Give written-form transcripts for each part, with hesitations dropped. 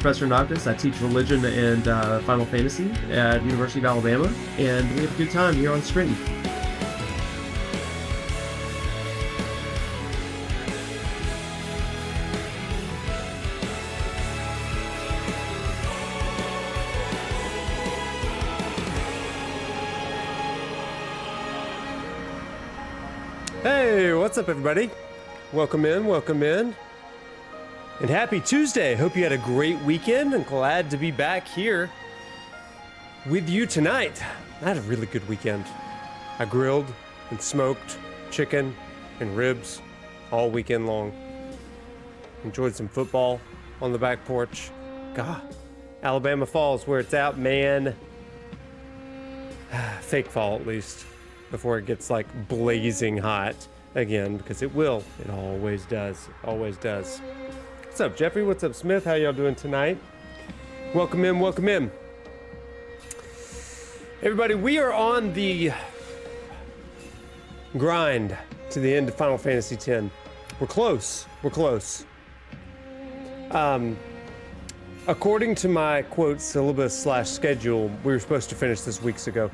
Professor Noctis. I teach religion and Final Fantasy at University of Alabama, and we have a good time here on Scranton. Hey, what's up, everybody? Welcome in, welcome in. And happy Tuesday. Hope you had a great weekend and glad to be back here with you tonight. I had a really good weekend. I grilled and smoked chicken and ribs all weekend long. Enjoyed some football on the back porch. God, Alabama fall's where it's at, man. Fake fall, at least, before it gets like blazing hot again, because it will. It always does. Always does. What's up, Jeffrey? What's up, Smith? How y'all doing tonight? Welcome in, welcome in. Everybody, we are on the grind to the end of Final Fantasy X. We're close. We're close. According to my quote syllabus / schedule, we were supposed to finish this weeks ago.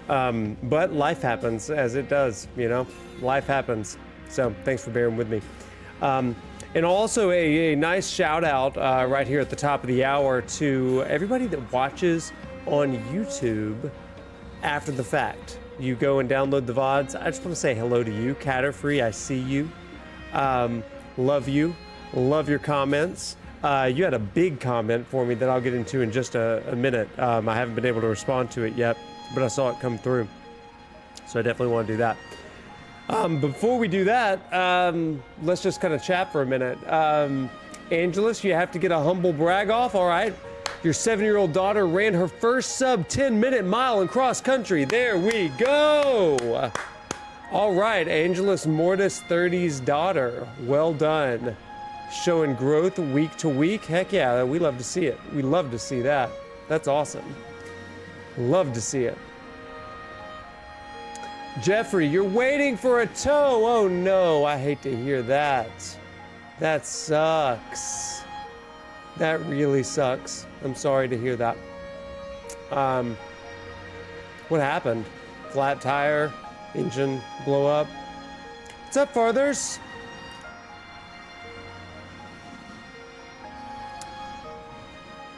But life happens, as it does, you know? Life happens. So thanks for bearing with me. And also a nice shout out right here at the top of the hour to everybody that watches on YouTube after the fact. You go and download the VODs. I just want to say hello to you. Catterfree, I see you. Love you. Love your comments. You had a big comment for me that I'll get into in just a minute. I haven't been able to respond to it yet, but I saw it come through. So I definitely want to do that. Before we do that, let's just kind of chat for a minute. Angelus, you have to get a humble brag off. All right. Your 7-year-old daughter ran her first sub 10-minute mile in cross country. There we go. All right. Angelus Mortis 30's daughter. Well done. Showing growth week to week. Heck yeah. We love to see it. We love to see that. That's awesome. Love to see it. Jeffrey, you're waiting for a toe. Oh no, I hate to hear that. That sucks. That really sucks. I'm sorry to hear that. What happened? Flat tire, engine blow up. What's up, Farthers?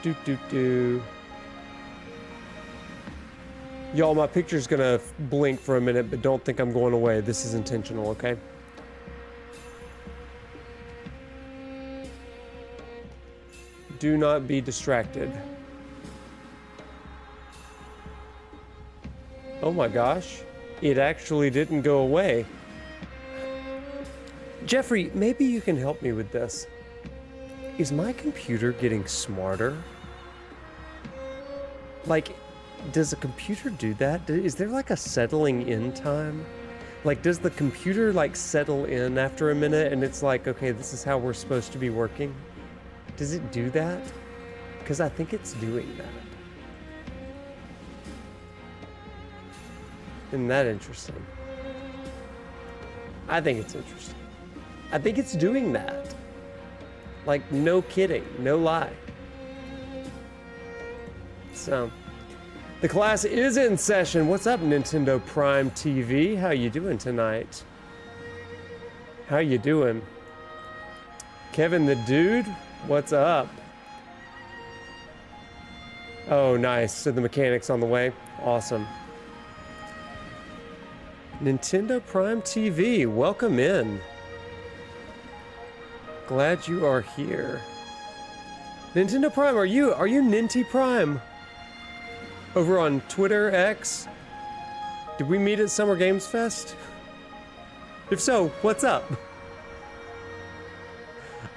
Do. Y'all, my picture's gonna blink for a minute, but don't think I'm going away. This is intentional, okay? Do not be distracted. Oh my gosh, it actually didn't go away. Jeffrey, maybe you can help me with this. Is my computer getting smarter? Like, does a computer do that? Is there like a settling in time? Like, does the computer like settle in after a minute and it's like, okay, this is how we're supposed to be working? Does it do that? Because I think it's doing that. Isn't that interesting? I think it's interesting. I think it's doing that. Like, no kidding, no lie. So, the class is in session. What's up, Nintendo Prime TV? How you doing tonight? How you doing? Kevin the Dude, what's up? Oh, nice. So the mechanic's on the way. Awesome. Nintendo Prime TV, welcome in. Glad you are here. Nintendo Prime, are you Ninty Prime? Over on Twitter, X? Did we meet at Summer Games Fest? If so, what's up?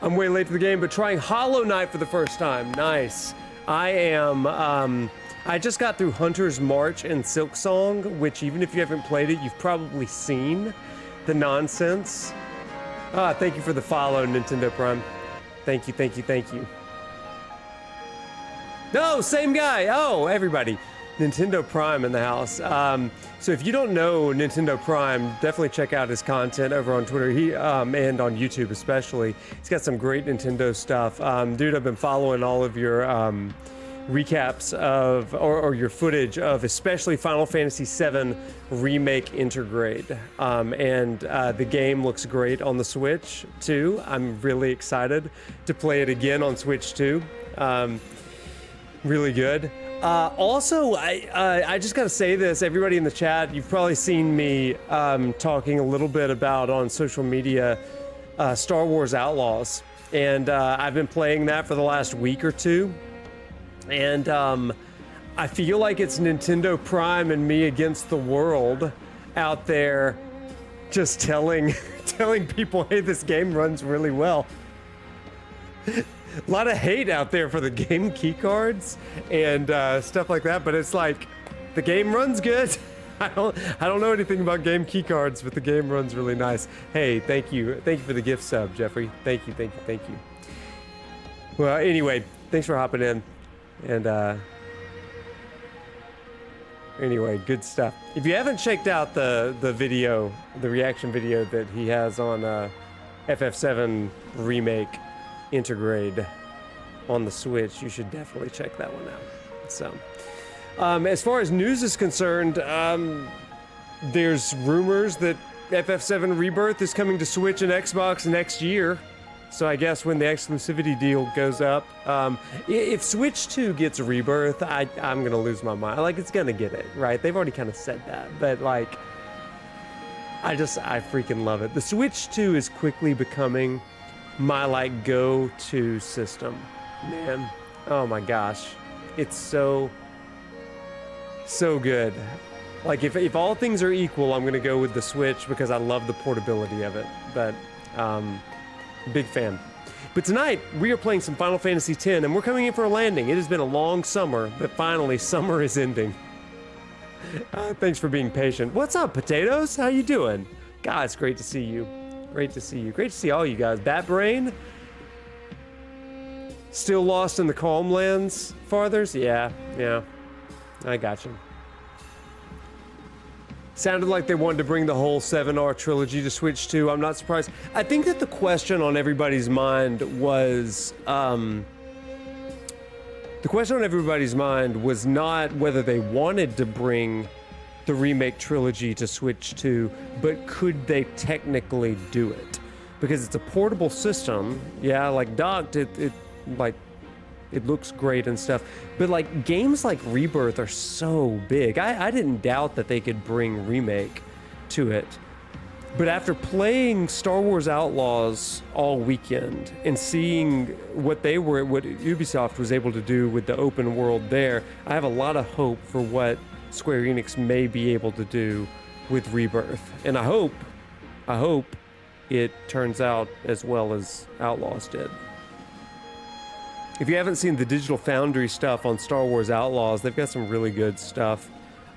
I'm way late to the game, but trying Hollow Knight for the first time. Nice. I am, I just got through Hunter's March and Silksong, which even if you haven't played it, you've probably seen the nonsense. Thank you for the follow, Nintendo Prime. Thank you. No, same guy. Oh, everybody. Nintendo Prime in the house. So if you don't know Nintendo Prime, definitely check out his content over on Twitter. And on YouTube especially. He's got some great Nintendo stuff. Dude, I've been following all of your recaps of, or your footage of especially Final Fantasy VII Remake Intergrade. And the game looks great on the Switch too. I'm really excited to play it again on Switch too. Really good. Also, I just gotta say this, everybody in the chat, you've probably seen me talking a little bit about on social media Star Wars Outlaws. And I've been playing that for the last week or two. And I feel like it's Nintendo Prime and me against the world out there just telling people, hey, this game runs really well. A lot of hate out there for the game keycards and stuff like that, but it's like the game runs good. I don't know anything about game keycards, but the game runs really nice. Hey, thank you for the gift sub, Jeffrey. Thank you. Well, anyway, thanks for hopping in, and anyway, good stuff. If you haven't checked out the video, the reaction video that he has on FF7 Remake Intergrade on the Switch, you should definitely check that one out. So, as far as news is concerned, there's rumors that FF7 Rebirth is coming to Switch and Xbox next year. So I guess when the exclusivity deal goes up, if Switch 2 gets Rebirth, I'm gonna lose my mind. Like, it's gonna get it, right? They've already kind of said that, but like, I freaking love it. The Switch 2 is quickly becoming my like go-to system, man. Oh my gosh, it's so good. Like, if all things are equal, I'm gonna go with the Switch because I love the portability of it. But big fan. But tonight we are playing some Final Fantasy X, and we're coming in for a landing. It has been a long summer, but finally summer is ending. Thanks for being patient. What's up, Potatoes? How you doing? God, it's great to see you. Great to see you. Great to see all you guys. Batbrain? Still lost in the Calm Lands farthers? Yeah. I got you. Sounded like they wanted to bring the whole 7R trilogy to Switch 2. I'm not surprised. I think that the question on everybody's mind was... the question on everybody's mind was not whether they wanted to bring the remake trilogy to Switch 2, but could they technically do it? Because it's a portable system. Yeah, like docked, it looks great and stuff, but like games like Rebirth are so big. I didn't doubt that they could bring Remake to it, but after playing Star Wars Outlaws all weekend and seeing what Ubisoft was able to do with the open world there, I have a lot of hope for what Square Enix may be able to do with Rebirth, and I hope it turns out as well as Outlaws did. If you haven't seen the Digital Foundry stuff on Star Wars Outlaws, they've got some really good stuff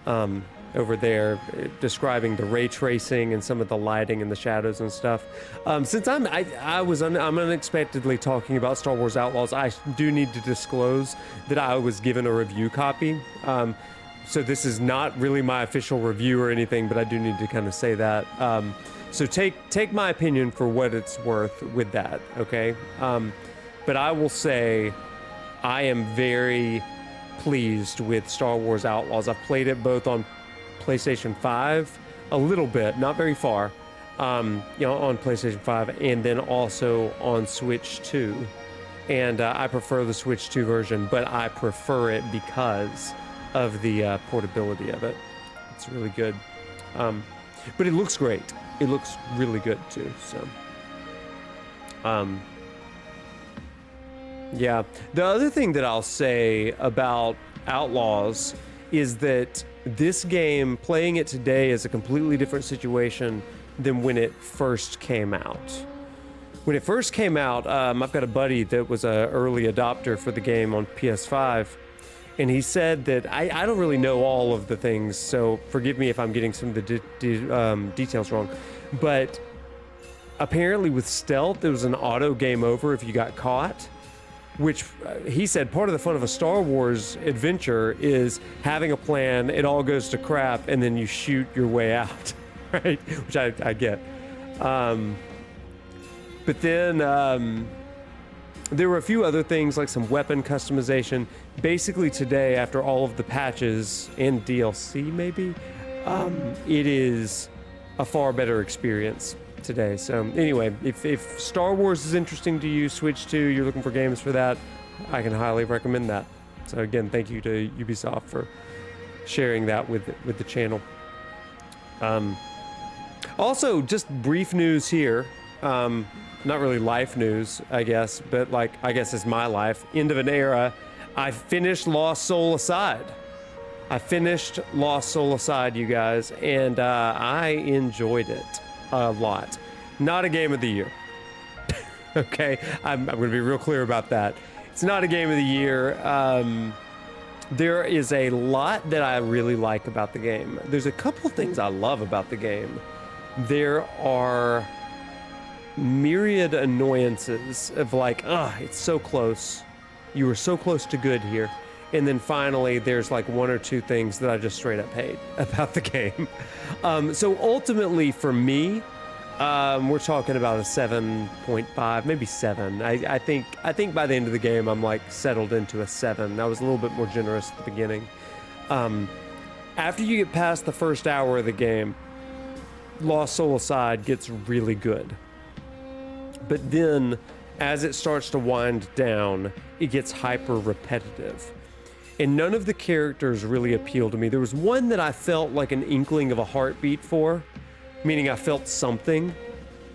over there describing the ray tracing and some of the lighting and the shadows and stuff. Since I'm unexpectedly talking about Star Wars Outlaws, I do need to disclose that I was given a review copy. So this is not really my official review or anything, but I do need to kind of say that. So take my opinion for what it's worth with that, okay? But I will say I am very pleased with Star Wars Outlaws. I've played it both on PlayStation 5, a little bit, not very far, on PlayStation 5, and then also on Switch 2. And I prefer the Switch 2 version, but I prefer it because of the portability of it. It's really good. But it looks great. It looks really good too, so. Yeah, the other thing that I'll say about Outlaws is that this game, playing it today, is a completely different situation than when it first came out. When it first came out, I've got a buddy that was an early adopter for the game on PS5, and he said that, I don't really know all of the things, so forgive me if I'm getting some of the details wrong, but apparently with stealth, there was an auto game over if you got caught, which he said part of the fun of a Star Wars adventure is having a plan, it all goes to crap, and then you shoot your way out, right? Which I get. But then there were a few other things like some weapon customization. Basically today, after all of the patches and DLC maybe, it is a far better experience today. So anyway, if Star Wars is interesting to you, Switch 2, you're looking for games for that, I can highly recommend that. So again, thank you to Ubisoft for sharing that with the channel. Also, just brief news here. Not really life news, I guess, but like, I guess it's my life. End of an era. I finished Lost Soul Aside. I finished Lost Soul Aside, you guys, and I enjoyed it a lot. Not a game of the year. Okay, I'm going to be real clear about that. It's not a game of the year. There is a lot that I really like about the game. There's a couple of things I love about the game. There are myriad annoyances of like, it's so close. You were so close to good here. And then finally, there's like one or two things that I just straight up hate about the game. So ultimately for me, we're talking about a 7.5, maybe 7. I think by the end of the game, I'm like settled into a 7. I was a little bit more generous at the beginning. After you get past the first hour of the game, Lost Soul Aside gets really good. But then, as it starts to wind down, it gets hyper repetitive. And none of the characters really appeal to me. There was one that I felt like an inkling of a heartbeat for, meaning I felt something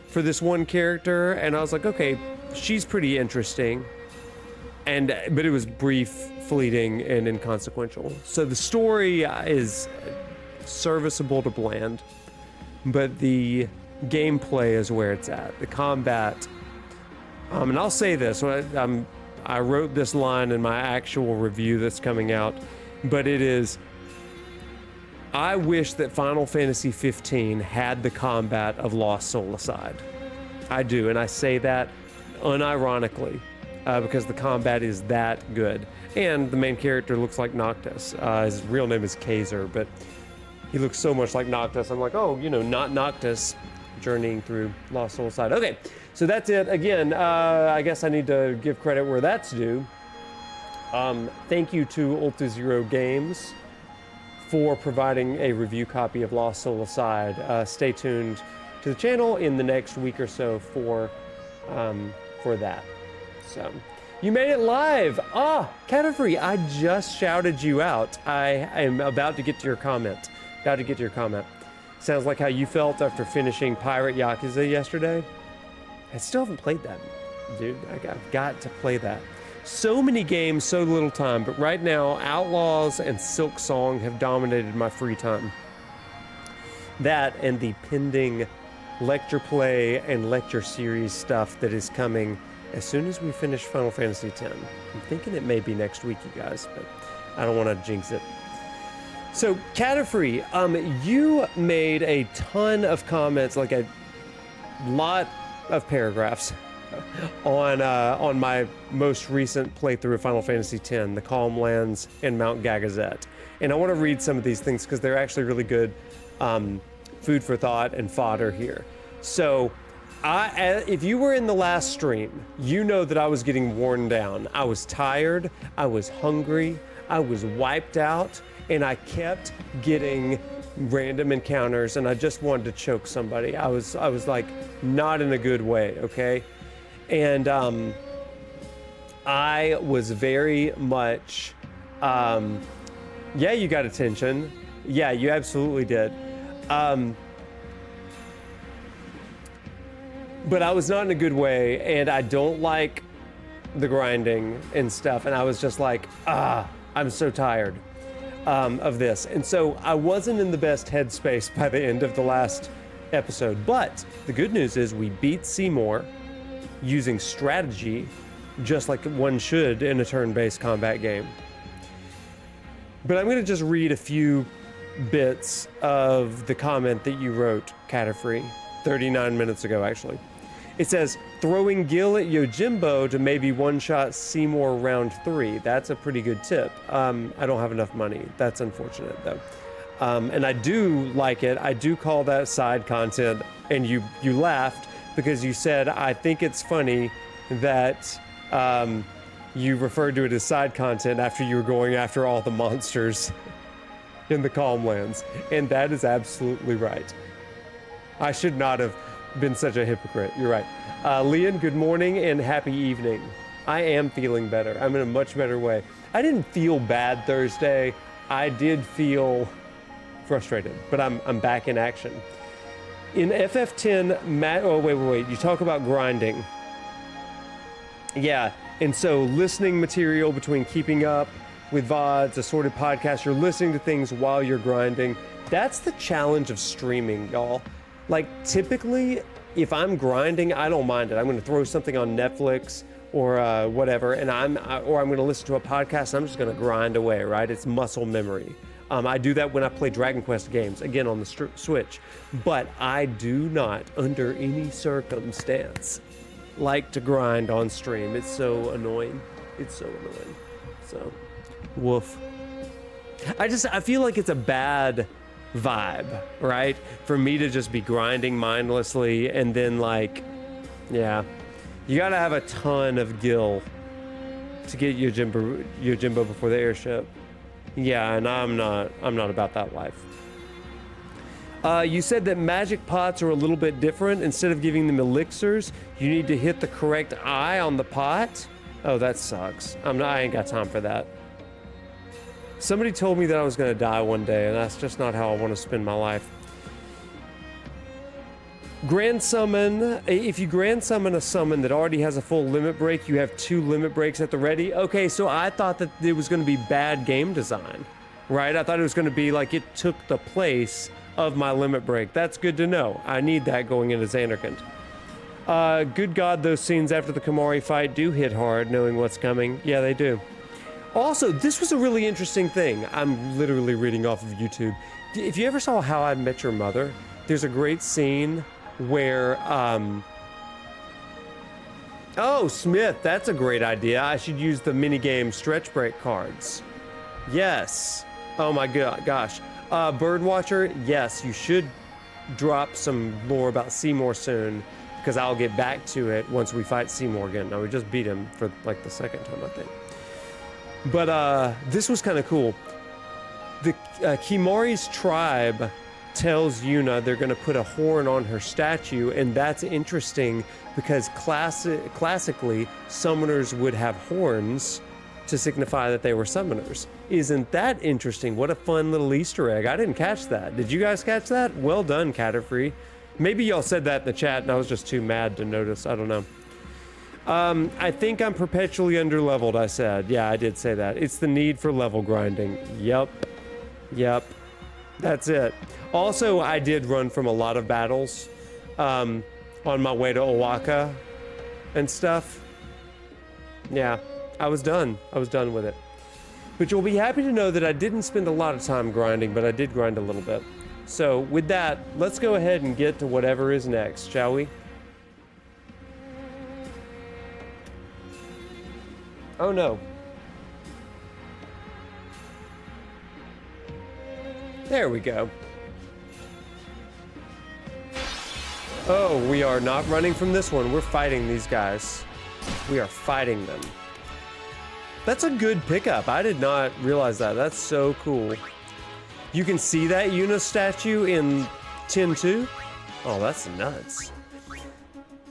for this one character, and I was like, okay, she's pretty interesting. But it was brief, fleeting, and inconsequential. So the story is serviceable to bland, but the gameplay is where it's at. The combat, and I'll say this, I wrote this line in my actual review that's coming out, but it is, I wish that Final Fantasy 15 had the combat of Lost Soul Aside. I do, and I say that unironically, because the combat is that good. And the main character looks like Noctis. His real name is Kaiser, but he looks so much like Noctis. I'm like, oh, not Noctis journeying through Lost Soul Aside. Okay, so that's it. Again, I guess I need to give credit where that's due. Thank you to Ulta Zero Games for providing a review copy of Lost Soul Aside. Stay tuned to the channel in the next week or so for that. So, you made it live. Caterfree, I just shouted you out. I am about to get to your comment. Sounds like how you felt after finishing Pirate Yakuza yesterday. I still haven't played that, dude. I've got to play that. So many games, so little time, but right now, Outlaws and Silk Song have dominated my free time. That and the pending lecture play and lecture series stuff that is coming as soon as we finish Final Fantasy X. I'm thinking it may be next week, you guys, but I don't want to jinx it. So, Caterfree, you made a ton of comments, like a lot of paragraphs on my most recent playthrough of Final Fantasy X, the Calm Lands and Mount Gagazet. And I want to read some of these things because they're actually really good food for thought and fodder here. So, if you were in the last stream, you know that I was getting worn down. I was tired, I was hungry, I was wiped out, and I kept getting random encounters, and I just wanted to choke somebody. I was like not in a good way, okay? And I was very much, yeah, you got attention. Yeah, you absolutely did. But I was not in a good way, and I don't like the grinding and stuff, and I was just like, I'm so tired of this. And so I wasn't in the best headspace by the end of the last episode, but the good news is we beat Seymour using strategy, just like one should in a turn-based combat game. But I'm going to just read a few bits of the comment that you wrote, Caterfree, 39 minutes ago, actually. It says, throwing Gil at Yojimbo to maybe one-shot Seymour round 3. That's a pretty good tip. I don't have enough money. That's unfortunate, though. And I do like it. I do call that side content, and you laughed because you said, I think it's funny that you referred to it as side content after you were going after all the monsters in the Calmlands. And that is absolutely right. I should not have been such a hypocrite. You're right. Leon, good morning and happy evening. I am feeling better. I'm in a much better way. I didn't feel bad Thursday. I did feel frustrated, but I'm back in action. In FF10, oh, wait. You talk about grinding. Yeah, and so listening material between keeping up with VODs, assorted podcasts, you're listening to things while you're grinding. That's the challenge of streaming, y'all. Like, typically, if I'm grinding, I don't mind it. I'm going to throw something on Netflix or whatever, and I'm going to listen to a podcast, and I'm just going to grind away, right? It's muscle memory. I do that when I play Dragon Quest games, again, on the Switch. But I do not, under any circumstance, like to grind on stream. It's so annoying. It's so annoying. So, woof. I feel like it's a bad vibe, right? For me to just be grinding mindlessly and then, like, yeah. You gotta have a ton of gil to get Yojimbo before the airship. Yeah, and I'm not about that life. You said that magic pots are a little bit different. Instead of giving them elixirs, you need to hit the correct eye on the pot. Oh, that sucks. I ain't got time for that. Somebody told me that I was gonna die one day, and that's just not how I want to spend my life. Grand summon, if you grand summon a summon that already has a full limit break, you have 2 limit breaks at the ready. Okay, so I thought that it was going to be bad game design, right? I thought it was going to be like it took the place of my limit break. That's good to know. I need that going into Xanarkand. Good God, those scenes after the Kamari fight do hit hard, knowing what's coming. Yeah, they do. Also, this was a really interesting thing. I'm literally reading off of YouTube. If you ever saw How I Met Your Mother, there's a great scene where, oh, Smith, that's a great idea. I should use the minigame stretch break cards. Yes. Oh my gosh. Birdwatcher, yes, you should drop some lore about Seymour soon, because I'll get back to it once we fight Seymour again. Now, we just beat him for like the second time, I think. But this was kind of cool. The Kimori's tribe tells Yuna they're going to put a horn on her statue, and that's interesting because classically, summoners would have horns to signify that they were summoners. Isn't that interesting? What a fun little Easter egg. I didn't catch that. Did you guys catch that? Well done, Catterfree. Maybe y'all said that in the chat and I was just too mad to notice. I don't know. I think I'm perpetually underleveled, I said. Yeah, I did say that. It's the need for level grinding. Yep. That's it. Also, I did run from a lot of battles on my way to Owaka and stuff. Yeah, I was done. I was done with it. But you'll be happy to know that I didn't spend a lot of time grinding, but I did grind a little bit. So with that, let's go ahead and get to whatever is next, shall we? Oh no. There we go. Oh, we are not running from this one. We're fighting these guys. We are fighting them. That's a good pickup. I did not realize that. That's so cool. You can see that Yuna statue in 10-2? Oh, that's nuts.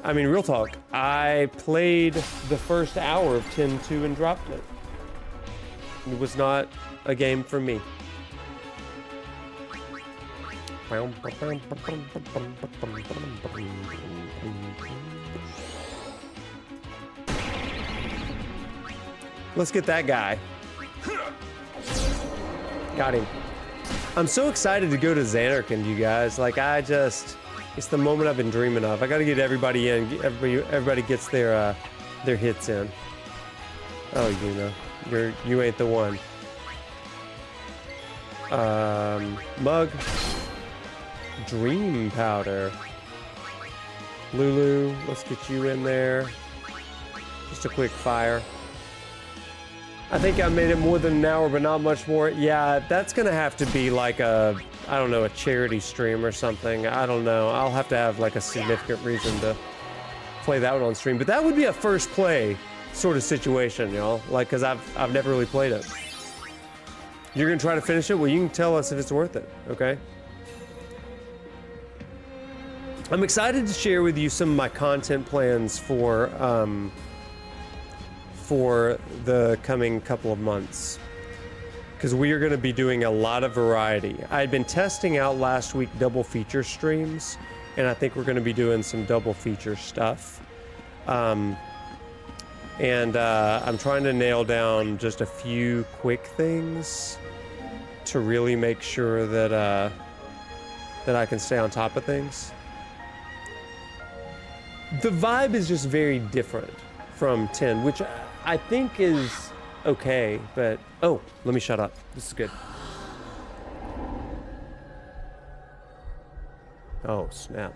I mean, real talk. I played the first hour of 10-2 and dropped it. It was not a game for me. Let's get that guy. Got him. I'm so excited to go to Xanarkand, you guys. Like, it's the moment I've been dreaming of. I gotta get everybody in. Everybody gets their hits in. Oh, you ain't the one. Mug. Dream powder. Lulu, let's get you in there. Just a quick fire. I think I made it more than an hour, but not much more. Yeah, that's gonna have to be like a, I don't know, a charity stream or something. I don't know. I'll have to have like a significant reason to play that one on stream. But that would be a first play sort of situation, y'all. Like, cause I've never really played it. You're gonna try to finish it? Well, you can tell us if it's worth it, okay? I'm excited to share with you some of my content plans for the coming couple of months, because we are going to be doing a lot of variety. I had been testing out last week double feature streams, and I think we're going to be doing some double feature stuff. I'm trying to nail down just a few quick things to really make sure that that I can stay on top of things. The vibe is just very different from 10, which I think is okay, but... Oh, let me shut up. This is good. Oh, snap.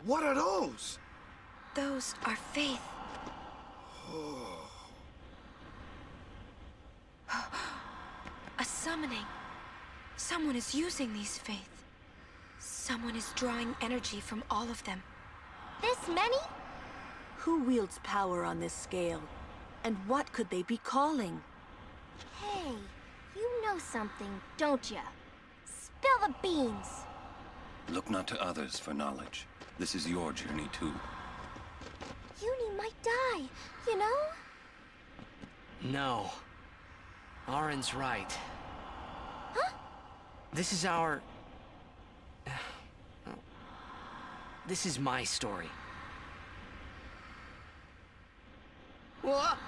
What are those? Those are faith. A summoning. Someone is using these faith. Someone is drawing energy from all of them. This many? Who wields power on this scale? And what could they be calling? Hey, you know something, don't ya? Spill the beans. Look not to others for knowledge. This is your journey too. Uni might die, you know? No. Arin's right. Huh? This is our... This is my story. What?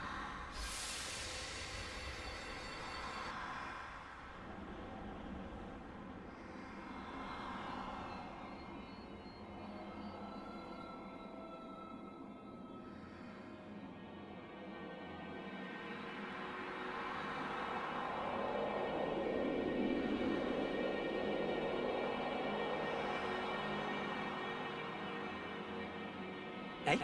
Hey.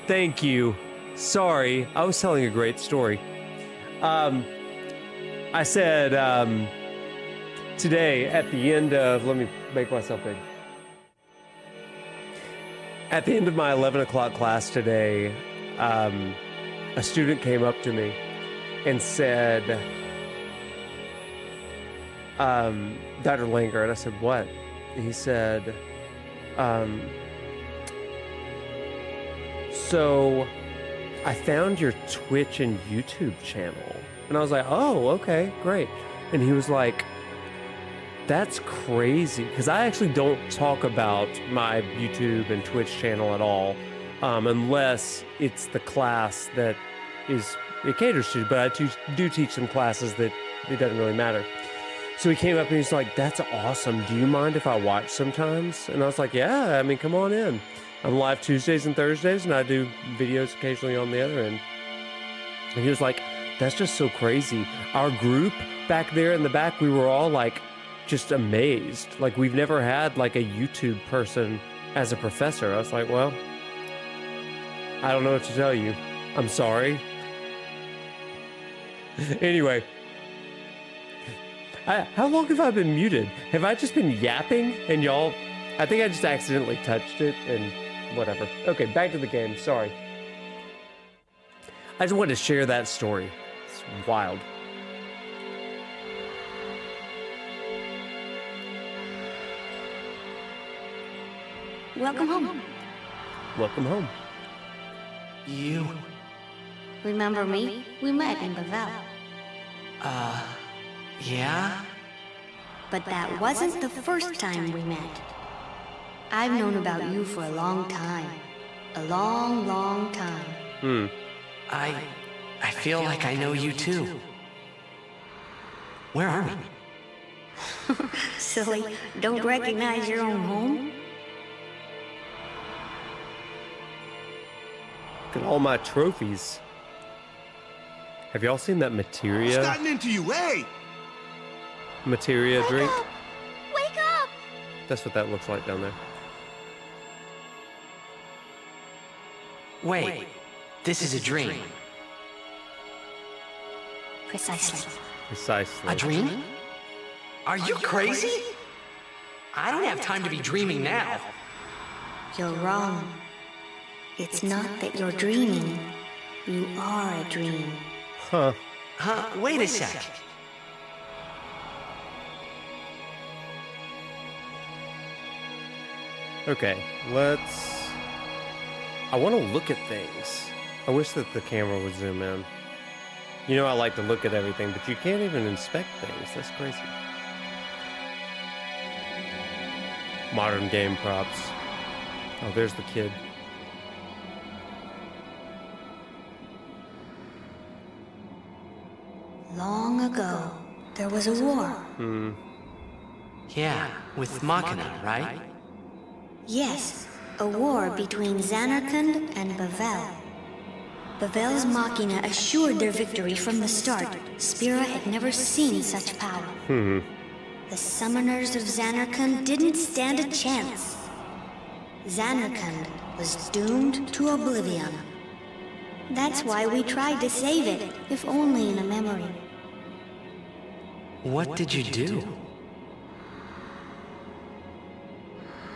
Thank you. Sorry, I was telling a great story. I said today at the end of, let me make myself big. At the end of my 11 o'clock class today, a student came up to me and said, Dr. Langer, and I said, what? He said, so I found your Twitch and YouTube channel. And I was like, oh, okay, great. And he was like, That's crazy, because I actually don't talk about my YouTube and Twitch channel at all, unless it's the class that it caters to, but I do teach some classes that it doesn't really matter. So he came up and he's like, that's awesome. Do you mind if I watch sometimes? And I was like, yeah, I mean, come on in. I'm live Tuesdays and Thursdays, and I do videos occasionally on the other end. And he was like, that's just so crazy. Our group back there in the back, we were all like, just amazed. Like, we've never had like a YouTube person as a professor. I was like, well, I don't know what to tell you. I'm sorry. Anyway. How long have I been muted? Have I just been yapping and y'all... I think I just accidentally touched it and whatever. Okay, back to the game. Sorry. I just wanted to share that story. It's wild. Welcome home. Welcome home. You. Remember me? We met in Bavel. Yeah? But that wasn't the first time we met. I've known about you for a long time. A long, long time. I feel like I know you too. Where are we? Silly, don't recognize your own home? Look at all my trophies. Have y'all seen that materia? Gotten into you, hey! Materia drink? Wake up! That's what that looks like down there. Wait, this is a dream. Precisely. Precisely. A dream? Are you crazy? I don't have time to be dreaming now. You're wrong. It's not that you're dreaming. You are a dream. Huh. Wait a sec. Okay, I want to look at things. I wish that the camera would zoom in. You know I like to look at everything, but you can't even inspect things. That's crazy. Modern game props. Oh, there's the kid. Long ago, there was a war. Yeah, with Machina, right? Yes, a war between Zanarkand and Bavel. Bavel's Machina assured their victory from the start. Spira had never seen such power. The summoners of Zanarkand didn't stand a chance. Zanarkand was doomed to oblivion. That's why we tried to save it, if only in a memory. What did you do?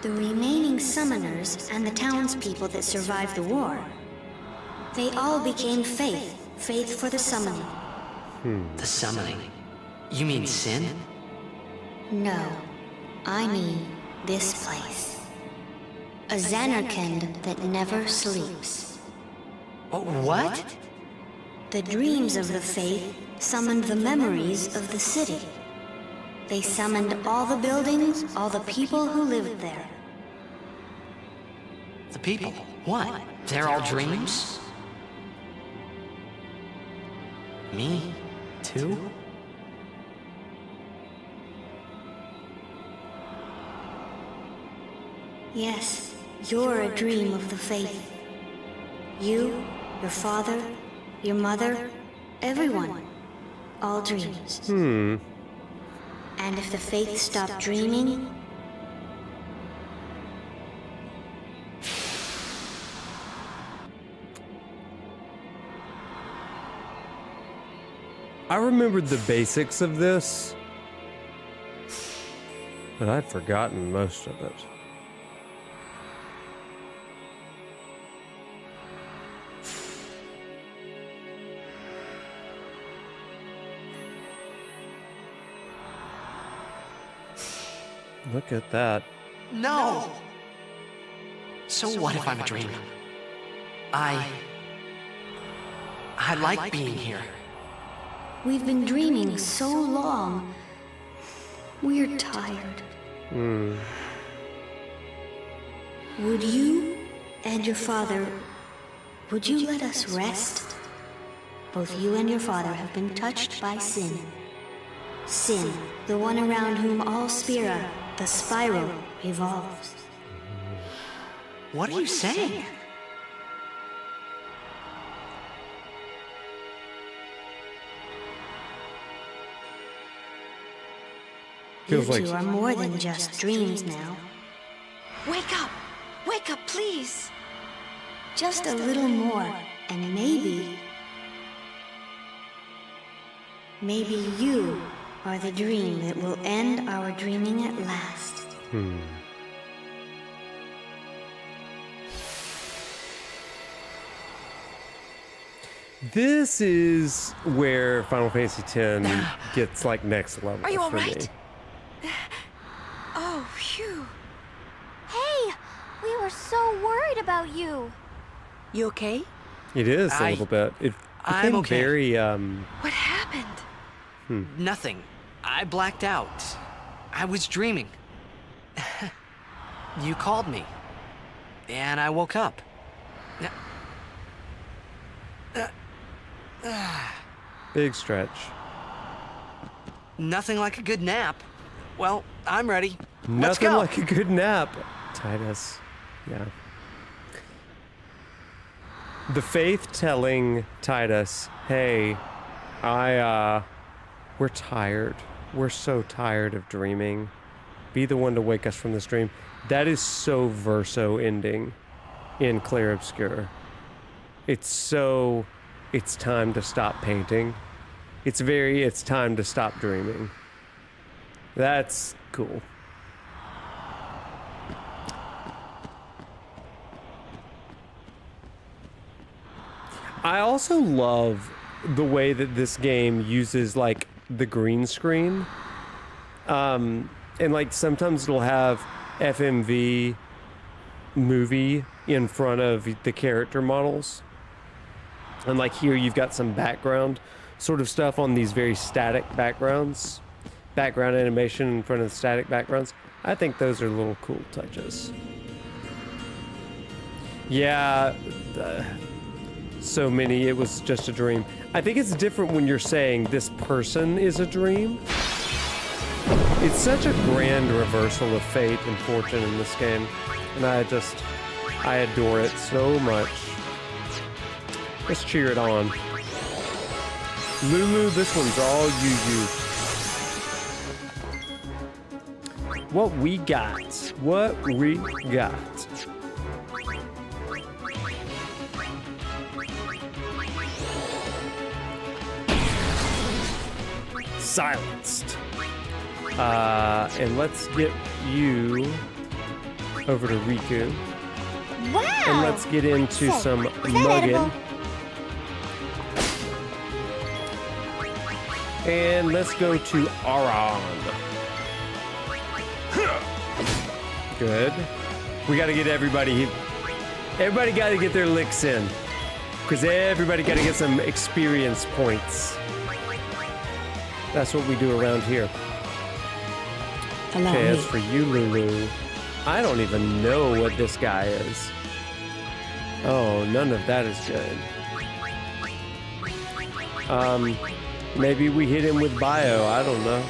The remaining summoners and the townspeople that survived the war, they all became faith for the summoning. The summoning. You mean sin? No, I mean this place. A Zanarkand that never sleeps. What? The dreams of the faith summoned the memories of the city. They summoned all the buildings, all the people who lived there. The people? What? They're all dreams? Me? Too? Yes, you're a dream of the faith. You, your father, your mother, everyone. All dreams. And if the faith stopped dreaming, I remembered the basics of this, but I'd forgotten most of it. Look at that. No! So what if I'm a dream? I like being here. we've been dreaming so long. We're tired. Would you and your father, would you let us rest? Both you and your father have been touched by sin. Sin, the one around whom all Spira, the spiral, revolves. What are you saying? You Feels like two are more than just dreams now. Wake up! Wake up, please! Just a little more, and maybe you are the dream that will end our dreaming at last. This is where Final Fantasy X gets like next level. Are you all for right? me. Oh, phew. Hey, we were so worried about you. You okay? It is a I- little bit. It I'm became okay. very What happened? Nothing. I blacked out. I was dreaming. You called me. And I woke up. big stretch. Nothing like a good nap. Well, I'm ready. Let's Nothing go. like a good nap, Titus. Yeah. The Faith telling Titus, hey, we're tired. We're so tired of dreaming. Be the one to wake us from this dream. That is so verso ending in Clair Obscur. It's time to stop painting. It's time to stop dreaming. That's cool. I also love the way that this game uses like the green screen. And like sometimes it'll have FMV movie in front of the character models. And like here you've got some background sort of stuff on these very static backgrounds. Background animation in front of the static backgrounds. I think those are little cool touches. Yeah, so many, it was just a dream. I think it's different when you're saying this person is a dream. It's such a grand reversal of fate and fortune in this game. And I adore it so much. Let's cheer it on. Lulu, this one's all you. What we got. Silenced. And let's get you over to Riku. Wow! And let's get into Say, some was that mugging. edible? And let's go to Aron. Good. We got to get everybody got to get their licks in. Because everybody got to get some experience points. That's what we do around here. Okay, as for you, Lulu, I don't even know what this guy is. Oh, none of that is good. Maybe we hit him with bio, I don't know.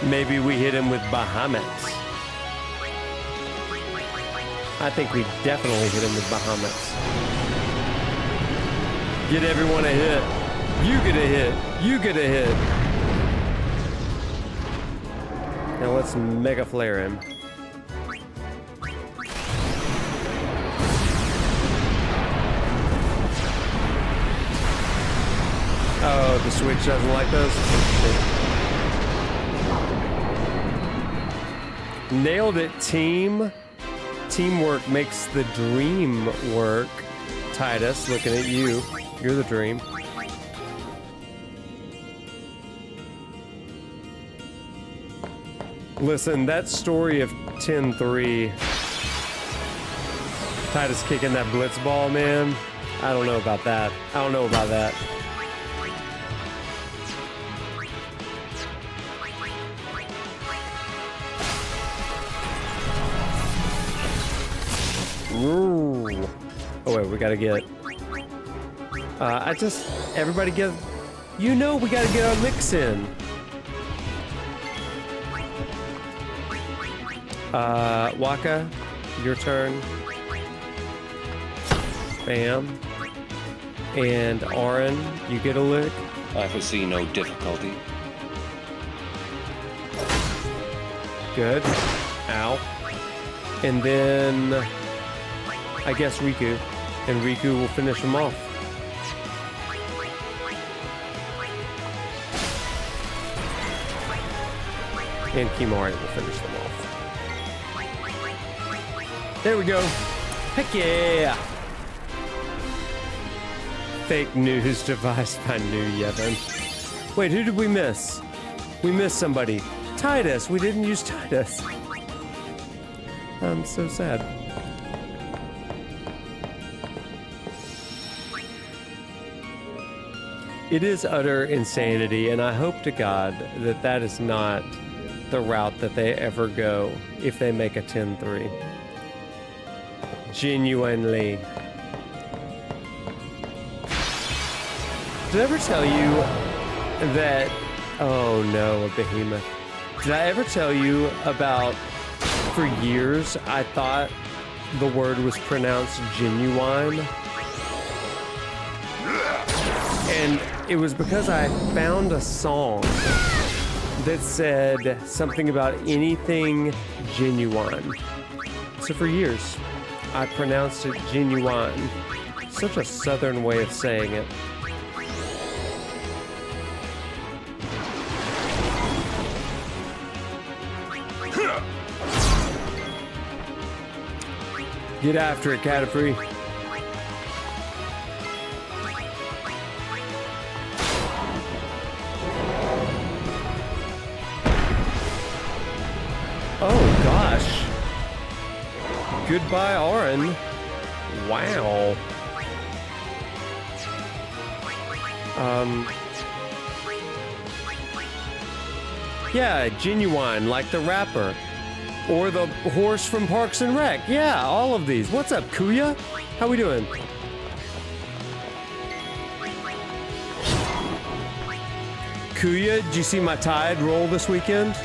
Maybe we hit him with Bahamut. I think we definitely hit him with Bahamut. Get everyone a hit. You get a hit. You get a hit. Now let's mega flare him. Oh, the Switch doesn't like those? Nailed it, team. Teamwork makes the dream work. Titus, looking at you. You're the dream. Listen, that story of 10-3. Titus kicking that blitz ball, man. I don't know about that. I don't know about that. Ooh. Oh wait, we gotta get. Everybody get. You know, we gotta get our licks in. Waka, your turn. Bam. And Auron, you get a lick. I foresee no difficulty. Good. Ow. And then I guess Riku. And Riku will finish him off. And Kimari will finish them off. There we go. Heck yeah! Fake news devised by New Yevon. Wait, who did we miss? We missed somebody. Titus. We didn't use Titus. I'm so sad. It is utter insanity, and I hope to God that that is not the route that they ever go if they make a 10-3. Genuinely. Did I ever tell you that... Oh no, a behemoth. Did I ever tell you about... For years, I thought the word was pronounced genuine. And it was because I found a song that said something about anything genuine. So for years, I pronounced it genuine. Such a southern way of saying it. Get after it, Cataphree. Oh gosh. Goodbye, Auron. Wow. Yeah, genuine, like the rapper. Or the horse from Parks and Rec. Yeah, all of these. What's up, Kuya? How we doing? Kuya, did you see my Tide roll this weekend?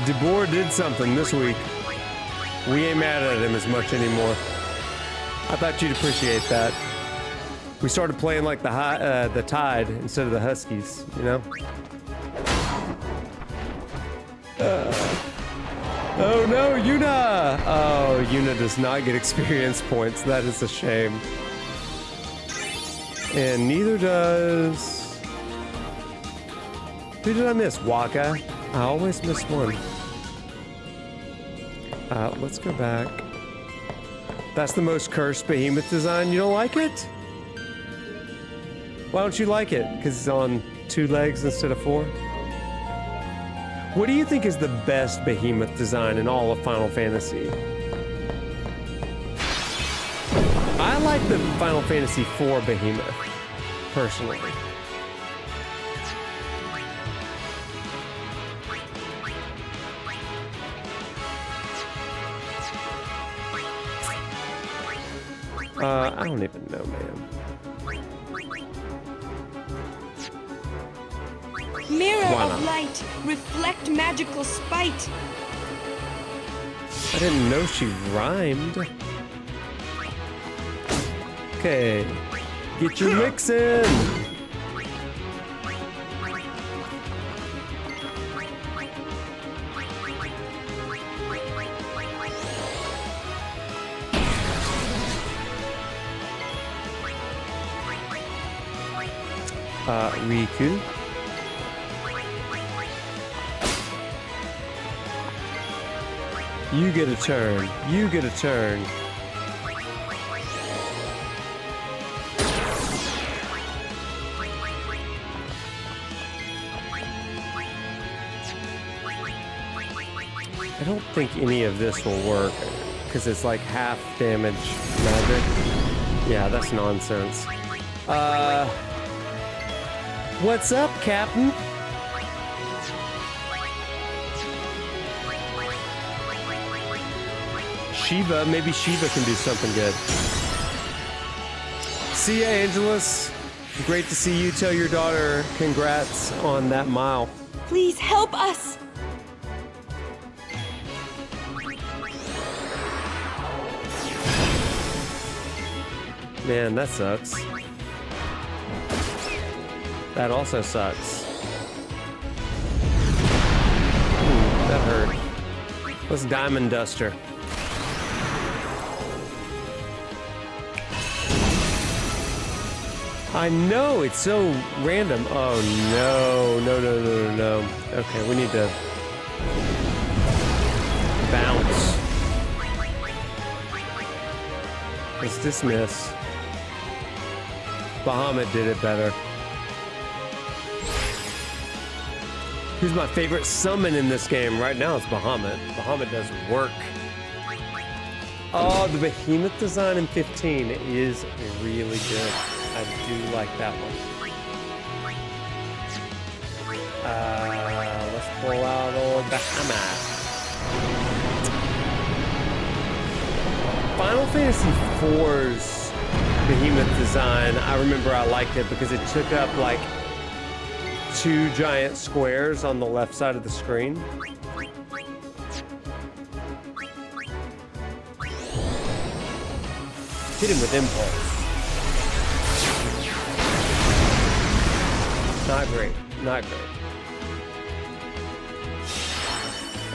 DeBoer did something this week. We ain't mad at him as much anymore. I thought you'd appreciate that. We started playing like the Tide instead of the Huskies, you know? Oh no, Yuna! Oh, Yuna does not get experience points. That is a shame. And neither does... Who did I miss? Waka? I always miss one. Let's go back. That's the most cursed behemoth design. You don't like it? Why don't you like it? Because it's on 2 legs instead of 4? What do you think is the best behemoth design in all of Final Fantasy? I like the Final Fantasy IV behemoth, personally. I don't even know, man. Mirror of light, reflect magical spite. I didn't know she rhymed. Okay, get your licks in. Riku. You get a turn. You get a turn. I don't think any of this will work because it's like half damage magic. Yeah, that's nonsense. What's up, Captain? Shiva, maybe Shiva can do something good. See ya, Angelus. Great to see you. Tell your daughter congrats on that mile. Please help us. Man, that sucks. That also sucks. Ooh, that hurt. Let's Diamond Duster. I know, it's so random. Oh no, no, no, no, no, no. Okay, we need to bounce. Let's dismiss. Bahamut did it better. Who's my favorite summon in this game? Right now it's Bahamut. Bahamut does work. Oh, the Behemoth design in 15 is really good. I do like that one. Let's pull out old Bahamut. Final Fantasy IV's Behemoth design, I remember I liked it because it took up like 2 giant squares on the left side of the screen. Hit him with impulse. Not great. Not great.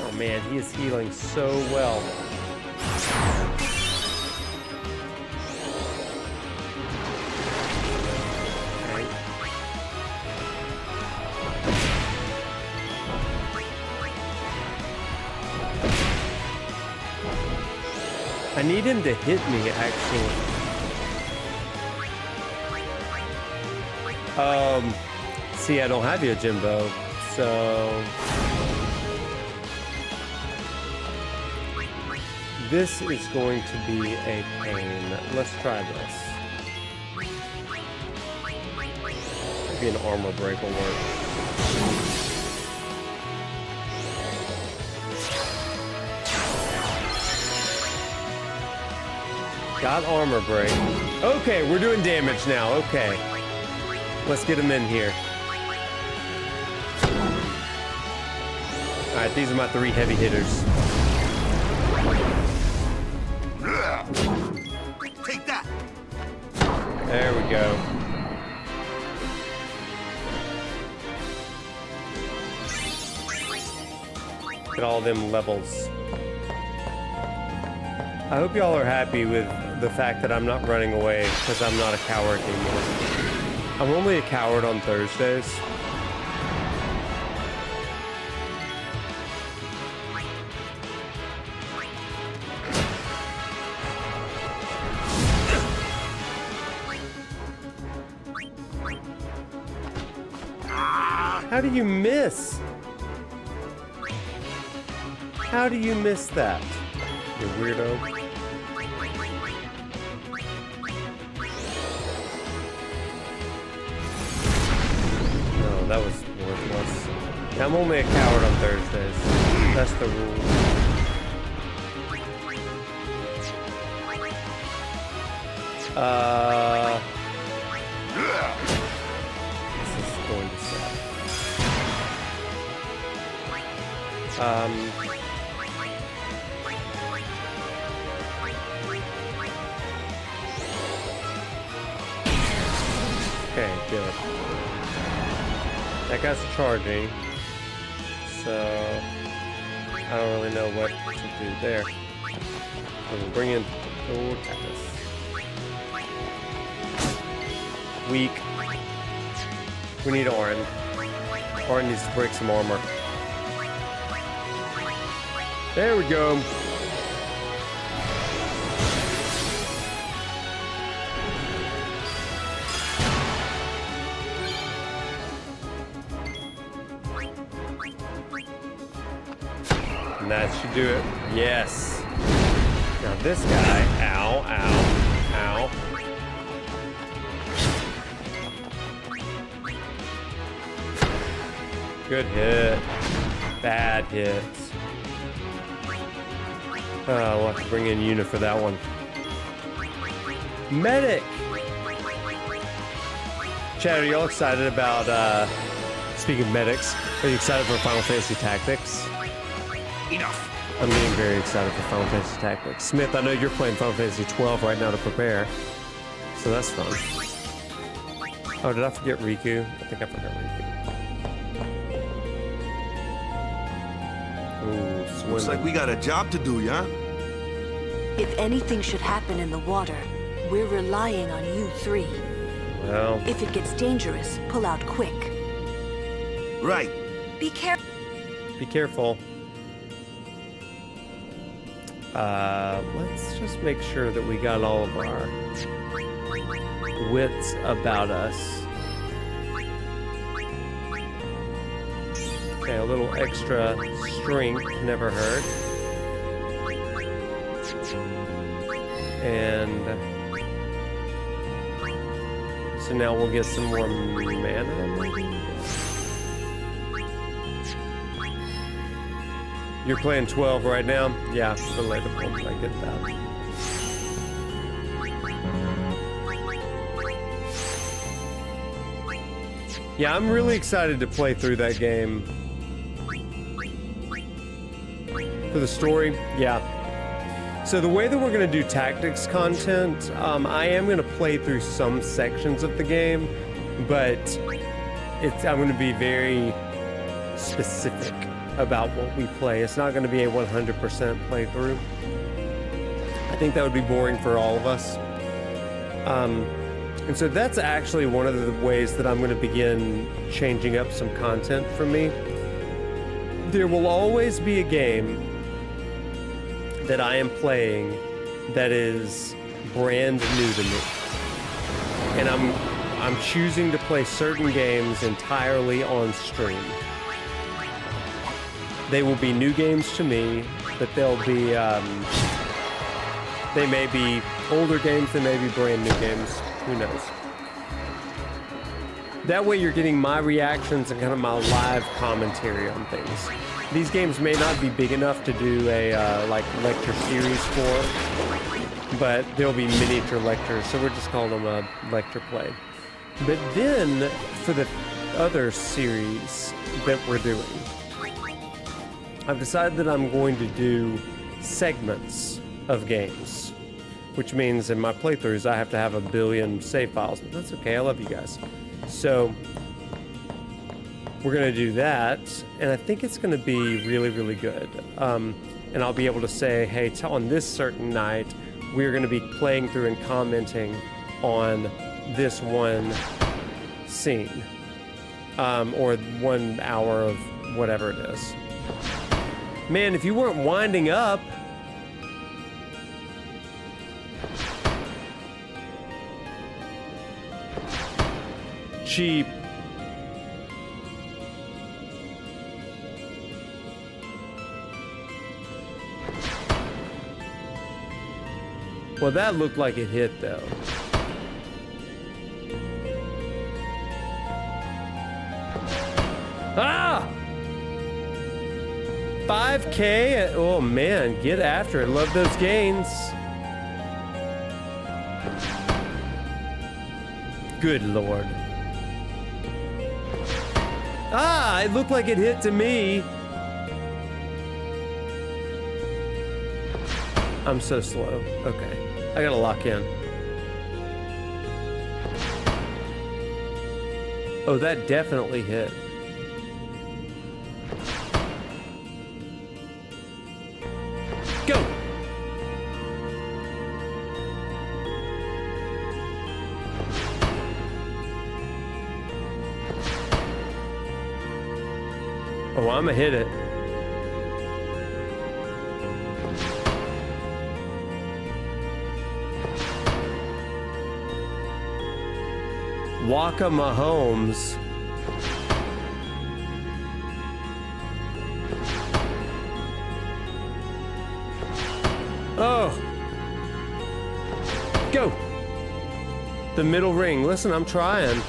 Oh man, he is healing so well. Okay. I need him to hit me, actually. See, I don't have Yojimbo, so... This is going to be a pain. Let's try this. Maybe an armor break will work. Got armor break. Okay, we're doing damage now. Okay. Let's get him in here. Alright, these are my 3 heavy hitters. Take that. There we go. Look at all them levels. I hope y'all are happy with the fact that I'm not running away because I'm not a coward anymore. I'm only a coward on Thursdays. How do you miss? How do you miss that, you weirdo? No, that was worthless. I'm only a coward on Thursdays. That's the rule. This is going to suck. Okay, good. That guy's charging, so I don't really know what to do there. So we'll bring in Tapis. Weak. We need Orin. Orin needs to break some armor. There we go. And that should do it. Yes. Now this guy, ow, ow, ow. Good hit. Bad hits. We'll have to bring in Una for that one. Medic! Chad, are y'all excited about, speaking of medics, are you excited for Final Fantasy Tactics? Enough. I'm getting very excited for Final Fantasy Tactics. Smith, I know you're playing Final Fantasy 12 right now to prepare, so that's fun. Oh, did I forget Riku? I think I forgot Riku. Ooh, swimming. Looks like we got a job to do, yeah? If anything should happen in the water, we're relying on you three. Well, If it gets dangerous, pull out quick. Right. Be careful. be careful. Let's just make sure that we got all of our wits about us. Okay, a little extra strength never hurt. And so now we'll get some more mana, maybe? You're playing 12 right now? Yeah, relatable. I get that. Yeah, I'm really excited to play through that game. For the story, yeah. So the way that we're going to do tactics content, I am going to play through some sections of the game, but I'm going to be very specific about what we play. It's not going to be a 100% playthrough. I think that would be boring for all of us. And so that's actually one of the ways that I'm going to begin changing up some content for me. There will always be a game that I am playing that is brand new to me. And I'm choosing to play certain games entirely on stream. They will be new games to me, but they'll be, they may be older games, they may be brand new games, who knows. That way you're getting my reactions and kind of my live commentary on things. These games may not be big enough to do a like lecture series for, but there'll be miniature lectures, so we're just calling them a lecture play. But then, for the other series that we're doing, I've decided that I'm going to do segments of games, which means in my playthroughs I have to have 1 billion save files, but that's okay, I love you guys. So we're gonna do that, and I think it's gonna be really, really good. And I'll be able to say, hey, on this certain night, we're gonna be playing through and commenting on this one scene, or 1 hour of whatever it is. Man, if you weren't winding up, cheap. Well, that looked like it hit, though. Ah! 5K? Oh, man, get after it. Love those gains. Good Lord. Ah, it looked like it hit to me. I'm so slow. Okay. I gotta lock in. Oh, that definitely hit. Go! Oh, I'ma hit it. Waka Mahomes. The middle ring. Listen, I'm trying.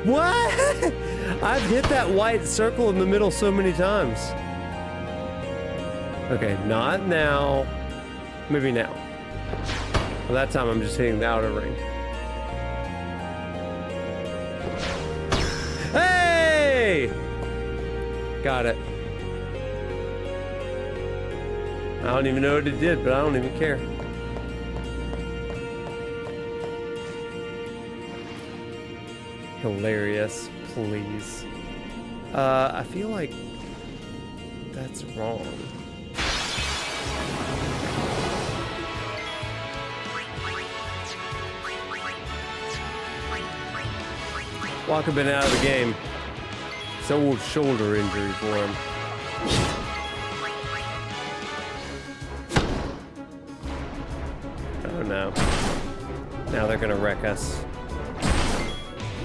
What? I've hit that white circle in the middle so many times. Okay, not now. Maybe now. Well, that time I'm just hitting the outer ring. Hey! Got it. I don't even know what it did, but I don't even care. Hilarious, please. I feel like that's wrong. Walker been out of the game. It's an old shoulder injury for him. Oh no. Now they're gonna wreck us.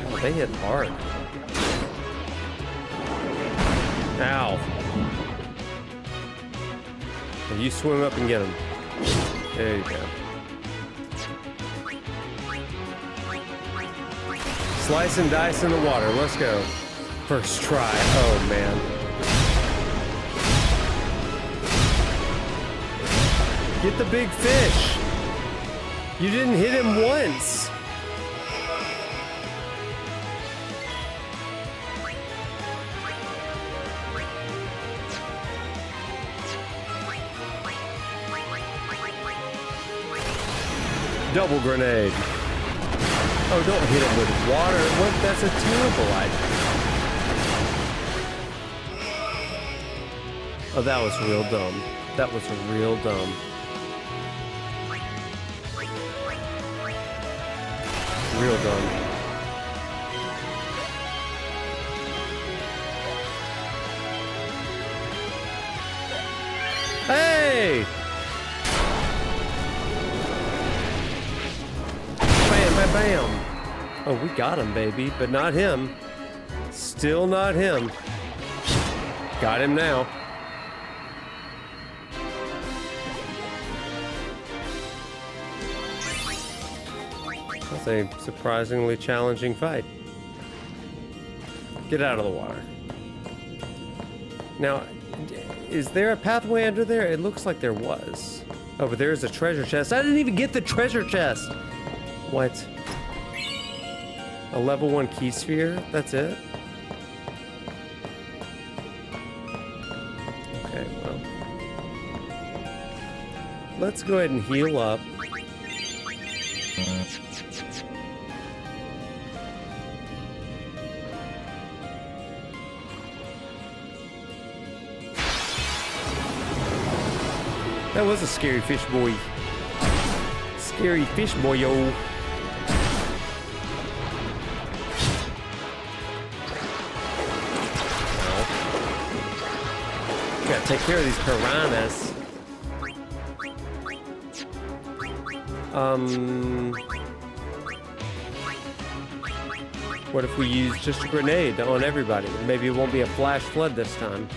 Oh, they hit hard. Ow. And you swim up and get him. There you go. Slice and dice in the water. Let's go. First try. Oh, man. Get the big fish. You didn't hit him once. Double grenade. Oh, don't hit him with water. What? That's a terrible idea. Oh, that was real dumb. That was real dumb. Real dumb. Hey! Bam, bam, bam. Oh, we got him, baby, but not him. Still not him. Got him now. That's a surprisingly challenging fight. Get out of the water. Now, is there a pathway under there? It looks like there was. Oh, but there's a treasure chest. I didn't even get the treasure chest. What? A level 1 key sphere? That's it? Okay, well. Let's go ahead and heal up. That was a scary fish boy. Scary fish boy, yo. Gotta take care of these piranhas. What if we use just a grenade on everybody? Maybe it won't be a flash flood this time.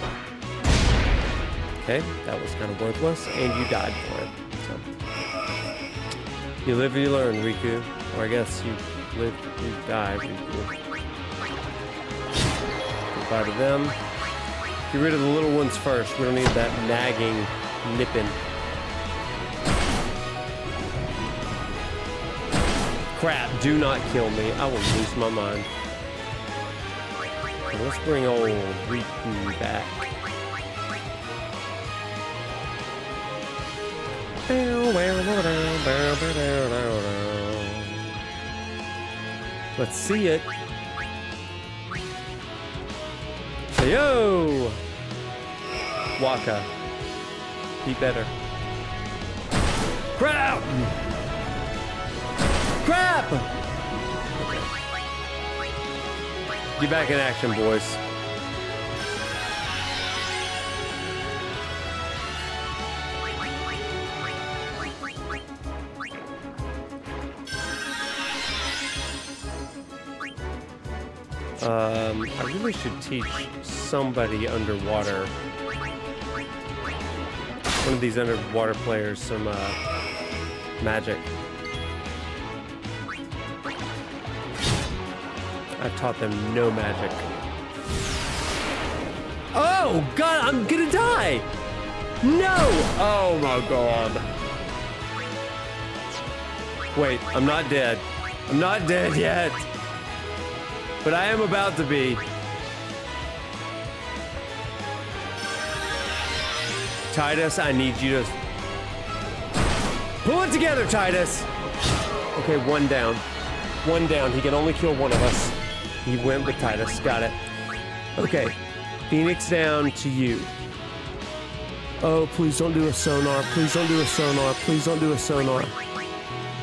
Okay, that was kind of worthless, and you died for it. So. You live and you learn, Riku. Or I guess you live, you die, Riku. Goodbye to them. Get rid of the little ones first. We don't need that nagging, nipping. Crap, do not kill me. I will lose my mind. Let's bring old Riku back. Let's see it. Yo! Waka. Be better. Crap! Crap! Get back in action, boys. I really should teach somebody underwater. One of these underwater players some magic. I've taught them no magic. Oh God, I'm gonna die! No! Oh my God. Wait, I'm not dead. I'm not dead yet. But I am about to be. Titus, I need you to pull it together, Titus. Okay, one down. One down. He can only kill one of us. He went with Titus. Got it. Okay. Phoenix down to you. Oh, please don't do a sonar. Please don't do a sonar. Please don't do a sonar.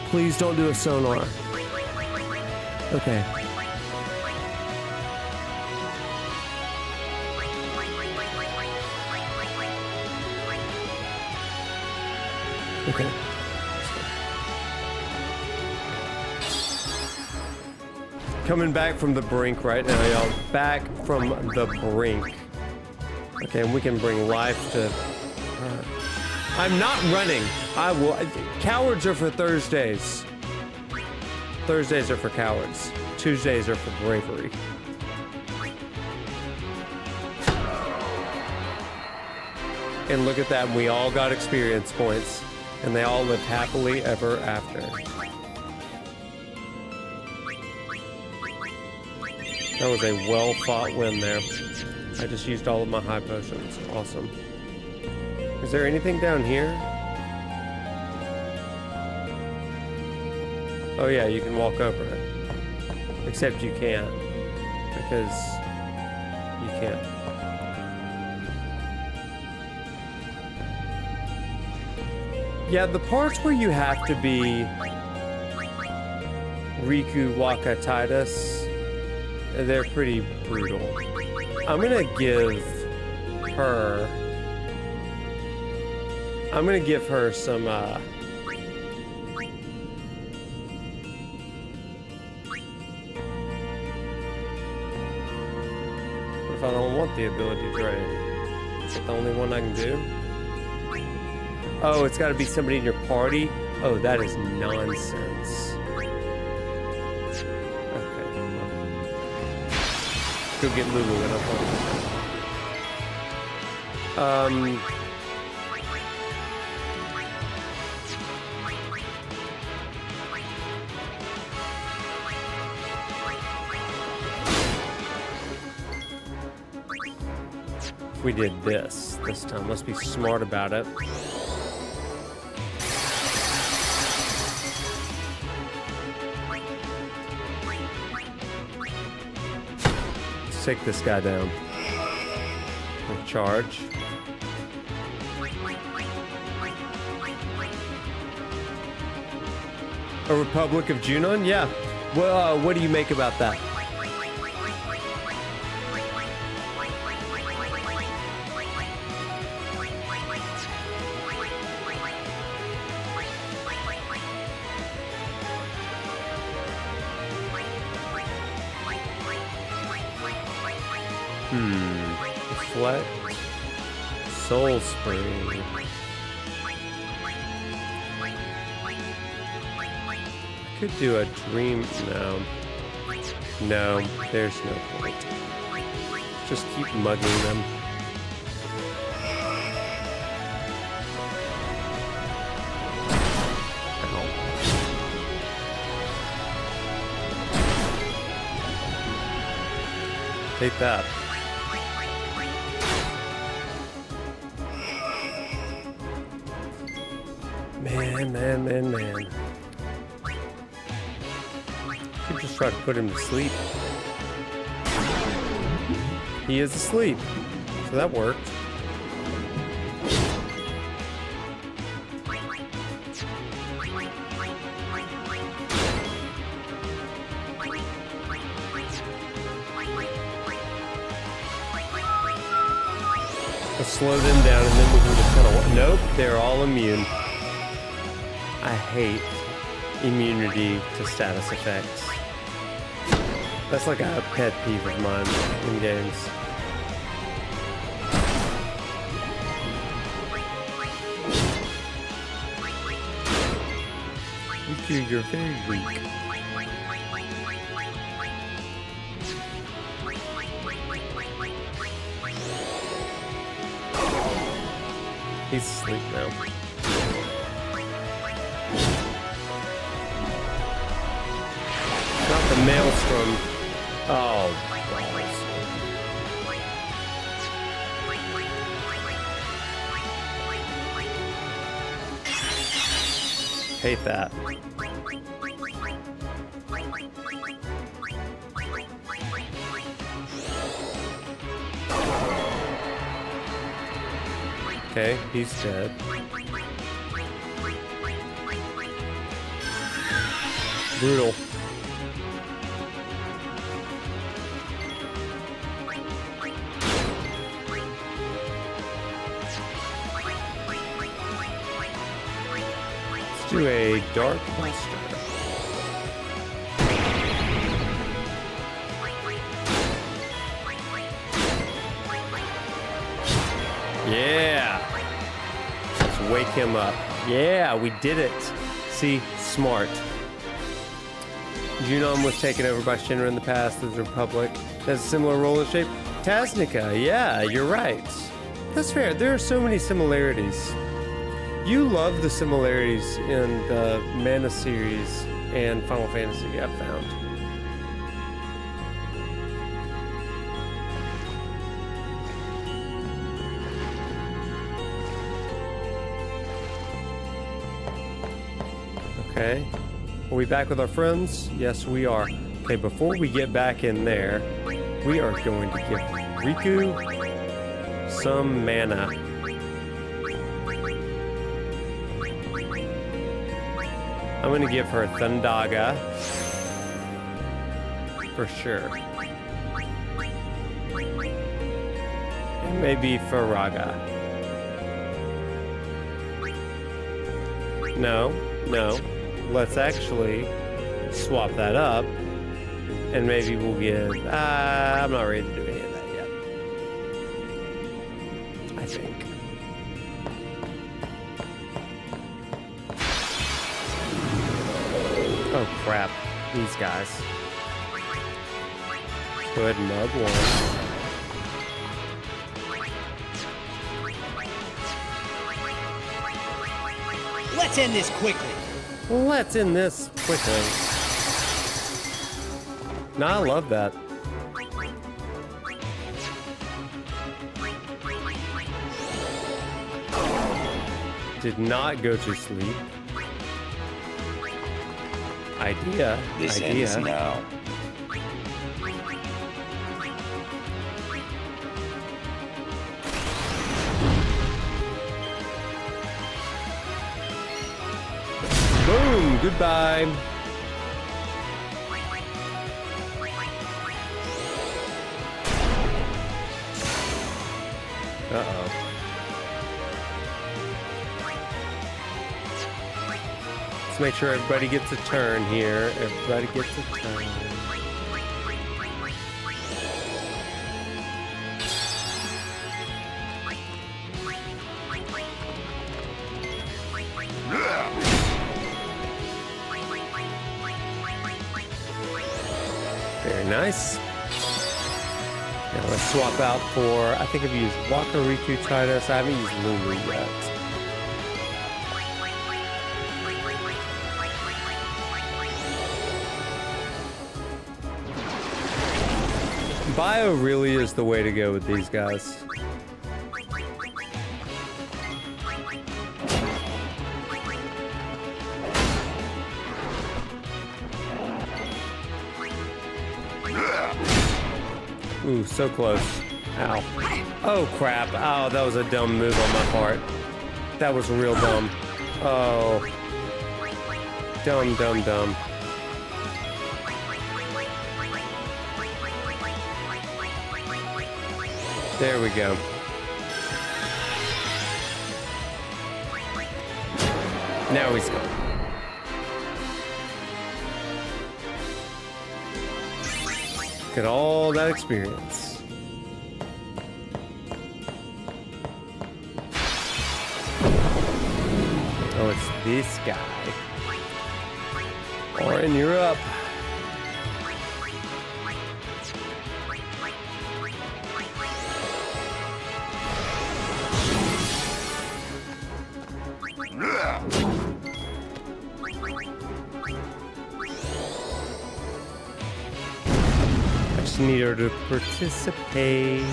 Please don't do a sonar. Okay. Okay. Coming back from the brink right now, y'all. Back from the brink. Okay, and we can bring life to her. I'm not running. I will. Cowards are for Thursdays. Thursdays are for cowards. Tuesdays are for bravery. And look at that, we all got experience points. And they all lived happily ever after. That was a well-fought win there. I just used all of my high potions. Awesome. Is there anything down here? Oh yeah, you can walk over it. Except you can't. Because you can't. Yeah, the parts where you have to be Riku Waka Titus, they're pretty brutal. I'm gonna give her some what if I don't want the ability drain? Is that the only one I can do? Oh, it's gotta be somebody in your party? Oh, that is nonsense. Go get Lulu and I'll If we did this time, let's be smart about it. Take this guy down. We'll charge. A Republic of Junon? Yeah. Well, what do you make about that? Reflect. Soul Spring. Could do a dream. No, there's no point. Just keep mugging them. Ow. Take that. Man. Could just try to put him to sleep. He is asleep, so that worked. Let's slow them down and then we can just kind of... Nope, they're all immune. I hate immunity to status effects. That's like a pet peeve of mine in games. You're very weak. He's asleep now. Not the maelstrom. Oh, balls. Hate that. Okay, he's dead. Brutal. Let's do a Dark Buster. Yeah. Let's wake him up. Yeah, we did it. See, smart. Junon was taken over by Shinra in the past as the Republic. Has a similar role and shape. Tasnica, yeah, you're right. That's fair. There are so many similarities. You love the similarities in the Mana series and Final Fantasy, I've found. Okay. Are we back with our friends? Yes, we are. Okay, before we get back in there, we are going to give Riku some mana. I'm going to give her Thundaga. For sure. And maybe Faraga. No. Let's actually swap that up, and maybe we'll give. I'm not ready to do any of that yet. I think. Oh crap! These guys. Let's go ahead and mug one. Let's end this quickly. Let's end this quickly. Nah, I love that. Did not go to sleep. Idea. This ends now. Boom! Goodbye. Uh-oh. Let's make sure everybody gets a turn here. Everybody gets a turn. Very nice. Now let's swap out for, I think I've used Wakariku Titus. I haven't used Lulu yet. Bio really is the way to go with these guys. Ooh, so close. Ow. Oh, crap. Oh, that was a dumb move on my part. That was real dumb. Oh. Dumb. There we go. Now he's gone. at all that experience. Oh, it's this guy. Orin, you're up. I just need her to participate.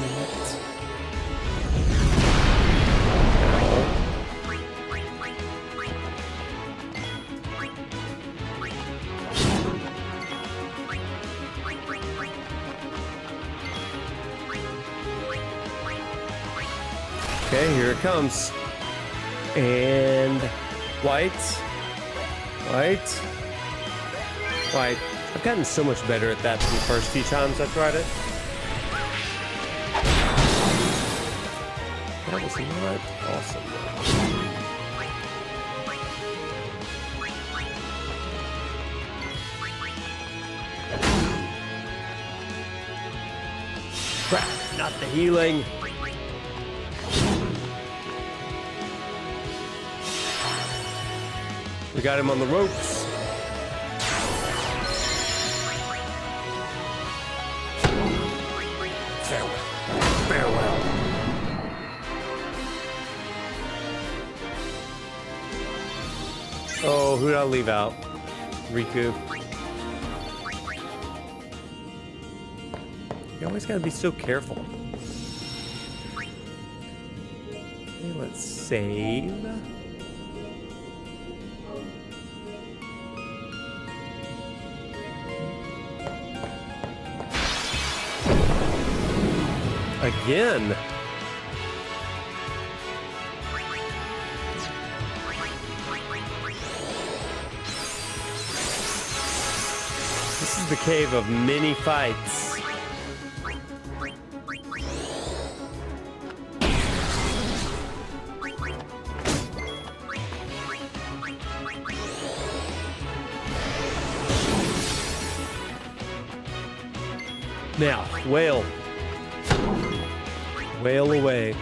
Okay, here it comes. And white, white, white. I've gotten so much better at that than the first few times I tried it. That was not awesome. Crap, not the healing. We got him on the ropes. Farewell. Farewell. Oh, who'd I leave out? Riku. You always gotta be so careful. Okay, let's save. Again. This is the cave of many fights. Now, whale. Whale away.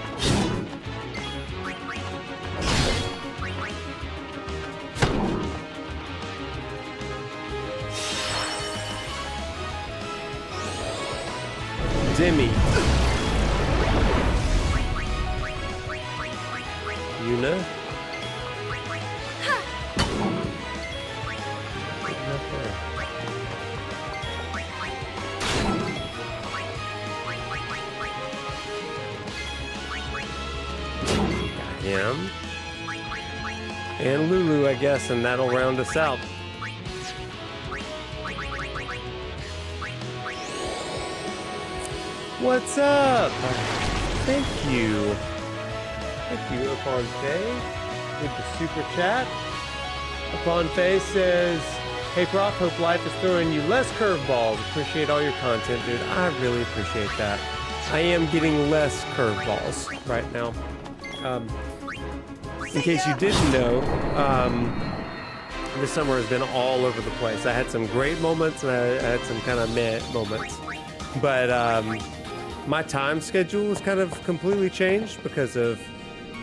Demi. Yuna. Him. And Lulu, I guess, and that'll round us out. What's up? Thank you. Thank you, Aponfe, with the super chat. Aponfe says, "Hey Prof, hope life is throwing you less curveballs. Appreciate all your content, dude." I really appreciate that. I am getting less curveballs right now. In case you didn't know, this summer has been all over the place. I had some great moments and I had some kind of meh moments. But my time schedule has kind of completely changed because of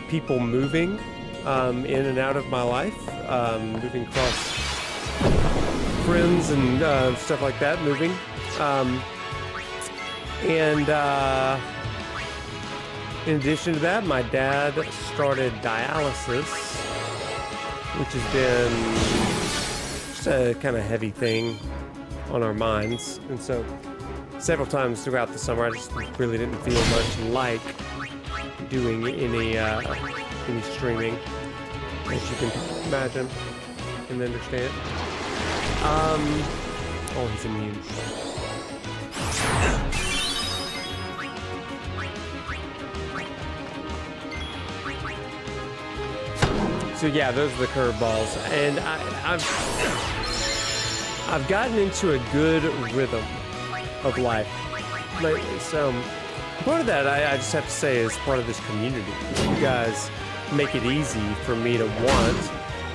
people moving in and out of my life, moving across friends and stuff like that, moving. In addition to that, my dad started dialysis, which has been just a kind of heavy thing on our minds. And so several times throughout the summer, I just really didn't feel much like doing any streaming, as you can imagine and understand. Oh, he's immune. So yeah, those are the curveballs, and I've gotten into a good rhythm of life lately. So part of that, I just have to say, is part of this community. You guys make it easy for me to want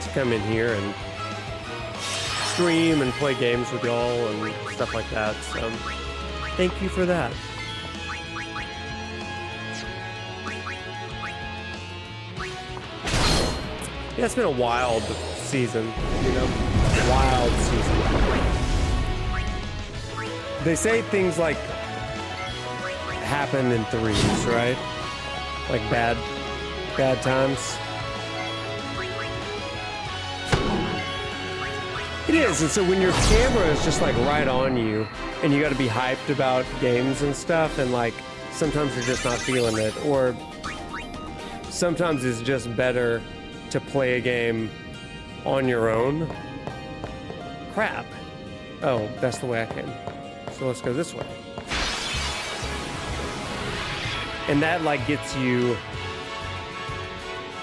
to come in here and stream and play games with y'all and stuff like that. So Thank you for that. Yeah, it's been a wild season, you know? Wild season. They say things like happen in threes, right? Like bad times. It is, and so when your camera is just like right on you, and you got to be hyped about games and stuff, and like sometimes you're just not feeling it, or sometimes it's just better to play a game on your own. Crap. Oh, that's the way I came. So let's go this way. And that like gets you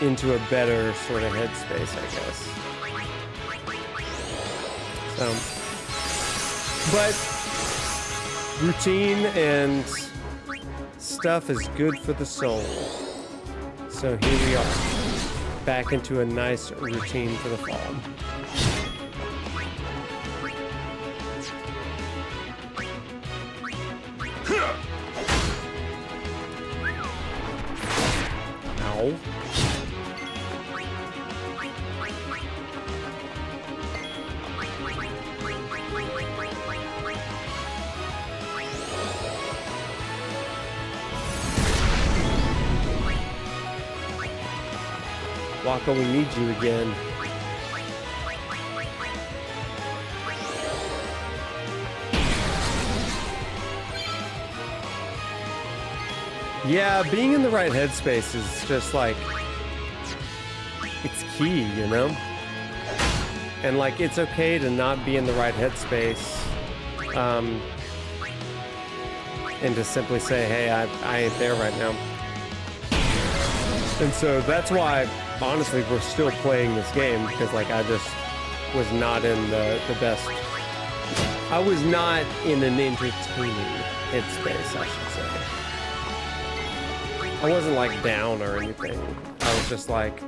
into a better sort of headspace, I guess. But routine and stuff is good for the soul. So here we are, back into a nice routine for the fall. Ow. Waka, we need you again. Yeah, being in the right headspace is just like, it's key, you know? And like, it's okay to not be in the right headspace. And to simply say, hey, I ain't there right now. And so that's why, honestly, we're still playing this game, because like I just was not in the best. I was not in an entertaining headspace, I should say. I wasn't like down or anything. I was just like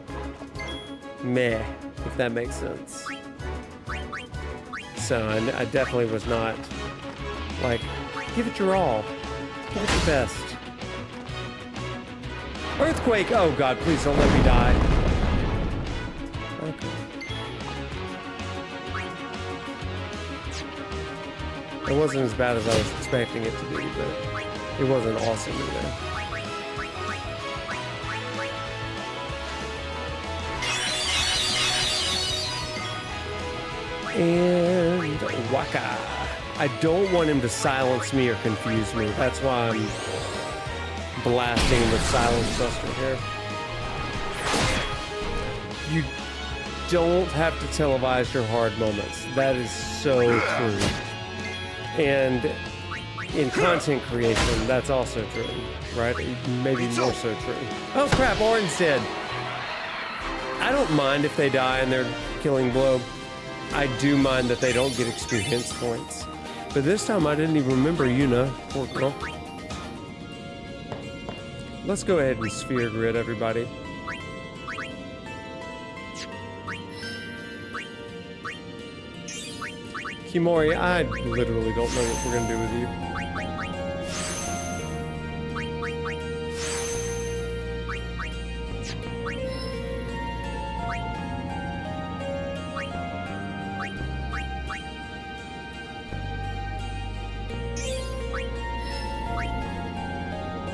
meh, if that makes sense. So I definitely was not like, give it your all, give it your best. Earthquake! Oh god, please don't let me die. Okay. It wasn't as bad as I was expecting it to be, but it wasn't awesome either. And Waka. I don't want him to silence me or confuse me. That's why I'm blasting with Silence Buster here. You don't have to televise your hard moments. That is so true. And in content creation, that's also true, right? Maybe more so true. Oh crap, Orin's dead. I don't mind if they die in their killing blow. I do mind that they don't get experience points. But this time I didn't even remember Yuna. Poor girl. Let's go ahead and sphere grid, everybody. Kimori, I literally don't know what we're gonna do with you.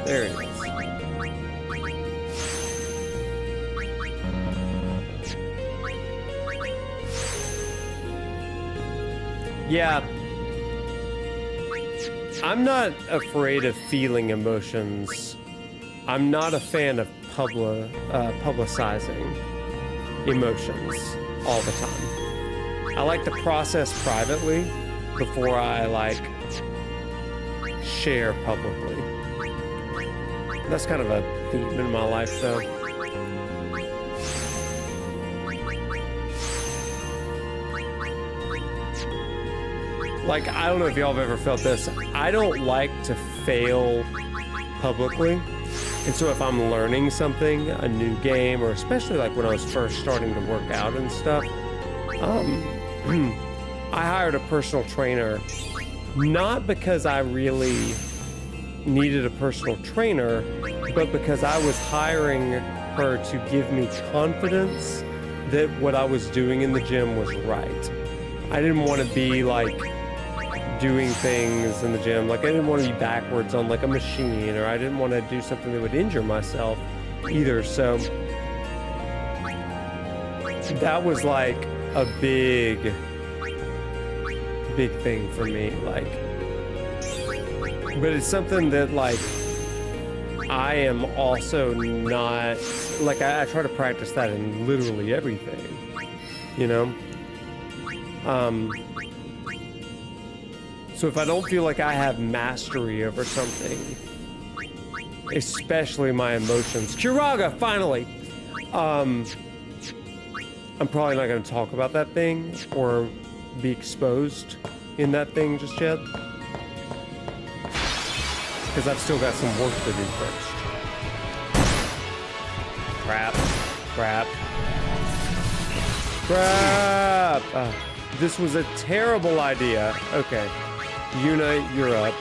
There it is. Yeah, I'm not afraid of feeling emotions. I'm not a fan of publicizing emotions all the time. I like to process privately before I like share publicly. That's kind of a theme in my life, though. Like, I don't know if y'all have ever felt this. I don't like to fail publicly. And so if I'm learning something, a new game, or especially like when I was first starting to work out and stuff, I hired a personal trainer not because I really needed a personal trainer, but because I was hiring her to give me confidence that what I was doing in the gym was right. I didn't want to be like doing things in the gym, like I didn't want to be backwards on like a machine, or I didn't want to do something that would injure myself either. So that was like a big thing for me, like, but it's something that like I am also not like, I try to practice that in literally everything, you know. So if I don't feel like I have mastery over something, especially my emotions, Kiraga, finally, I'm probably not going to talk about that thing or be exposed in that thing just yet, because I've still got some work to do first. Crap. This was a terrible idea. Okay. Yuna, you're up.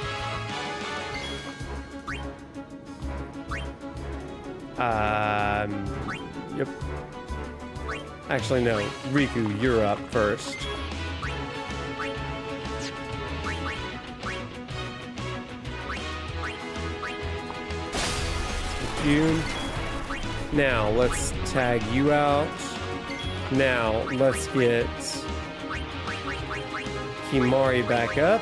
Yep. Actually, no. Riku, you're up first. You. Now, let's tag you out. Now, let's get Kimari back up.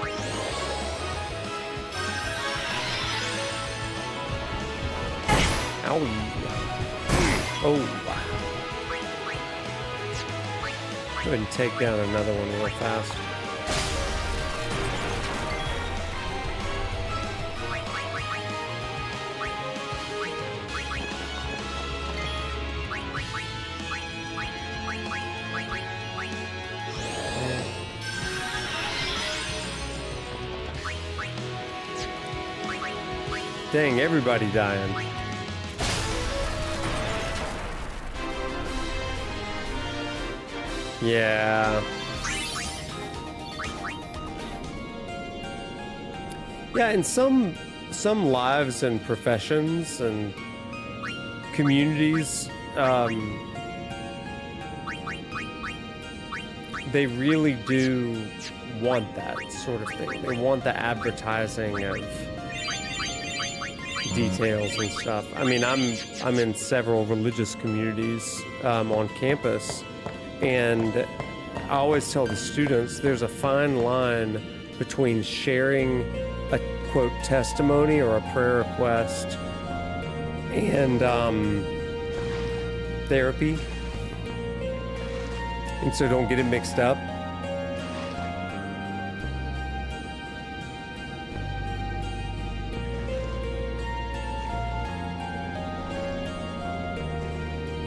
Ow. Oh. Go ahead and take down another one real fast. Dang, everybody dying. Yeah. Yeah, in some lives and professions and communities, they really do want that sort of thing. They want the advertising of details and stuff. I mean, I'm in several religious communities on campus, and I always tell the students there's a fine line between sharing a quote testimony or a prayer request and therapy, and so don't get it mixed up.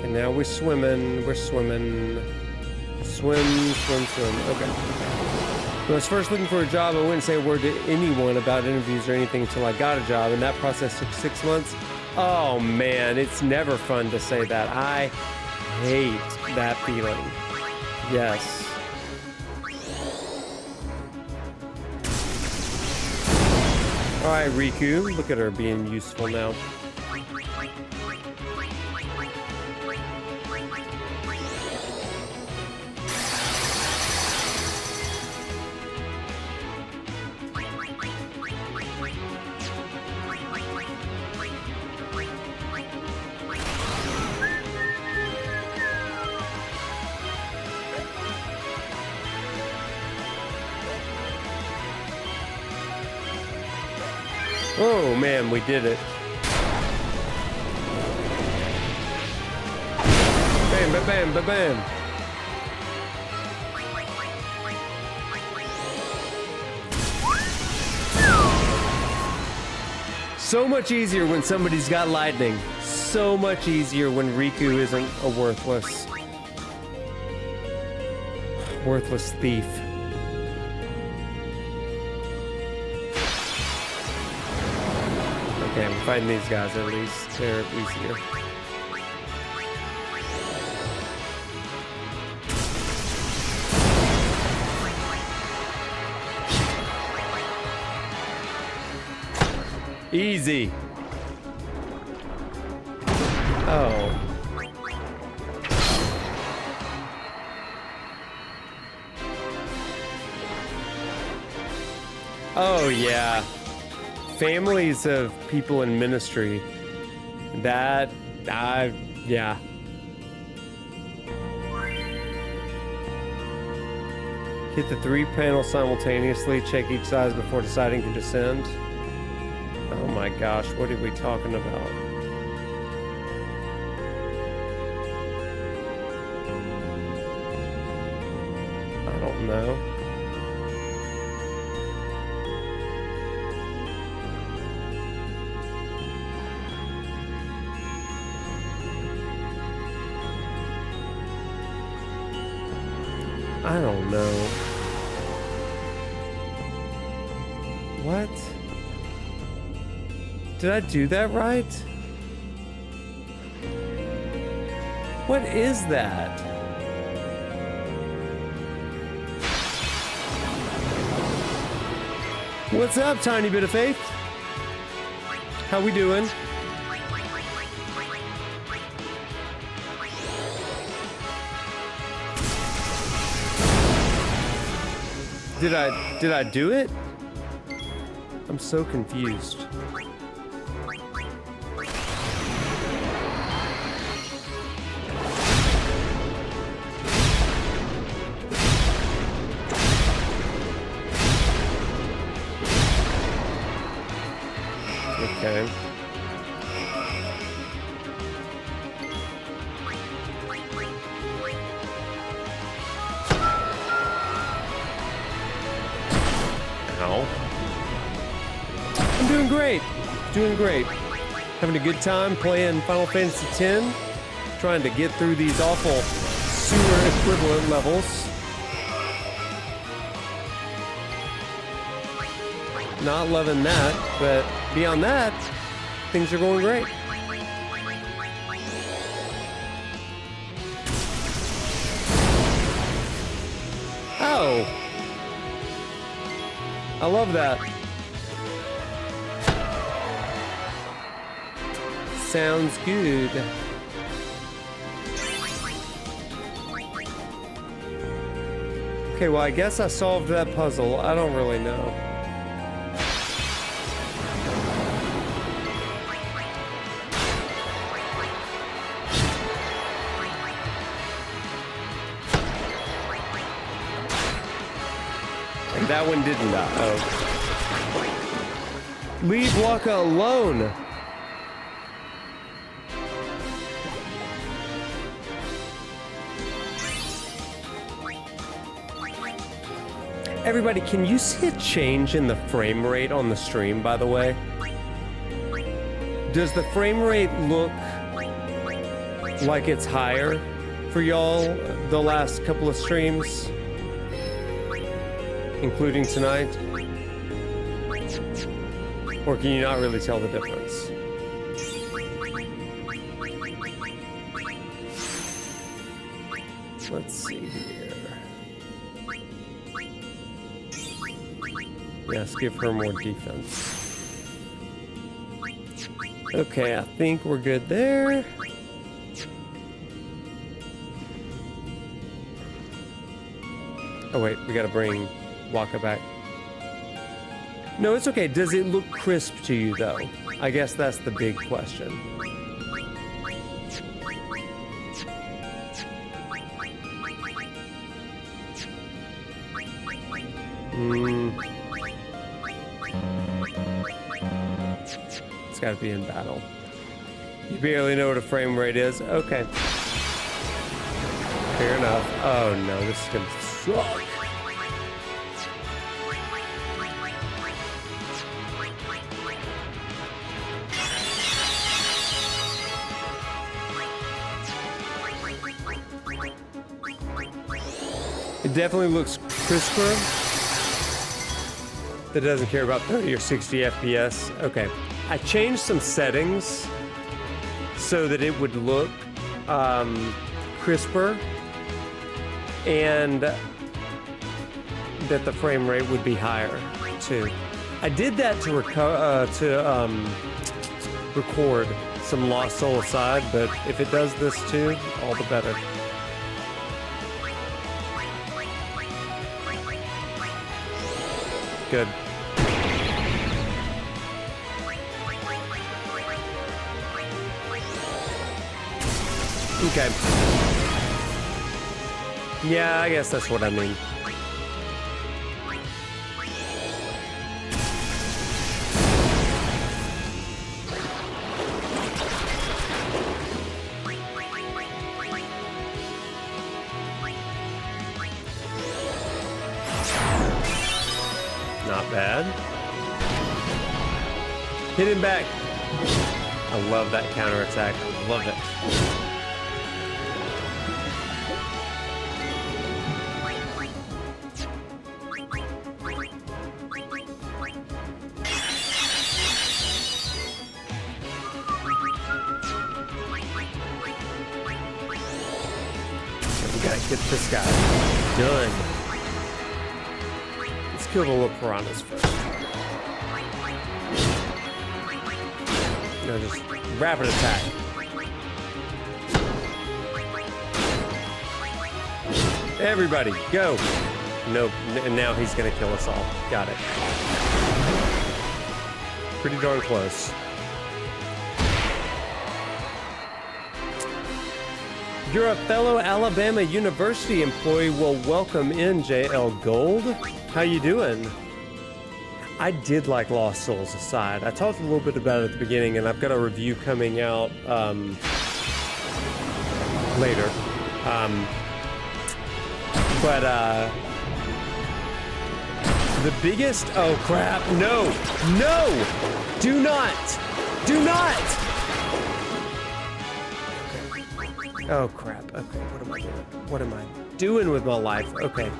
And now we're swimming. Swim. Okay. When I was first looking for a job, I wouldn't say a word to anyone about interviews or anything until I got a job, and that process took 6 months. Oh man, it's never fun to say that. I hate that feeling. Yes. Alright, Riku, look at her being useful now. Oh man, we did it. Bam, bam, bam, bam, bam. So much easier when somebody's got lightning. So much easier when Riku isn't a worthless thief. Okay, I'm fighting these guys at least. They're easier. Easy. Oh. Oh, yeah. Families of people in ministry. Yeah. Hit the 3 panels simultaneously. Check each size before deciding to descend. Oh my gosh, what are we talking about? I don't know. I don't know. What? Did I do that right? What is that? What's up, tiny bit of faith? How we doing? Did I do it? I'm so confused. Okay. Ow. I'm doing great. Doing great. Having a good time playing Final Fantasy X. Trying to get through these awful sewer equivalent levels. Not loving that, but beyond that, things are going great. Oh. I love that. Sounds good. Okay, well, I guess I solved that puzzle. I don't really know. And that one didn't die. Oh. Leave Waka alone. Everybody, can you see a change in the frame rate on the stream, by the way? Does the frame rate look like it's higher for y'all the last couple of streams? Including tonight? Or can you not really tell the difference? Let's see here. Yes, give her more defense. Okay, I think we're good there. Oh wait, we gotta bring Waka back. No, it's okay. Does it look crisp to you, though? I guess that's the big question. It's gotta be in battle. You barely know what a frame rate is? Okay. Fair enough. Oh no, this is gonna suck. It definitely looks crisper. That doesn't care about 30 or 60 FPS. Okay. I changed some settings so that it would look crisper and that the frame rate would be higher too. I did that to record some Lost Soul Aside, but if it does this too, all the better. Good. Okay. Yeah, I guess that's what I mean. Not bad. Hit him back. I love that counterattack. I love it. We gotta get this guy done. Let's kill the little piranhas first. No, just rapid attack. Everybody, go! Nope, and now he's gonna kill us all. Got it. Pretty darn close. You're a fellow Alabama University employee. Well, welcome in, JL Gold. How you doing? I did like Lost Souls Aside. I talked a little bit about it at the beginning, and I've got a review coming out later. The biggest... Oh, crap. No! No! Do not! Do not! Oh, crap. Okay, what am I doing? What am I doing with my life? Okay.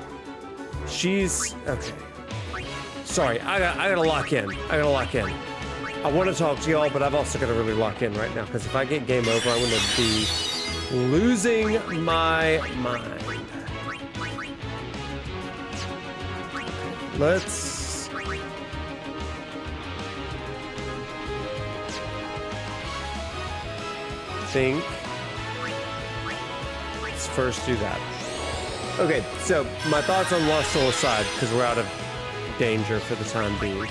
She's... Okay. Sorry, I gotta lock in. I gotta lock in. I want to talk to y'all, but I've also got to really lock in right now, because if I get game over, I'm going to be losing my mind. Let's... think. Let's first do that. Okay, so my thoughts on Lost Soul Aside, because we're out of danger for the time being.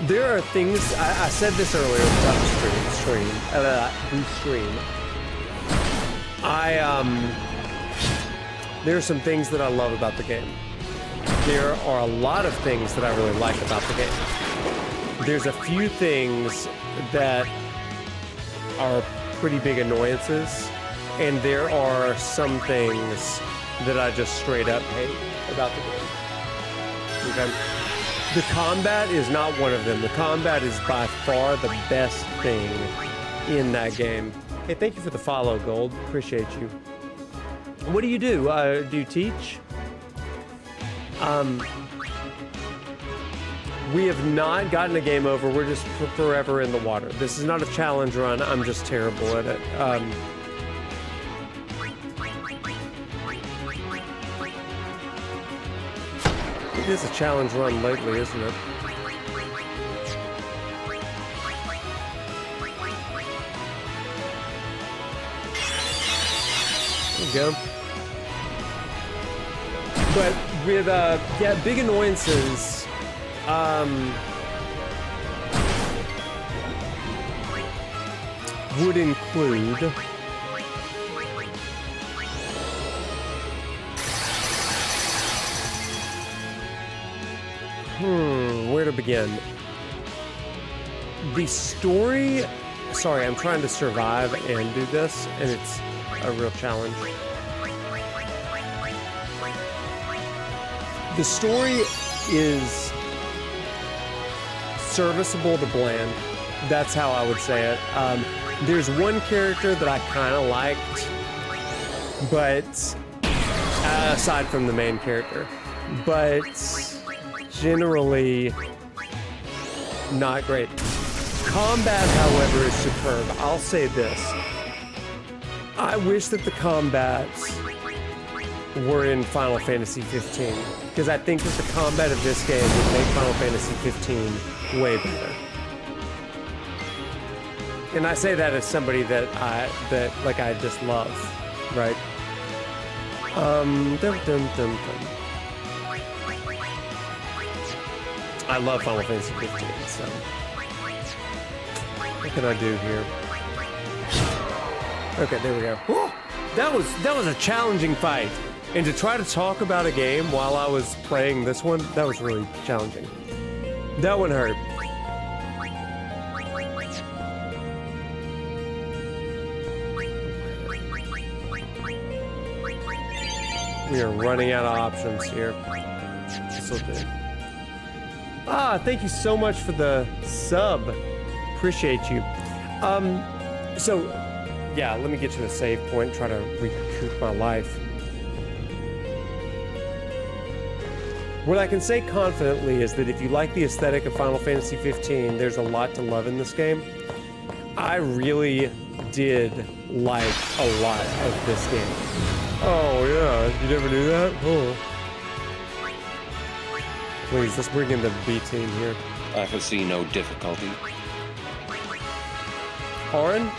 There are things, I said this earlier about the stream. There are some things that I love about the game. There are a lot of things that I really like about the game. There's a few things that are pretty big annoyances, and there are some things that I just straight up hate about the game. Okay? The combat is not one of them. The combat is by far the best thing in that game. Hey, thank you for the follow, Gold. Appreciate you. What do you do? Do you teach? We have not gotten a game over. We're just forever in the water. This is not a challenge run. I'm just terrible at it. It is a challenge run lately, isn't it? There we go. But with, yeah, big annoyances, would include where to begin? The story... Sorry, I'm trying to survive and do this, and it's a real challenge. The story is serviceable to bland. That's how I would say it. There's one character that I kind of liked, but aside from the main character, but generally not great. Combat, however, is superb. I'll say this. I wish that the combat were in Final Fantasy 15, because I think that the combat of this game would make Final Fantasy 15 way better. And I say that as somebody that I just love, right? Dum dum dum dum. I love Final Fantasy 15, so what can I do here? Okay, there we go. Whew! That was a challenging fight. And to try to talk about a game while I was playing this one, that was really challenging. That one hurt. We are running out of options here. This'll do. Thank you so much for the sub. Appreciate you. So, yeah, let me get to the save point, try to recoup my life. What I can say confidently is that if you like the aesthetic of Final Fantasy 15, there's a lot to love in this game. I really did like a lot of this game. Oh, yeah, you never knew that? Oh. Please, let's bring in the B team here. I foresee no difficulty. Auron?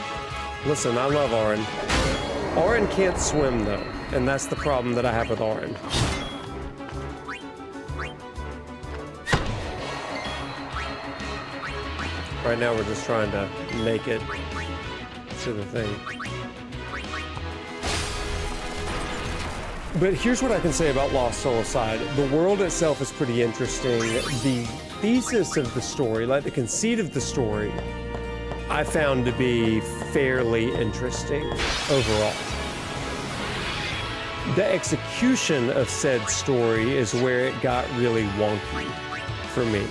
Listen, I love Auron. Auron can't swim, though, and that's the problem that I have with Auron. Right now, we're just trying to make it to the thing. But here's what I can say about Lost Soulside. The world itself is pretty interesting. The thesis of the story, like the conceit of the story, I found to be fairly interesting overall. The execution of said story is where it got really wonky for me.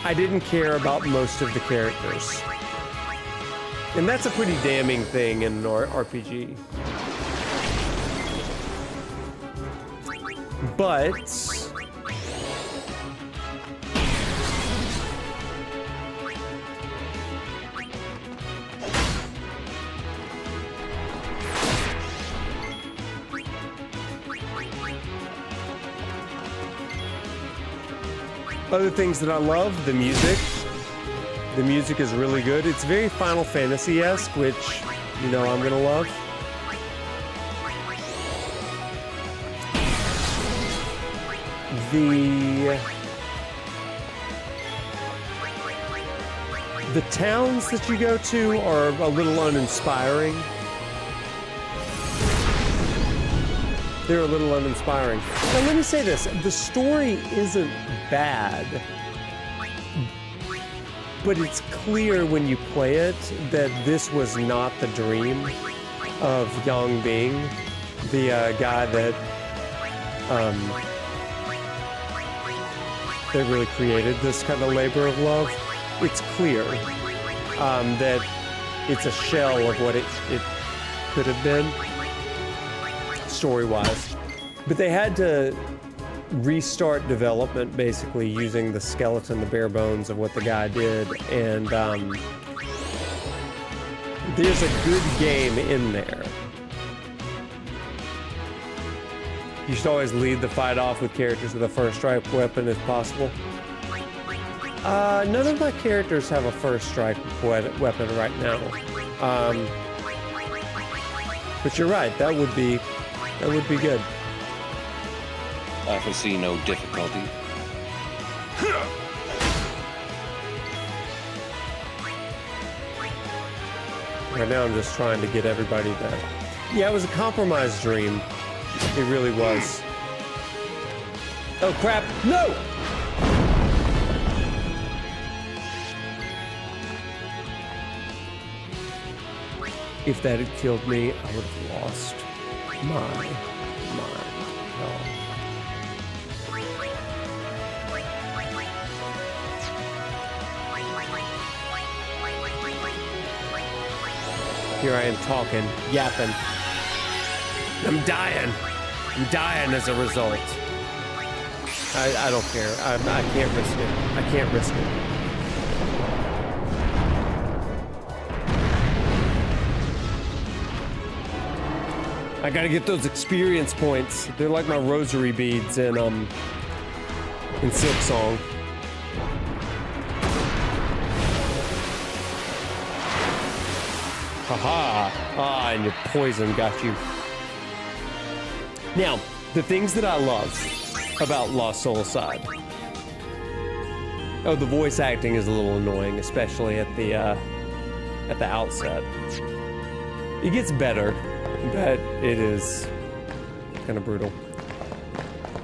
I didn't care about most of the characters. And that's a pretty damning thing in an RPG. But other things that I love, the music. The music is really good. It's very Final Fantasy-esque, which, you know, I'm gonna love. The towns that you go to are a little uninspiring. They're a little uninspiring. Now let me say this, the story isn't bad, but it's clear when you play it that this was not the dream of Yang Bing, the guy that they really created this kind of labor of love. It's clear that it's a shell of what it could have been, story-wise. But they had to restart development, basically, using the skeleton, the bare bones of what the guy did, and there's a good game in there. You should always lead the fight off with characters with a first strike weapon if possible. None of my characters have a first strike weapon right now. But you're right, that would be good. I foresee no difficulty. Right now I'm just trying to get everybody back. Yeah, it was a compromised dream. It really was. Oh crap, no! If that had killed me, I would have lost my mind. Here I am talking, yapping. I'm dying. I'm dying as a result. I don't care. I can't risk it. I can't risk it. I gotta get those experience points. They're like my rosary beads in Silk Song. Haha. Ah, and your poison got you. Now, the things that I love about Lost Soul Side. Oh, the voice acting is a little annoying, especially at the outset. It gets better, but it is kind of brutal.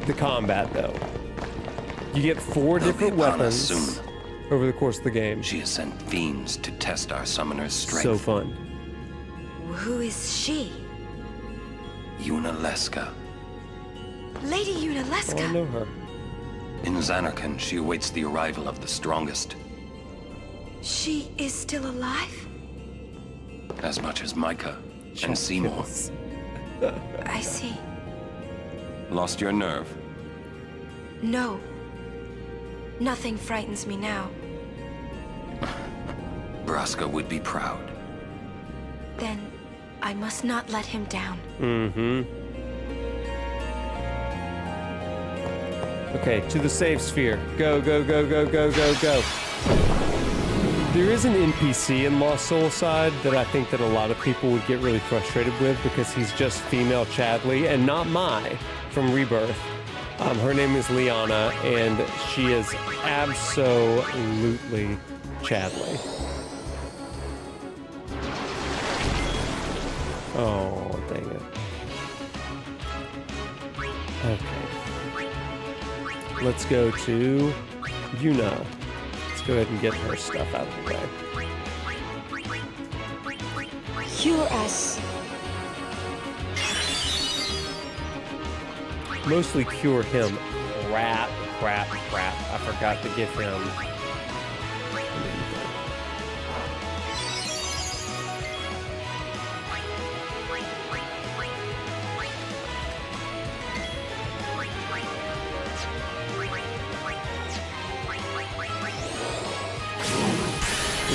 The combat, though. You get 4 different weapons over the course of the game. She has sent fiends to test our summoner's strength. So fun. Who is she? Unaleska. Lady Unaleska. Oh, I know her. In Zanarkand, she awaits the arrival of the strongest. She is still alive? As much as Micah and Seymour. I see. Lost your nerve? No. Nothing frightens me now. Braska would be proud. Then I must not let him down. Mm-hmm. Okay, to the save sphere. Go, go, go, go, go, go, go. There is an NPC in Lost Soul Side that I think that a lot of people would get really frustrated with because he's just female Chadley and not Mai from Rebirth. Her name is Liana, and she is absolutely Chadley. Oh, dang it. Okay. Let's go to Yuna. Let's go ahead and get her stuff out of the way. Cure us. Mostly cure him. Crap. I forgot to give him.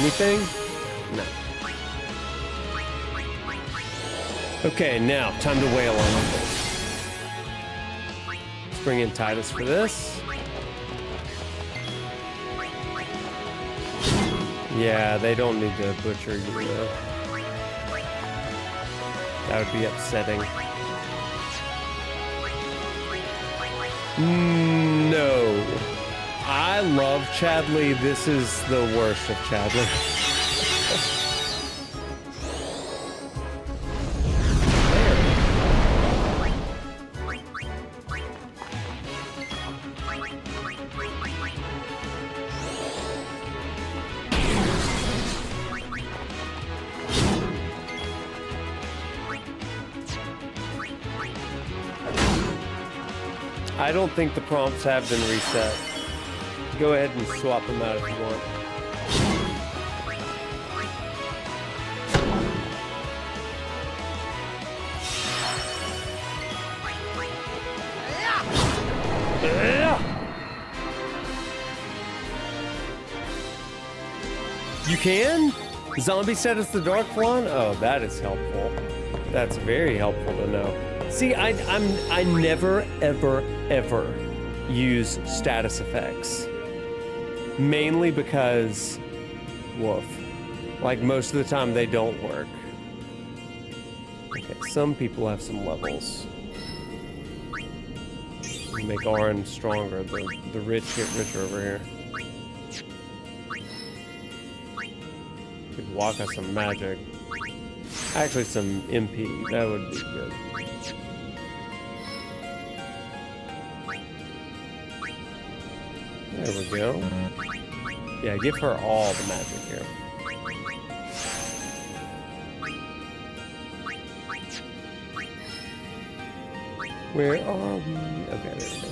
Anything? No. Okay, now time to wail on him. Let's bring in Titus for this. Yeah, they don't need to butcher you, though. That would be upsetting. No. I love Chadley. This is the worst of Chadley. I don't think the prompts have been reset. Go ahead and swap them out if you want. You can? Zombie status the Dark Fawn? Oh, that is helpful. That's very helpful to know. See, I never, ever use status effects. Mainly because, woof, like most of the time they don't work. Okay, some people have some levels. Make Arn stronger, the rich get richer over here. Could walk us some magic. Actually, some MP, that would be good. There we go. Yeah, give her all the magic here. Where are we? Okay, there we go.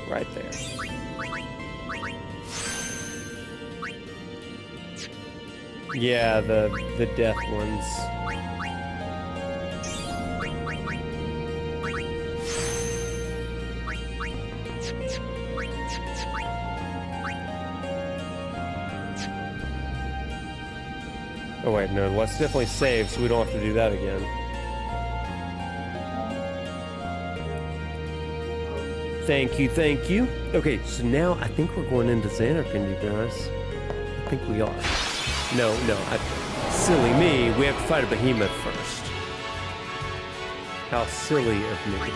Right there. Yeah, the death ones. Oh wait, no, let's definitely save so we don't have to do that again. Thank you, thank you. Okay, so now I think we're going into Xanarkand, you guys. I think we are. No, silly me, we have to fight a behemoth first. How silly of me.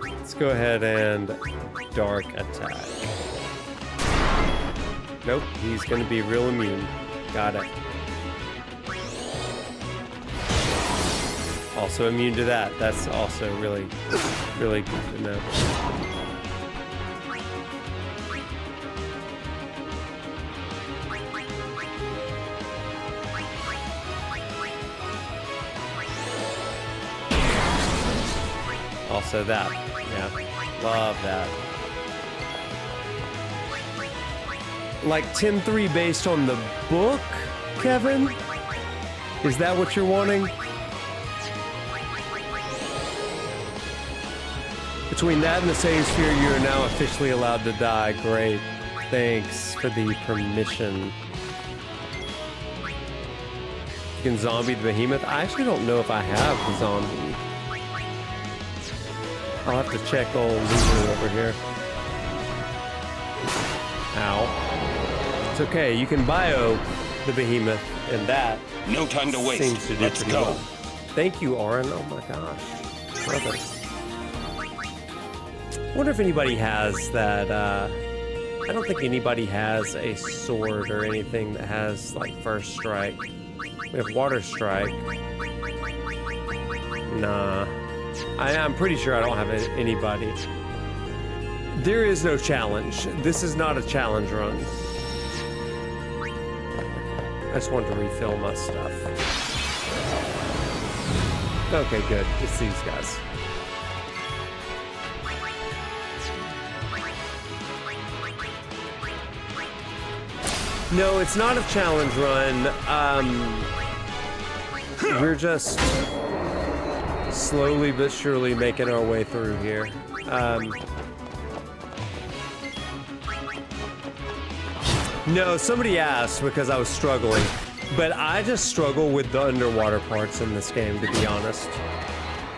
Let's go ahead and dark attack. Nope, he's gonna be real immune. Got it. Also immune to that. That's also really, really good to know. Also that. Yeah, love that. Like 10-3 based on the book, Kevin? Is that what you're wanting? Between that and the Sage Sphere, you are now officially allowed to die. Great. Thanks for the permission. You can zombie the behemoth? I actually don't know if I have the zombie. I'll have to check old Lulu over here. Ow. It's okay, you can bio the behemoth, and that no time to waste. Seems to do Let's pretty go. well. Thank you, Auron. Oh my gosh. Love it. I wonder if anybody has that, I don't think anybody has a sword or anything that has, like, first strike. We have water strike. Nah. I'm pretty sure I don't have anybody. There is no challenge. This is not a challenge run. I just wanted to refill my stuff. Okay, good. It's these guys. No, it's not a challenge run. We're just slowly but surely making our way through here. No, somebody asked because I was struggling, but I just struggle with the underwater parts in this game, to be honest.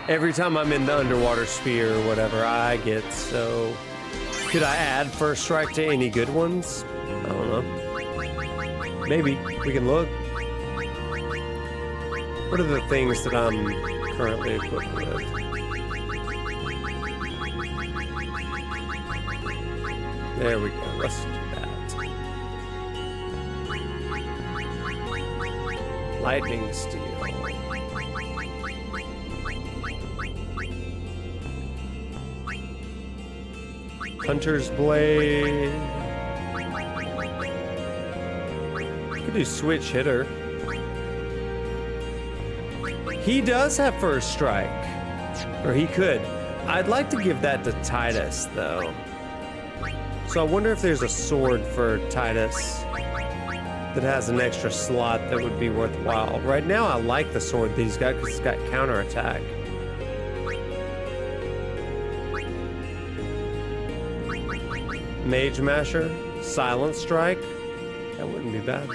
Every time I'm in the underwater sphere or whatever, I get so... Could I add first strike to any good ones? I don't know. Maybe. We can look. What are the things that I'm currently equipped with? There we go. Let's do that. Lightning Steel. Hunter's Blade. Could do Switch Hitter. He does have first strike. Or he could. I'd like to give that to Titus, though. So I wonder if there's a sword for Titus that has an extra slot that would be worthwhile. Right now, I like the sword that he's got because it's got counterattack. Mage Masher, Silent Strike. That wouldn't be bad.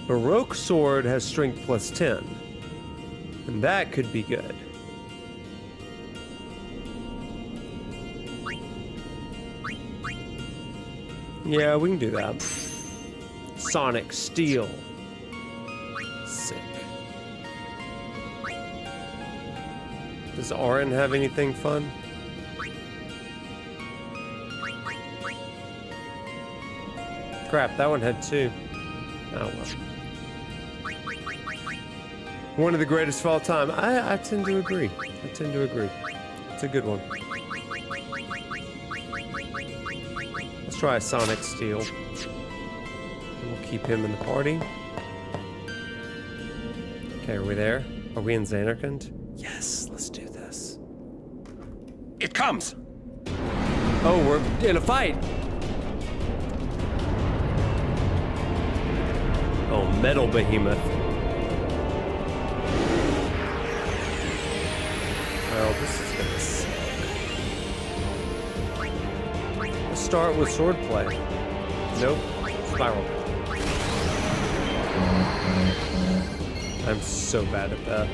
Baroque Sword has Strength +10. And that could be good. Yeah, we can do that. Sonic Steel. Sick. Does Auron have anything fun? Crap, that one had 2. Oh well. One of the greatest of all time. I tend to agree. I tend to agree. It's a good one. Let's try a Sonic Steel. And we'll keep him in the party. Okay, are we there? Are we in Xanarkand? Yes, let's do this. It comes! Oh, we're in a fight! Oh, metal behemoth. Well, this is gonna suck. Let's start with swordplay. Nope. Spiral. I'm so bad at that.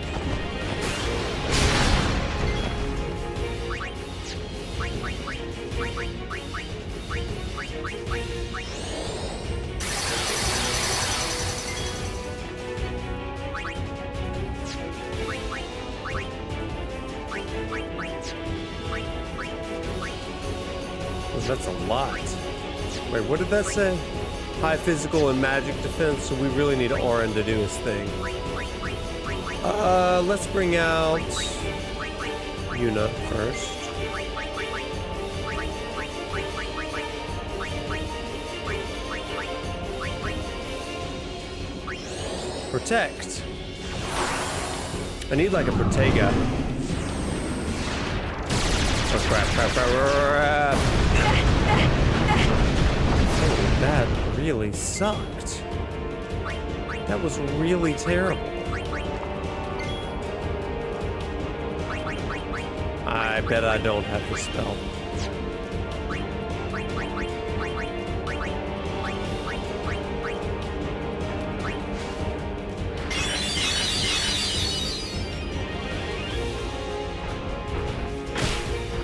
Oh, that's a lot. Wait, what did that say? High physical and magic defense, so we really need Orin to do his thing. Let's bring out Yuna first. Protect. I need like a Protega. Oh crap. Oh, that really sucked. That was really terrible. I bet I don't have the spell.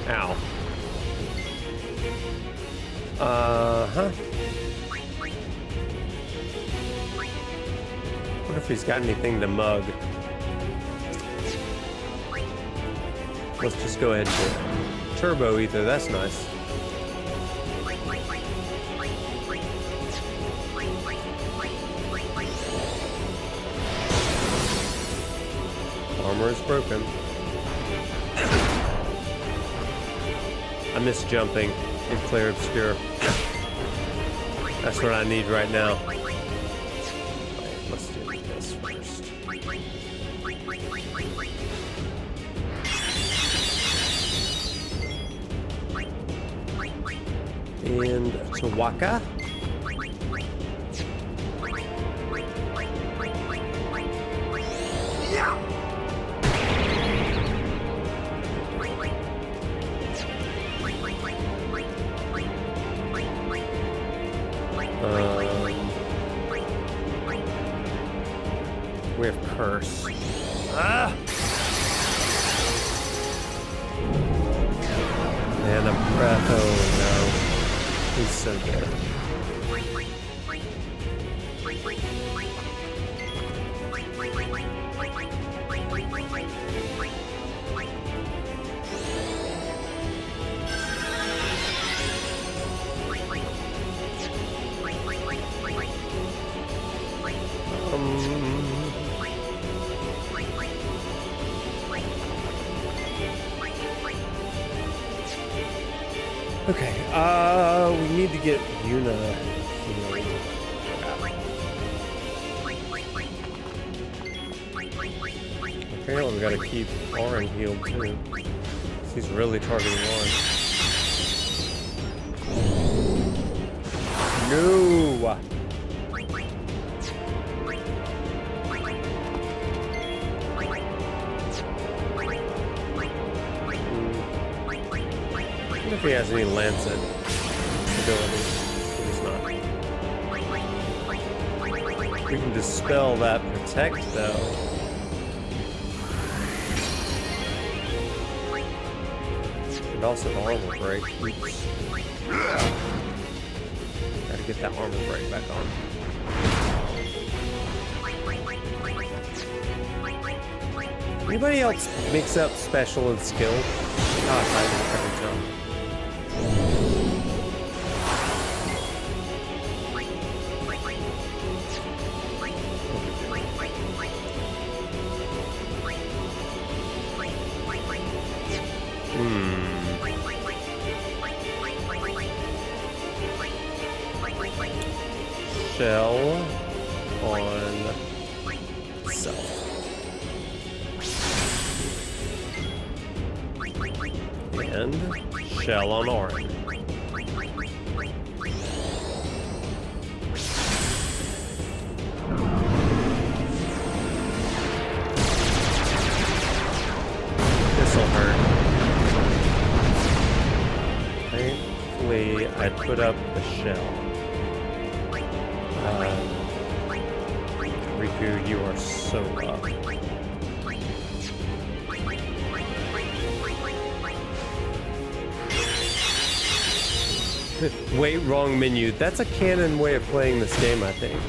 Ow. Uh-huh. What if he's got anything to mug? Let's just go ahead and do it. Turbo ether, that's nice. Armor is broken. I miss jumping in Clear Obscure. That's what I need right now. Let's do this first. And Chewaka. We have Curse. Ah! And a breath. Oh no. He's so dead. Okay, we need to get Yuna healed. Apparently we gotta keep Orin healed too. He's really targeting Orin. No! If he has any Lancet ability, he's not. We can dispel that Protect though. And also Armor Break. Oops. Gotta get that Armor Break back on. Anybody else mix up special and skill? God, I do every time. Shell on self. And shell on Orin. Apparently, I put up the shell. Riku, you are so rough. Wait, wrong menu. That's a canon way of playing this game, I think.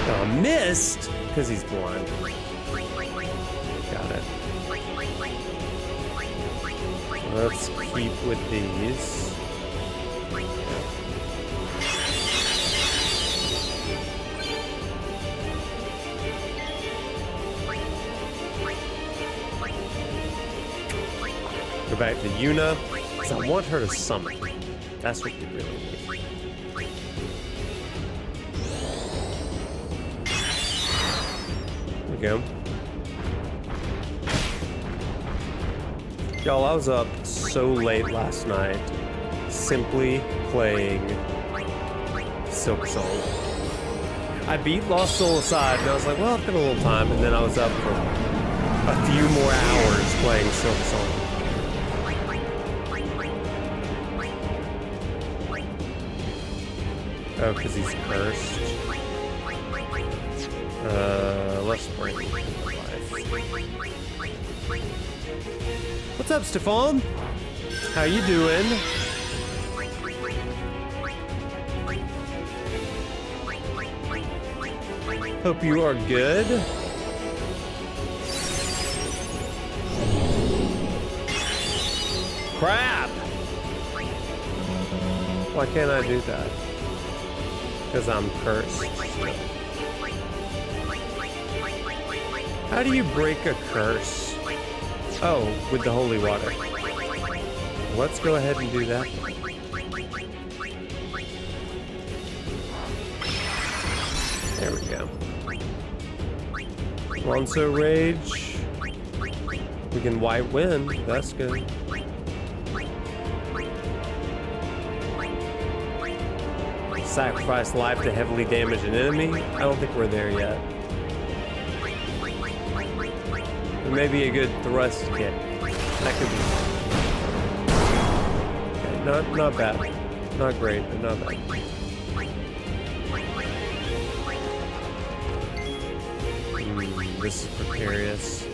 Oh, missed! Because he's blind. Got it. Let's keep with these. Go back to Yuna, because I want her to summon. That's what we really need. There we go. Y'all, I was up so late last night, simply playing Silk Song. I beat Lost Soul Aside, and I was like, well, I've got a little time, and then I was up for a few more hours playing Silk Song. Oh, because he's cursed. Let's break life. What's up, Stefan? How you doing? Hope you are good. Crap! Why can't I do that? Because I'm cursed. How do you break a curse? Oh, with the holy water. Let's go ahead and do that. There we go. Lonzo Rage. We can white win. That's good. Sacrifice life to heavily damage an enemy. I don't think we're there yet. Maybe a good thrust kick. That could be. Okay, not bad. Not great, but not bad. This is precarious.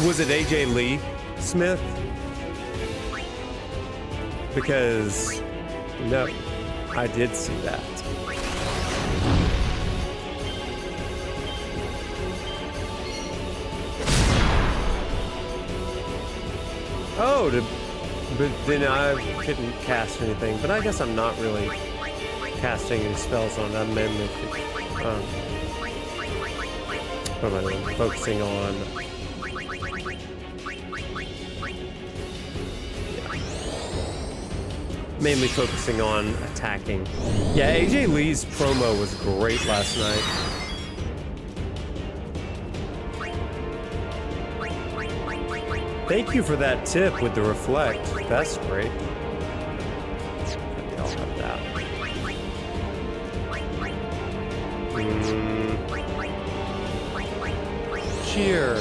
Was it AJ Lee Smith? Because no, I did see that. Oh, but then I couldn't cast anything. But I guess I'm not really casting any spells on that. I'm mainly what am I doing? Focusing on. Mainly focusing on attacking. Yeah, AJ Lee's promo was great last night. Thank you for that tip with the reflect. That's great. Maybe I'll have that. Cheer.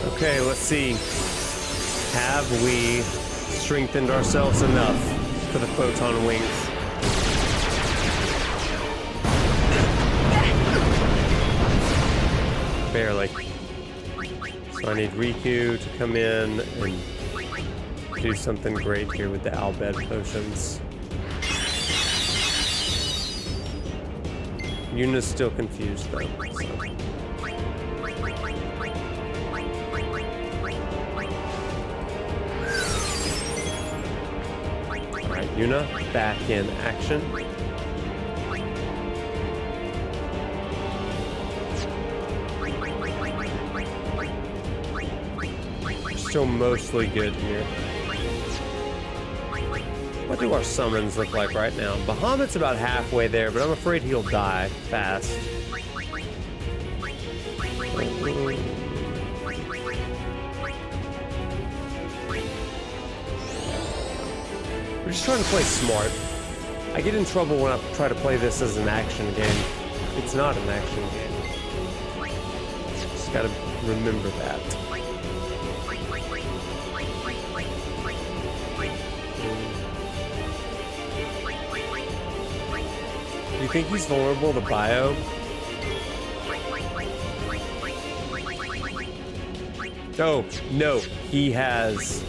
Okay, let's see. Have we strengthened ourselves enough for the photon wings? Barely. So I need Riku to come in and do something great here with the Albed potions. Yuna's still confused though. So. Yuna back in action. Still mostly good here. What do our summons look like right now? Bahamut's about halfway there, but I'm afraid he'll die fast. We're just trying to play smart. I get in trouble when I try to play this as an action game. It's not an action game. Just gotta remember that. Do you think he's vulnerable to bio? Oh, no. He has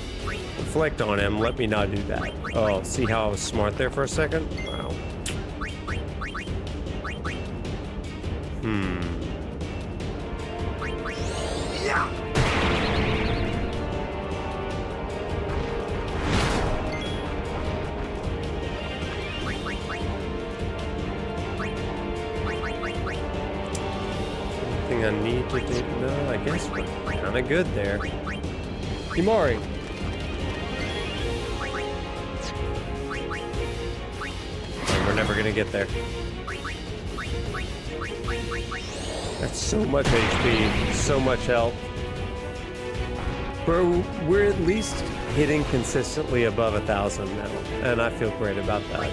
reflect on him. Let me not do that. Oh, see how I was smart there for a second? Wow. Anything I need to do? No, I guess we're kind of good there. Himari. We're never gonna get there. That's so much HP, so much health. We're at least hitting consistently above 1,000 now, and I feel great about that.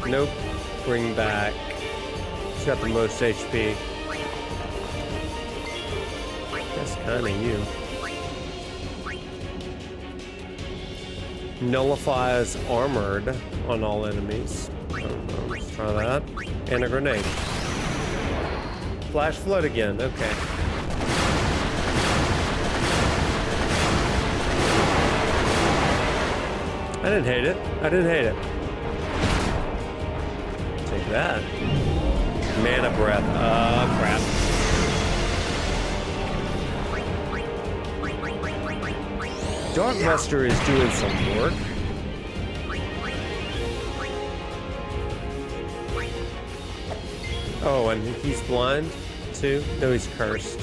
Nope. Bring back. He's got the most HP. That's kind of you. Nullifies armored on all enemies. I don't know. Let's try that. And a grenade. Flash flood again. Okay. I didn't hate it. I didn't hate it. Take that. Mana breath. Crap. Dark Luster is doing some work. Oh, and he's blind too? No, he's cursed.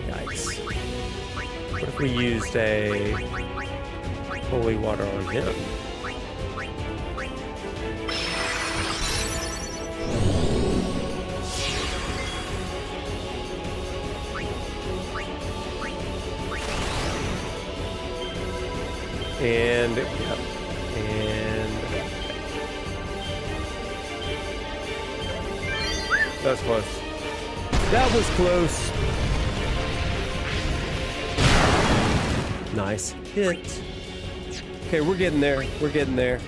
Yikes. What if we used a holy water on him? And, yep, and that was close. That was close. Nice hit. Okay, we're getting there. We're getting there.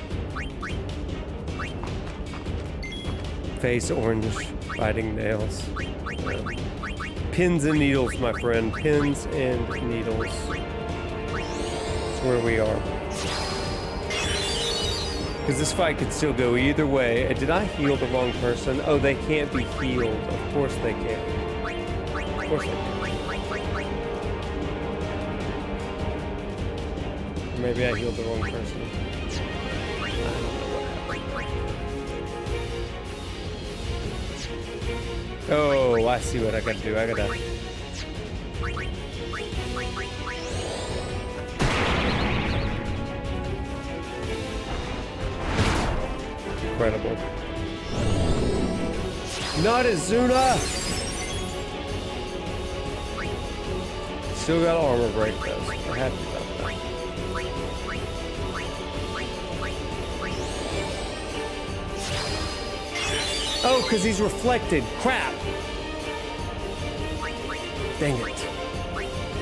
Face orange, biting nails. Pins and needles, my friend. Pins and needles. Where we are. Because this fight could still go either way. Did I heal the wrong person? Oh, they can't be healed. Of course they can. Of course they can. Maybe I healed the wrong person. I don't know what happened. Oh, I see what I gotta do. I gotta... Incredible. Not Izuna! Still got armor break though, so we're happy about that. Oh, because he's reflected. Crap! Dang it.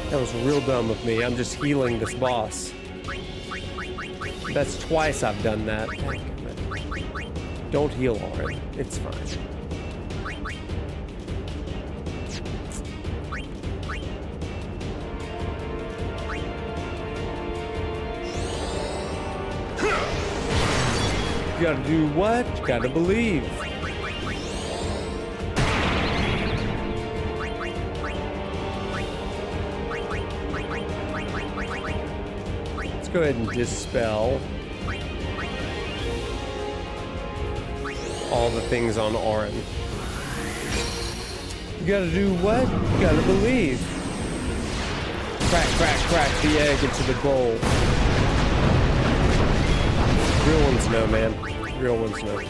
That was real dumb of me. I'm just healing this boss. That's twice I've done that. Don't heal Auron. It's fine. You gotta do what? You gotta believe. Let's go ahead and dispel all the things on Orin. You gotta do what? You gotta believe. Crack, crack, crack the egg into the bowl. Real ones know, man. Real ones know.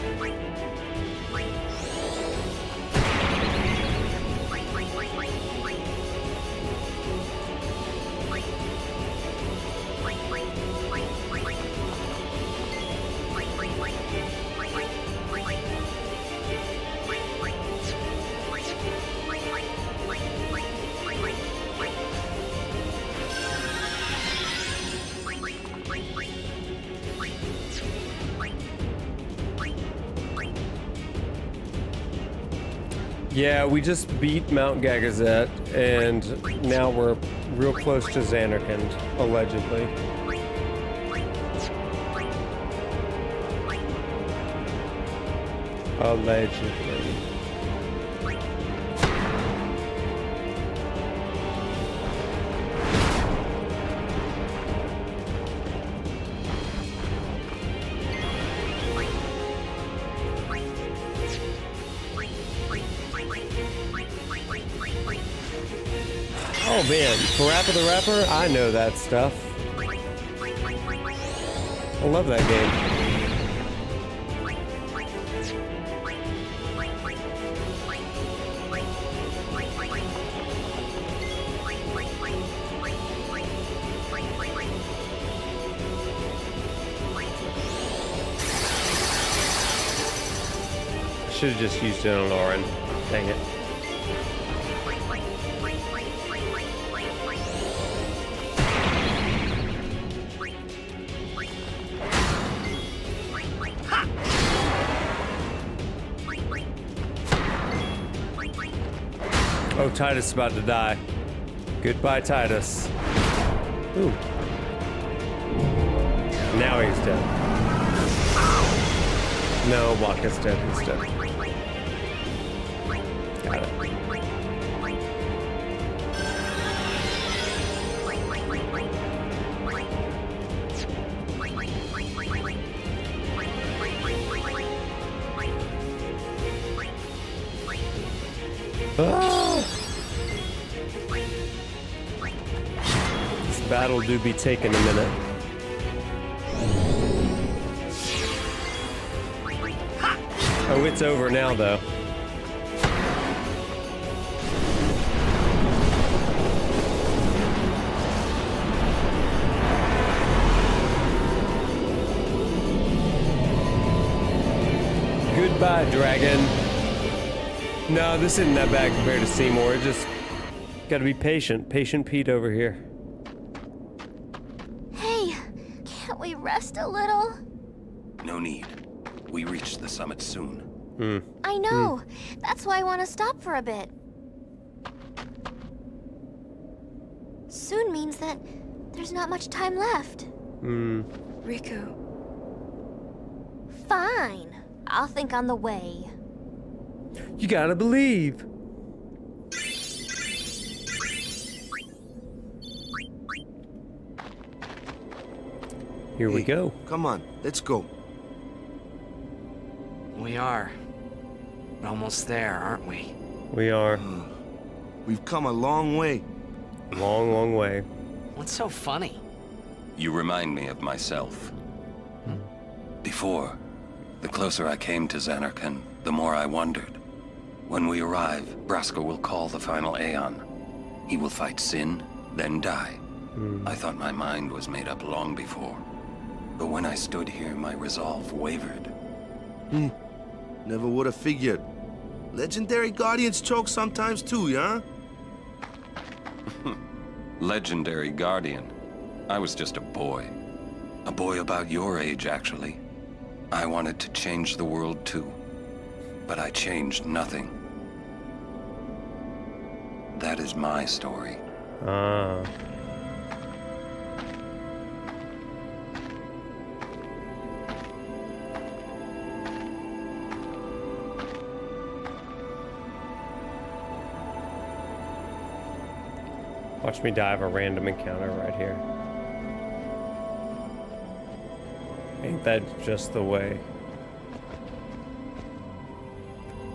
Yeah, we just beat Mount Gagazet, and now we're real close to Xanarkand, allegedly. Allegedly. Oh man, Parappa the Rapper, I know that stuff. I love that game. Should have just used it on Orin. Dang it. Oh, Titus is about to die. Goodbye, Titus. Ooh. Now he's dead. No, Wakka's dead. He's dead. Got it. Ah! This battle do be taking a minute. Oh, it's over now, though. Goodbye, dragon. No, this isn't that bad compared to Seymour. It just gotta be patient. Patient Pete over here. Hey, can't we rest a little? No need. We reach the summit soon. I know. That's why I want to stop for a bit. Soon means that there's not much time left. Riku. Fine. I'll think on the way. You gotta believe. Here we go. Come on, let's go. We are almost there, aren't we? We are. We've come a long way. Long, long way. What's so funny? You remind me of myself. Before, the closer I came to Xanarkand, the more I wondered. When we arrive, Braska will call the final Aeon. He will fight Sin, then die. I thought my mind was made up long before. But when I stood here, my resolve wavered. Never would have figured. Legendary Guardians choke sometimes too, yeah? Legendary Guardian. I was just a boy. A boy about your age, actually. I wanted to change the world too. But I changed nothing. That is my story. Ah. Watch me die of a random encounter right here. Ain't that just the way?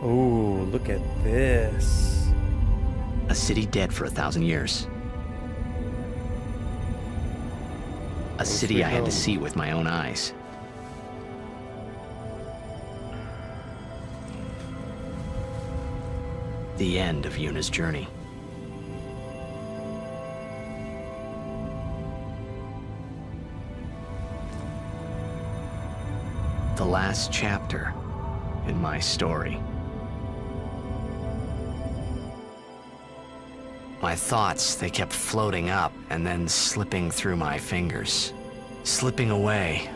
Ooh, look at this. A city dead for 1,000 years. A city I had to see with my own eyes. The end of Yuna's journey. The last chapter in my story. My thoughts, they kept floating up and then slipping through my fingers, slipping away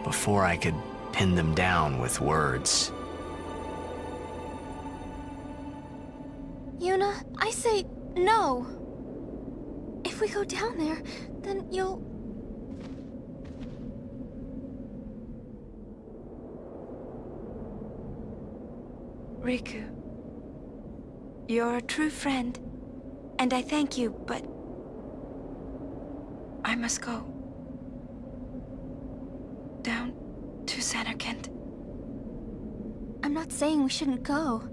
before I could pin them down with words. Yuna, I say no. If we go down there, then you'll... Riku, you're a true friend, and I thank you, but I must go. Down to Zanarkand. I'm not saying we shouldn't go.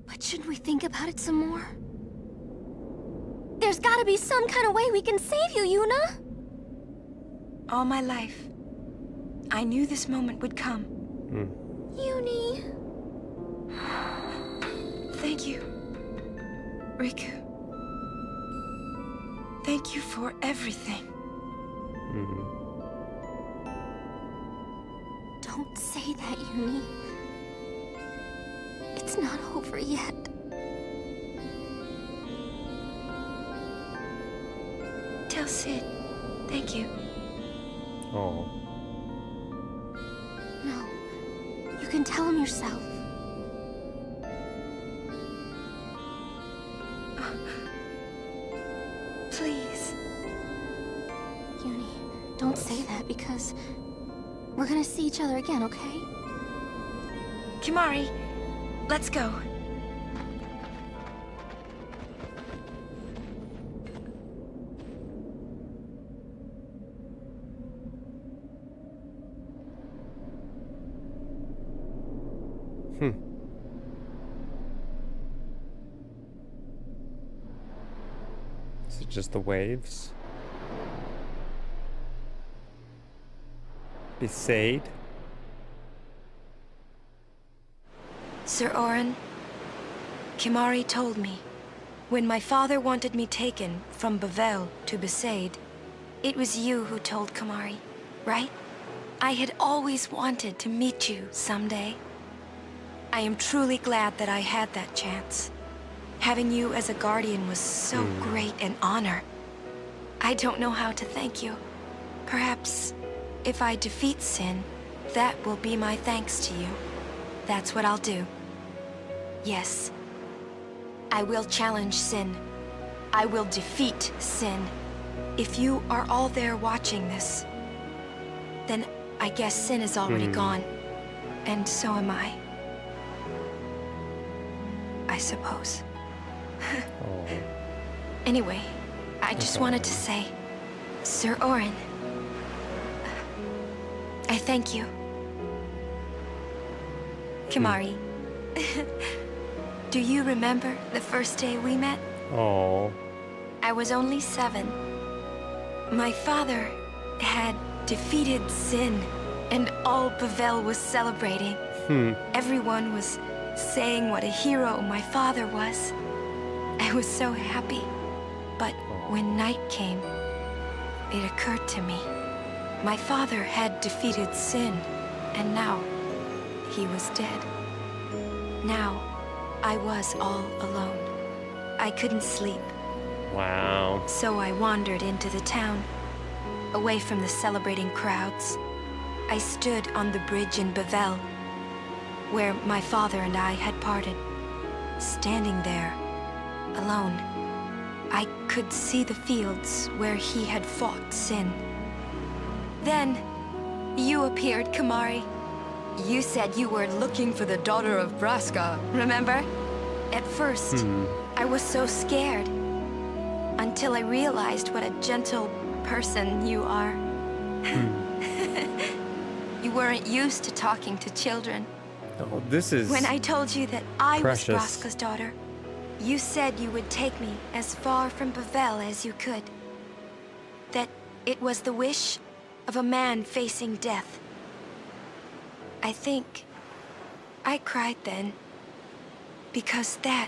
But shouldn't we think about it some more? There's gotta be some kind of way we can save you, Yuna! All my life, I knew this moment would come. Yuni... Thank you, Riku. Thank you for everything. Don't say that, Yuni. It's not over yet. Tell Sid, thank you. Oh. No, you can tell him yourself. Please. Yuni, don't say that because we're gonna see each other again, okay? Kimari, let's go. Is it just the waves? Besaid? Sir Orin, Kimari told me, when my father wanted me taken from Bavel to Besaid, it was you who told Kimari, right? I had always wanted to meet you someday. I am truly glad that I had that chance. Having you as a guardian was so great an honor. I don't know how to thank you. Perhaps if I defeat Sin, that will be my thanks to you. That's what I'll do. Yes. I will challenge Sin. I will defeat Sin. If you are all there watching this, then I guess Sin is already gone. And so am I. I suppose. Anyway, I just wanted to say, Sir Orin, I thank you. Kimari, do you remember the first day we met? Oh. I was only 7. My father had defeated Sin, and all Bavel was celebrating. Everyone was saying what a hero my father was. I was so happy. But when night came, it occurred to me. My father had defeated Sin, and now he was dead. Now, I was all alone. I couldn't sleep. Wow. So I wandered into the town, away from the celebrating crowds. I stood on the bridge in Bavel, where my father and I had parted. Standing there, alone, I could see the fields where he had fought Sin. Then, you appeared, Kimari. You said you were looking for the daughter of Braska, remember? At first, I was so scared. until I realized what a gentle person you are. You weren't used to talking to children. Oh, this is When I told you that I precious. was Braska's daughter, you said you would take me as far from Bavel as you could. That it was the wish of a man facing death. I think I cried then, because that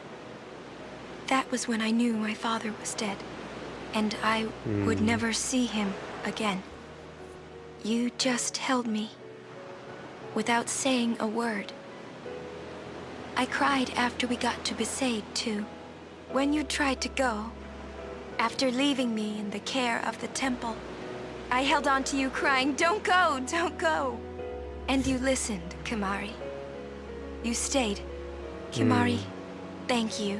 was when I knew my father was dead, and I would never see him again. You just held me, without saying a word. I cried after we got to Besaid, too. When you tried to go, after leaving me in the care of the temple, I held on to you crying, "Don't go, don't go." And you listened, Kimahri. You stayed. Kimahri, thank you.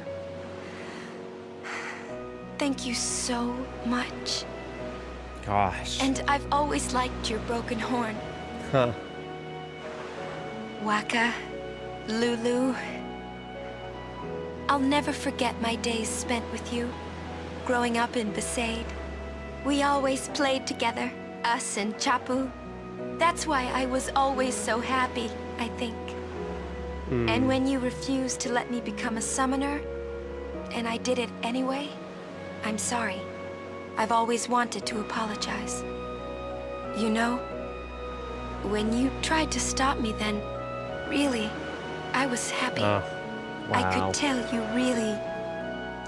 Thank you so much. Gosh. And I've always liked your broken horn. Huh. Waka, Lulu. I'll never forget my days spent with you, growing up in Besaid. We always played together, us and Chapu. That's why I was always so happy, I think. And when you refused to let me become a summoner, and I did it anyway, I'm sorry. I've always wanted to apologize. You know, when you tried to stop me then, really, I was happy. Wow. I could tell you really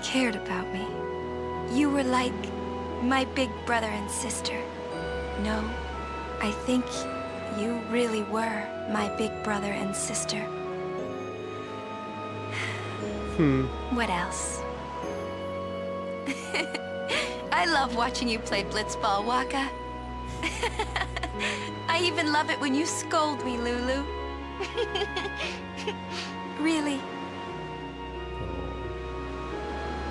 cared about me. You were like my big brother and sister. No, I think you really were my big brother and sister. What else? I love watching you play blitzball, Waka. I even love it when you scold me, Lulu. Really.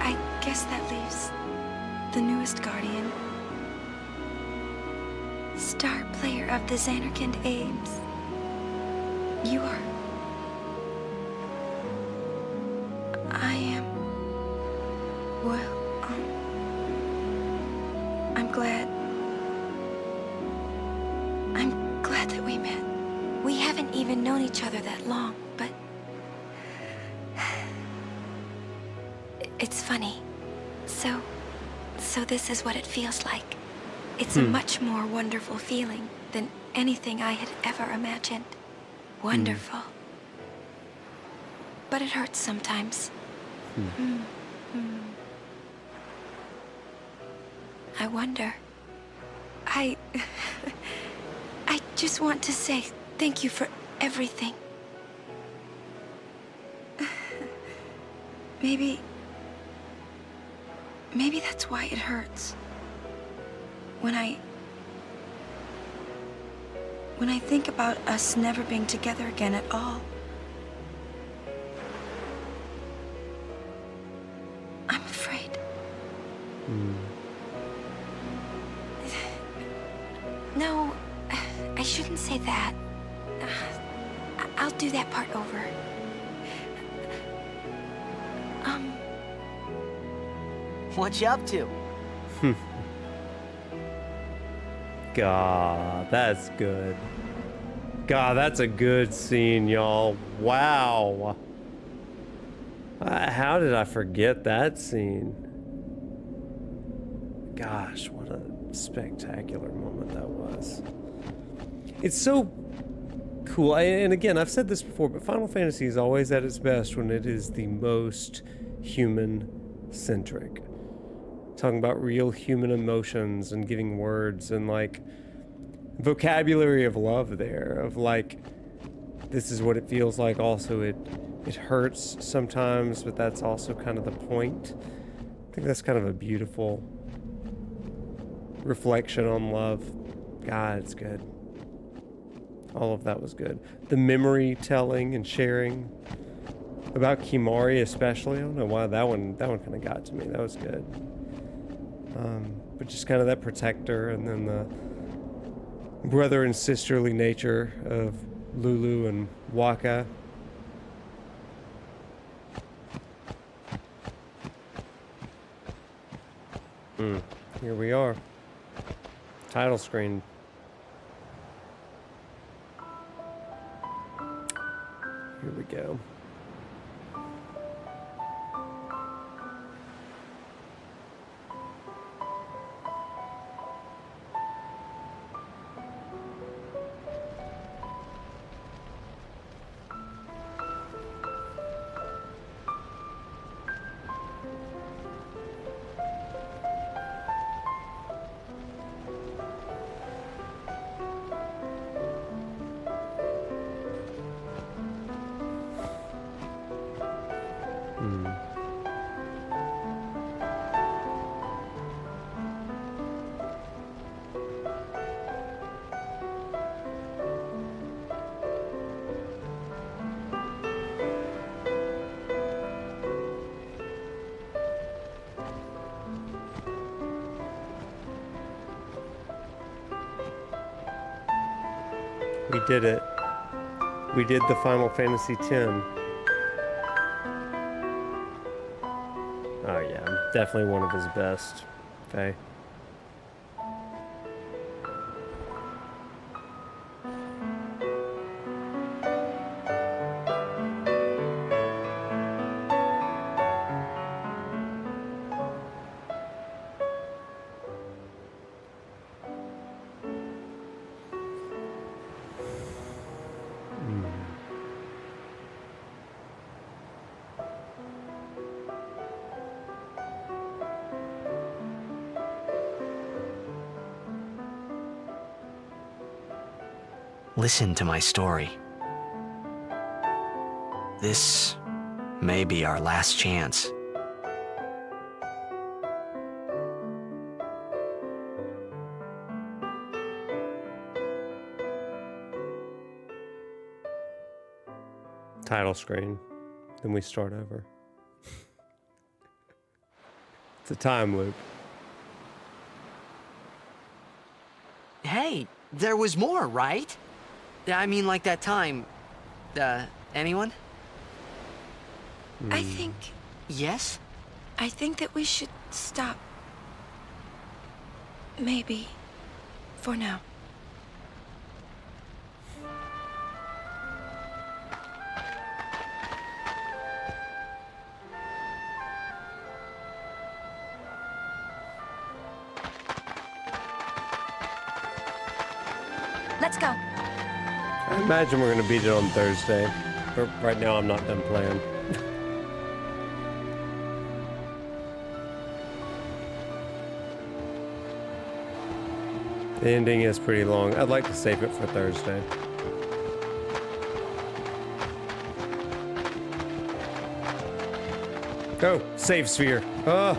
I guess that leaves the newest Guardian. Star player of the Xanarkand Ames. You are. I am. Well, I'm glad. I'm glad that we met. We haven't even known each other that long, but it's funny. So this is what it feels like. It's a much more wonderful feeling than anything I had ever imagined. Wonderful. But it hurts sometimes. I wonder. I just want to say thank you for everything. Maybe that's why it hurts. When I think about us never being together again at all, I'm afraid. No, I shouldn't say that. I'll do that part over. What you up to? God, that's good. God, that's a good scene, y'all. Wow. How did I forget that scene? Gosh, what a spectacular moment that was. It's so cool. And again, I've said this before, but Final Fantasy is always at its best when it is the most human-centric. Talking about real human emotions and giving words and like vocabulary of love there, of like, this is what it feels like. Also, it hurts sometimes, but that's also kind of the point. I think that's kind of a beautiful reflection on love. God, it's good. All of that was good. The memory telling and sharing about Kimahri especially. I don't know why that one kind of got to me. That was good. But just kind of that protector, and then the brother and sisterly nature of Lulu and Waka. Here we are. Title screen. Here we go. We did it. We did the Final Fantasy X. Oh yeah, definitely one of his best. Okay. Listen to my story. This may be our last chance. Title screen. Then we start over. It's a time loop. Hey, there was more, right? I mean, like that time. Anyone? I think... Yes? I think that we should stop. Maybe. For now. Let's go. I imagine we're gonna beat it on Thursday. But right now I'm not done playing. The ending is pretty long. I'd like to save it for Thursday. Oh, save sphere. Oh.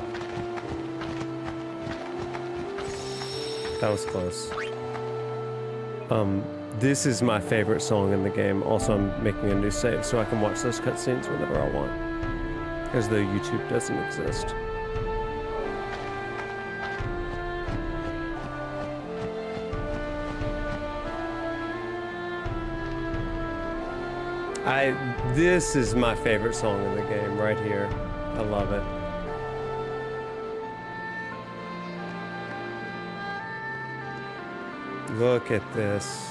That was close. This is my favorite song in the game. Also, I'm making a new save so I can watch those cutscenes whenever I want. Because the YouTube doesn't exist. This is my favorite song in the game right here. I love it. Look at this.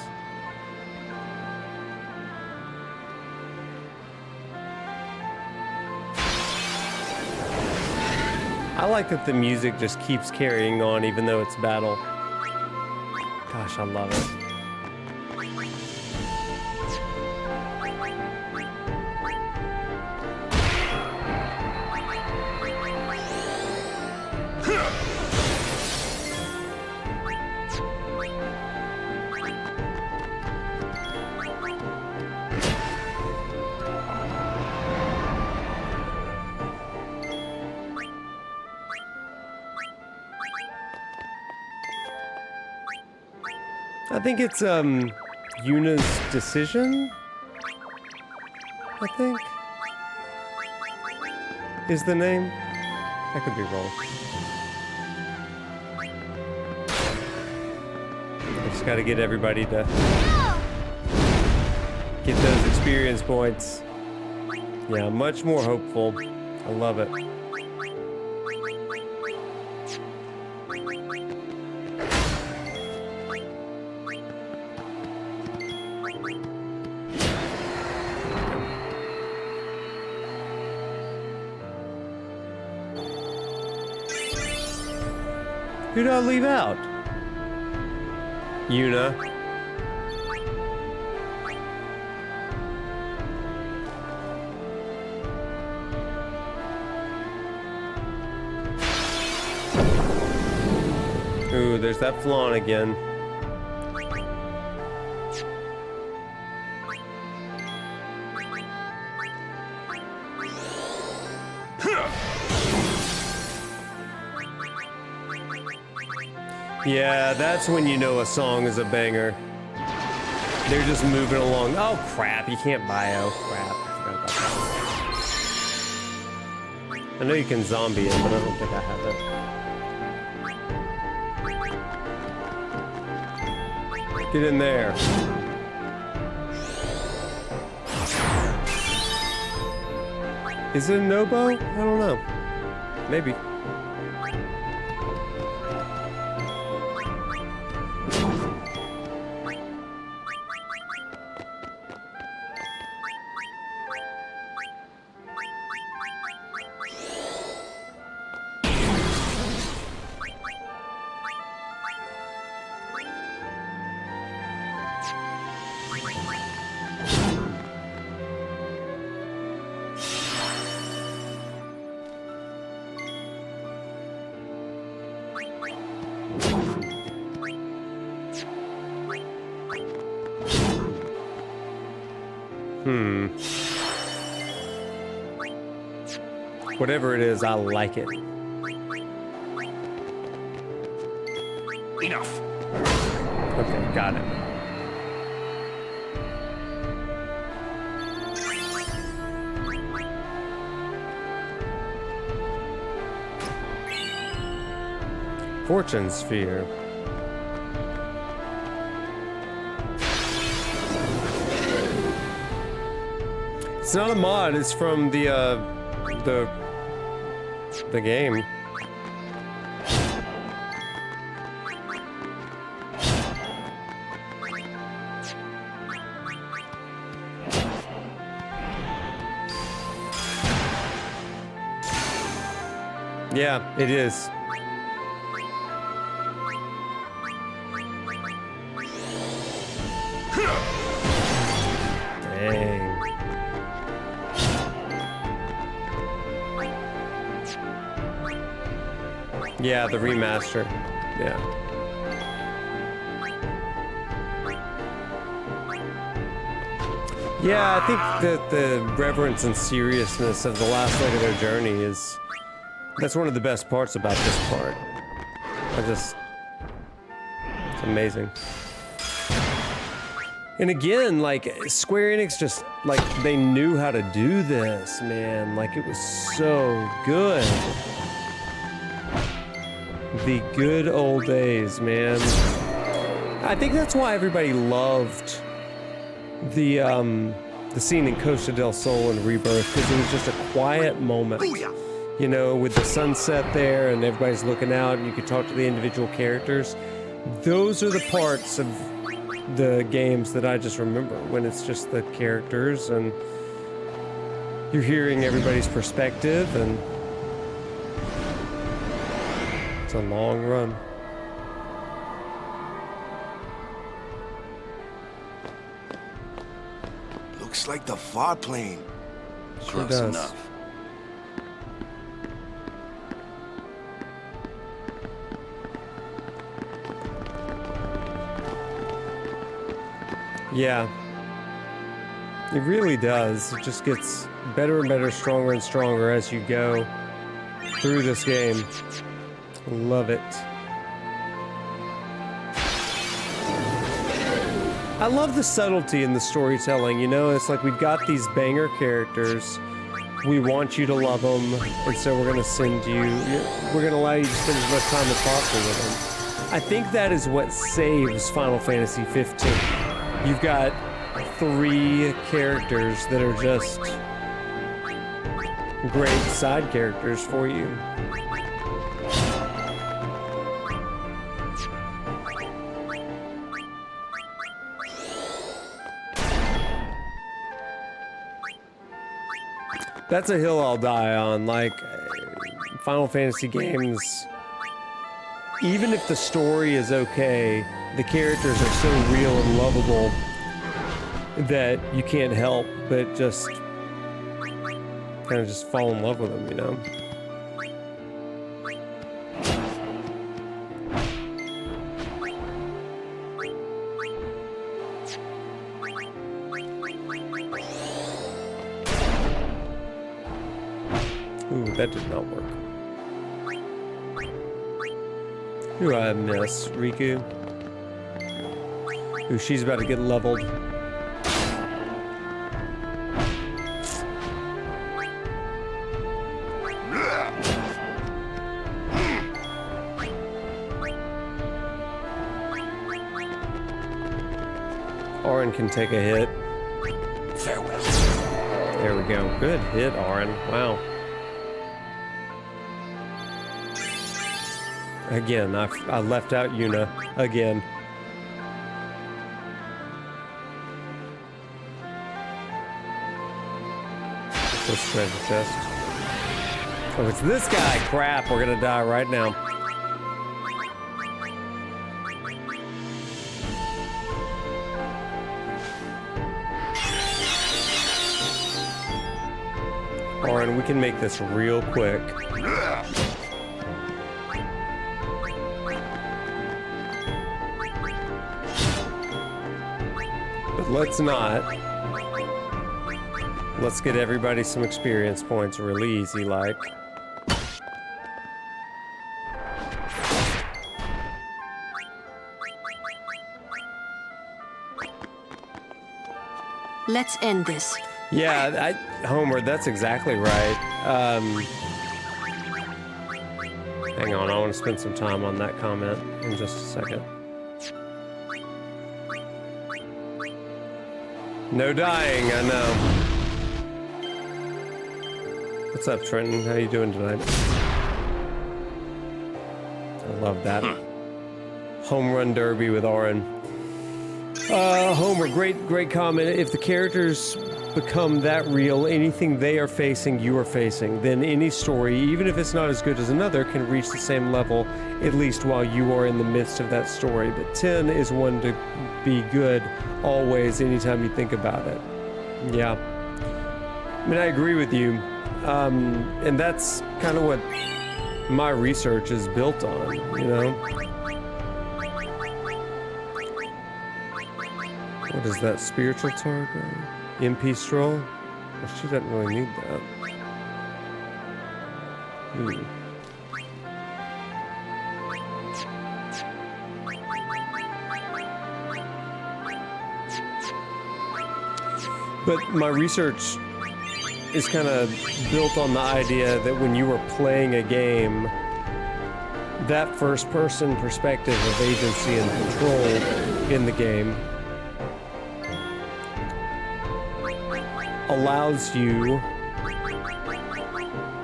I like that the music just keeps carrying on even though it's battle. Gosh, I love it. I think it's Yuna's decision, I think, is the name. I could be wrong. I just gotta get everybody to get those experience points. Yeah, much more hopeful. I love it. Who'd I leave out? Yuna. Ooh, there's that flawn again. Yeah, that's when you know a song is a banger. They're just moving along. Oh crap, you can't bio. Crap, I forgot about that. I know you can zombie it, but I don't think I have it. Get in there. Is it a no-bo? I don't know. Maybe. Whatever it is, I like it. Enough. Okay, got it. Fortune sphere. It's not a mod, it's from the game. Yeah, it is. Dang. Yeah, the remaster. Yeah. Yeah, I think that the reverence and seriousness of the last leg of their journey is... That's one of the best parts about this part. It's amazing. And again, like, Square Enix just, like, they knew how to do this, man. Like, it was so good. The good old days, man. I think that's why everybody loved the scene in Costa del Sol and Rebirth, because it was just a quiet moment. You know, with the sunset there and everybody's looking out and you could talk to the individual characters. Those are the parts of the games that I just remember, when it's just the characters and you're hearing everybody's perspective, and it's a long run. Looks like the far plane. Sure Close does. enough. Yeah. It really does. It just gets better and better, stronger and stronger as you go through this game. Love it. I love the subtlety in the storytelling, you know? It's like we've got these banger characters. We want you to love them, and so we're gonna send you... We're gonna allow you to spend as much time as possible with them. I think that is what saves Final Fantasy 15. You've got 3 characters that are just great side characters for you. That's a hill I'll die on. Like, Final Fantasy games, even if the story is okay, the characters are so real and lovable that you can't help but just kind of just fall in love with them, you know? Ooh, that did not work. Who do I miss? Riku? Ooh, she's about to get leveled. Auron can take a hit. Farewell. There we go. Good hit, Auron. Wow. Again, I left out Yuna. Again. This treasure chest. Oh, it's this guy. Crap, we're gonna die right now. Auron, we can make this real quick. But let's not. Let's get everybody some experience points really easy like. Let's end this. Yeah, Homer, that's exactly right. Hang on, I want to spend some time on that comment in just a second. No dying, I know. What's up, Trenton? How you doing tonight? I love that. Home run derby with Auron. Homer, great comment. If the characters become that real, anything they are facing, you are facing, then any story, even if it's not as good as another, can reach the same level, at least while you are in the midst of that story. But 10 is one to be good always, anytime you think about it. Yeah. I mean, I agree with you. And that's kind of what my research is built on, you know? What is that, spiritual target? MP Stroll? Well, she doesn't really need that. But my research is kind of built on the idea that when you are playing a game, that first-person perspective of agency and control in the game allows you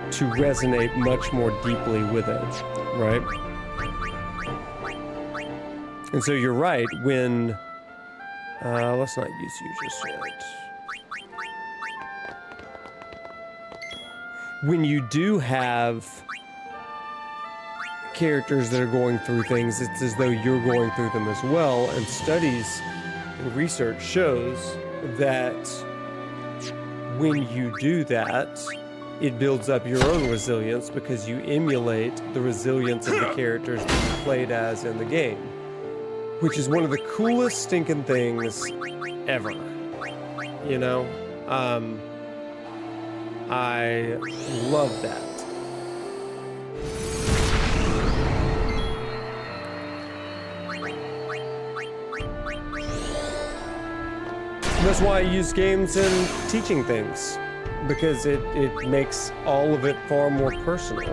to resonate much more deeply with it, right? And so you're right, when... let's not use you just yet. When you do have characters that are going through things, it's as though you're going through them as well, and studies and research shows that when you do that, it builds up your own resilience because you emulate the resilience of the characters that you played as in the game, which is one of the coolest stinking things ever, you know? I love that. That's why I use games in teaching things, because it makes all of it far more personal.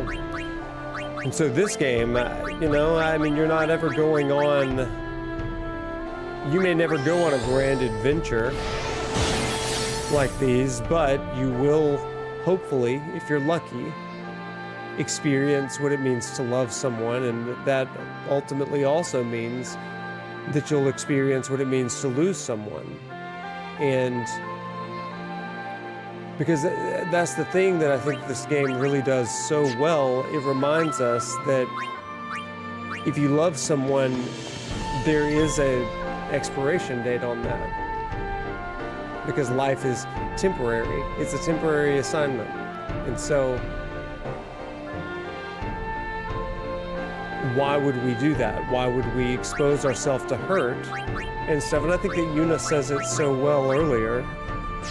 And so this game, you know, I mean, you're not ever going on, you may never go on a grand adventure like these, but you will, hopefully, if you're lucky, experience what it means to love someone, and that ultimately also means that you'll experience what it means to lose someone. And Because that's the thing that I think this game really does so well. It reminds us that if you love someone, there is a expiration date on that. Because life is temporary. It's a temporary assignment. And so, why would we do that? Why would we expose ourselves to hurt and stuff? And I think that Yuna says it so well earlier.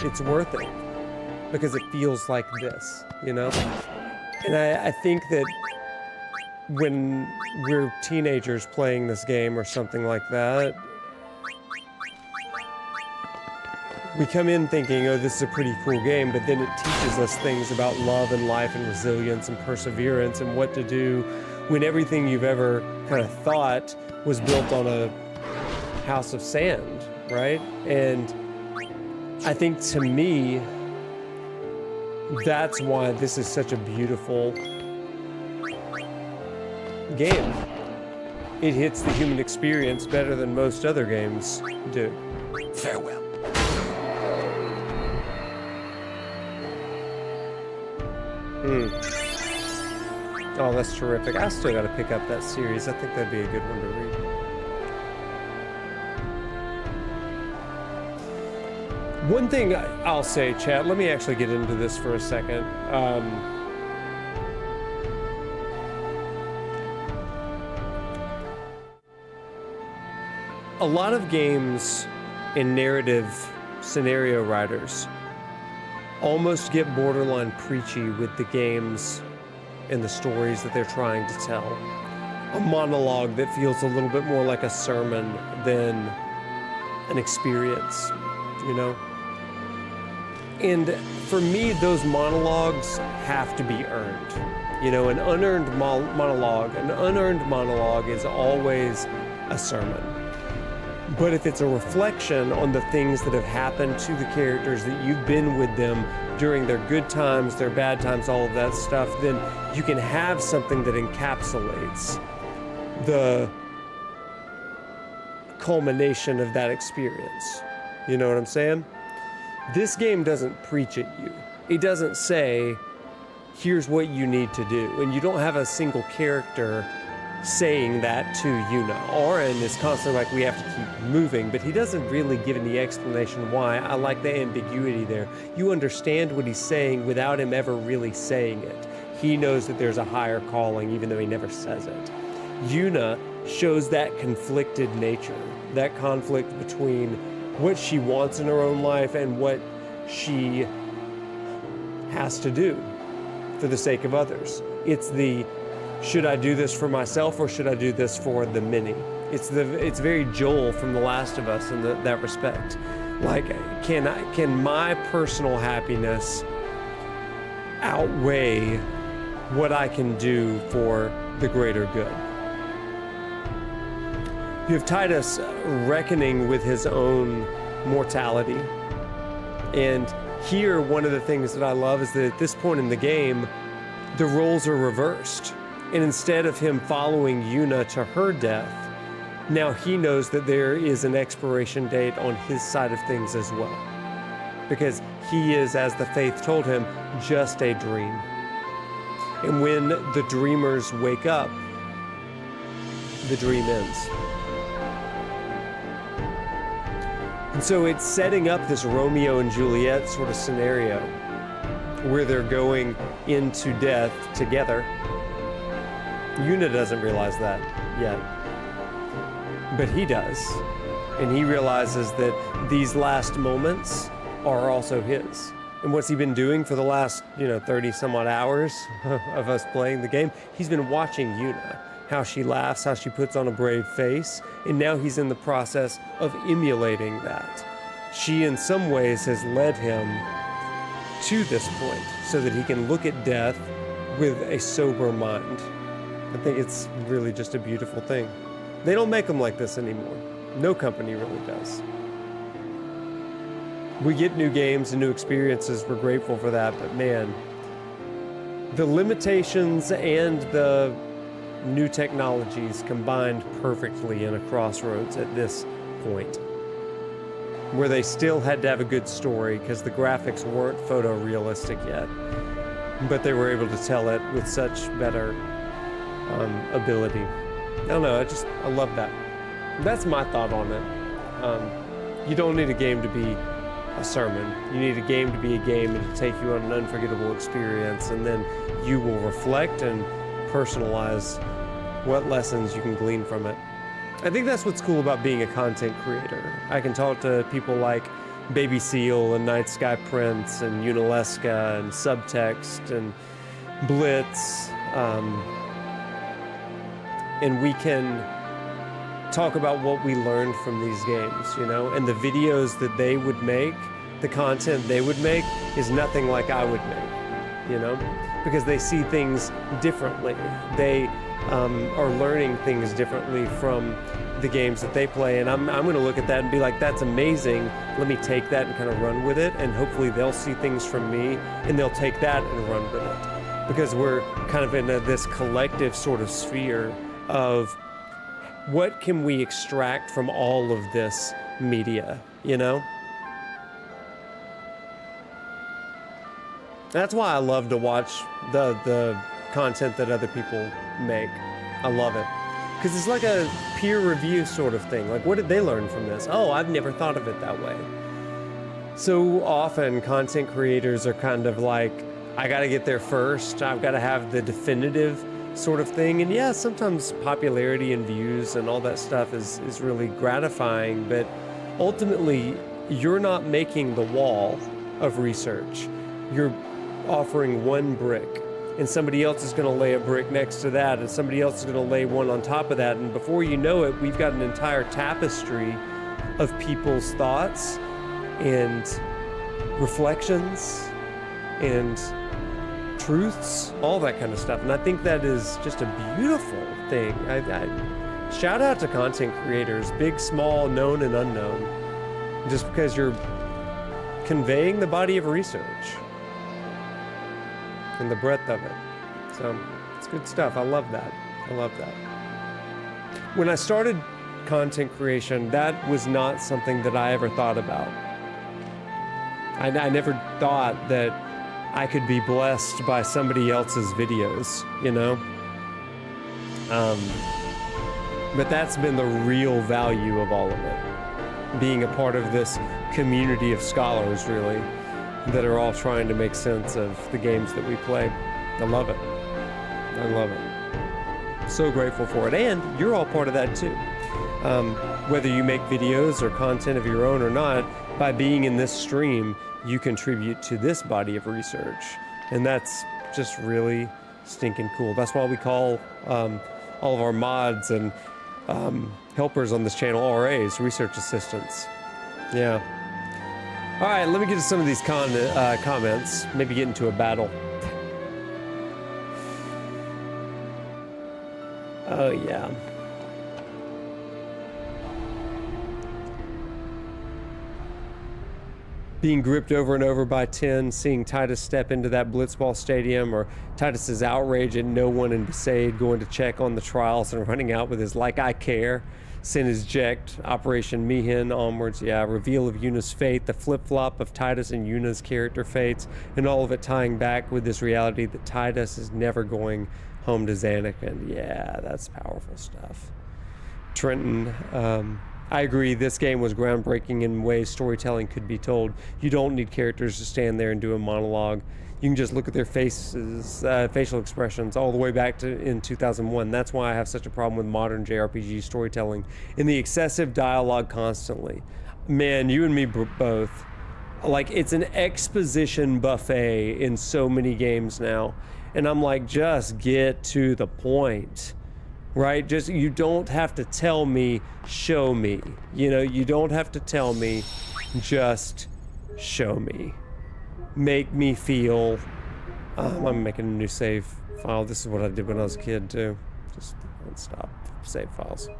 It's worth it. Because it feels like this, you know? And I think that when we're teenagers playing this game or something like that, we come in thinking, oh, this is a pretty cool game, but then it teaches us things about love and life and resilience and perseverance and what to do when everything you've ever kind of thought was built on a house of sand, right? And I think to me, that's why this is such a beautiful game. It hits the human experience better than most other games do. Farewell. Oh, that's terrific. I still got to pick up that series. I think that'd be a good one to read. One thing I'll say, chat, let me actually get into this for a second. A lot of games and narrative scenario writers almost get borderline preachy with the games and the stories that they're trying to tell. A monologue that feels a little bit more like a sermon than an experience, you know? And for me, those monologues have to be earned. You know, an unearned monologue is always a sermon. But if it's a reflection on the things that have happened to the characters, that you've been with them during their good times, their bad times, all of that stuff, then you can have something that encapsulates the culmination of that experience. You know what I'm saying? This game doesn't preach at you. It doesn't say, here's what you need to do. And you don't have a single character saying that to Yuna. Auron is constantly like, we have to keep moving, but he doesn't really give any explanation why. I like the ambiguity there. You understand what he's saying without him ever really saying it. He knows that there's a higher calling, even though he never says it. Yuna shows that conflicted nature, that conflict between what she wants in her own life and what she has to do for the sake of others. It's the, should I do this for myself or should I do this for the many? It's very Joel from The Last of Us in that respect. Like, can my personal happiness outweigh what I can do for the greater good? You have Titus reckoning with his own mortality. And here, one of the things that I love is that at this point in the game, the roles are reversed. And instead of him following Yuna to her death, now he knows that there is an expiration date on his side of things as well. Because he is, as the faith told him, just a dream. And when the dreamers wake up, the dream ends. And so it's setting up this Romeo and Juliet sort of scenario where they're going into death together. Yuna doesn't realize that yet, but he does. And he realizes that these last moments are also his. And what's he been doing for the last, 30 some odd hours of us playing the game? He's been watching Yuna, how she laughs, how she puts on a brave face, and now he's in the process of emulating that. She, in some ways, has led him to this point so that he can look at death with a sober mind. I think it's really just a beautiful thing. They don't make them like this anymore. No company really does. We get new games and new experiences. We're grateful for that, but man, the limitations and the new technologies combined perfectly in a crossroads at this point. where they still had to have a good story because the graphics weren't photorealistic yet, but they were able to tell it with such better ability. I don't know, I love that. That's my thought on it. You don't need a game to be a sermon. You need a game to be a game and to take you on an unforgettable experience, and then you will reflect and personalize what lessons you can glean from it. I think that's what's cool about being a content creator. I can talk to people like Baby Seal and Night Sky Prince and Unalesca and Subtext and Blitz, and we can talk about what we learned from these games, you know, and the videos that they would make, the content they would make is nothing like I would make, you know, because they see things differently. They are learning things differently from the games that they play, and I'm going to look at that and be like, that's amazing. Let me take that and kind of run with it, and hopefully they'll see things from me and they'll take that and run with it, because we're kind of in this collective sort of sphere of what can we extract from all of this media, you know? That's why I love to watch the content that other people make. I love it. Because it's like a peer review sort of thing. Like, what did they learn from this? Oh, I've never thought of it that way. So often, content creators are kind of like, I gotta get there first. I've gotta have the definitive sort of thing. And yeah, sometimes popularity and views and all that stuff is really gratifying, but ultimately, you're not making the wall of research. You're offering one brick, and somebody else is going to lay a brick next to that, and somebody else is going to lay one on top of that, and before you know it, we've got an entire tapestry of people's thoughts and reflections and truths, all that kind of stuff. And I think that is just a beautiful thing. I shout out to content creators, big, small, known and unknown, just because you're conveying the body of research and the breadth of it. So it's good stuff. I love that. I love that. When I started content creation, that was not something that I ever thought about. I never thought that I could be blessed by somebody else's videos, you know? But that's been the real value of all of it. Being a part of this community of scholars, really, that are all trying to make sense of the games that we play. I love it. I love it. So grateful for it. And you're all part of that too. Whether you make videos or content of your own or not, by being in this stream, you contribute to this body of research. And that's just really stinking cool. That's why we call all of our mods and helpers on this channel RAs, research assistants. Yeah. All right, let me get to some of these comments. Maybe get into a battle. Oh, yeah. Being gripped over and over by 10, seeing Titus step into that blitzball stadium, or Titus's outrage at no one in Besaid going to check on the trials and running out with his "like I care," Sin is eject, Operation Mihin onwards, yeah, reveal of Yuna's fate, the flip-flop of Titus and Yuna's character fates, and all of it tying back with this reality that Titus is never going home to Xanakin. Yeah, that's powerful stuff. Trenton, I agree, this game was groundbreaking in ways storytelling could be told. You don't need characters to stand there and do a monologue. You can just look at their faces, facial expressions, all the way back to in 2001. That's why I have such a problem with modern JRPG storytelling and the excessive dialogue constantly. Man, you and me both. Like, it's an exposition buffet in so many games now. And I'm like, just get to the point, right? Just, you don't have to tell me, show me. You know, you don't have to tell me, just show me. Make me feel, I'm making a new save file. This is what I did when I was a kid too. Just stop save files.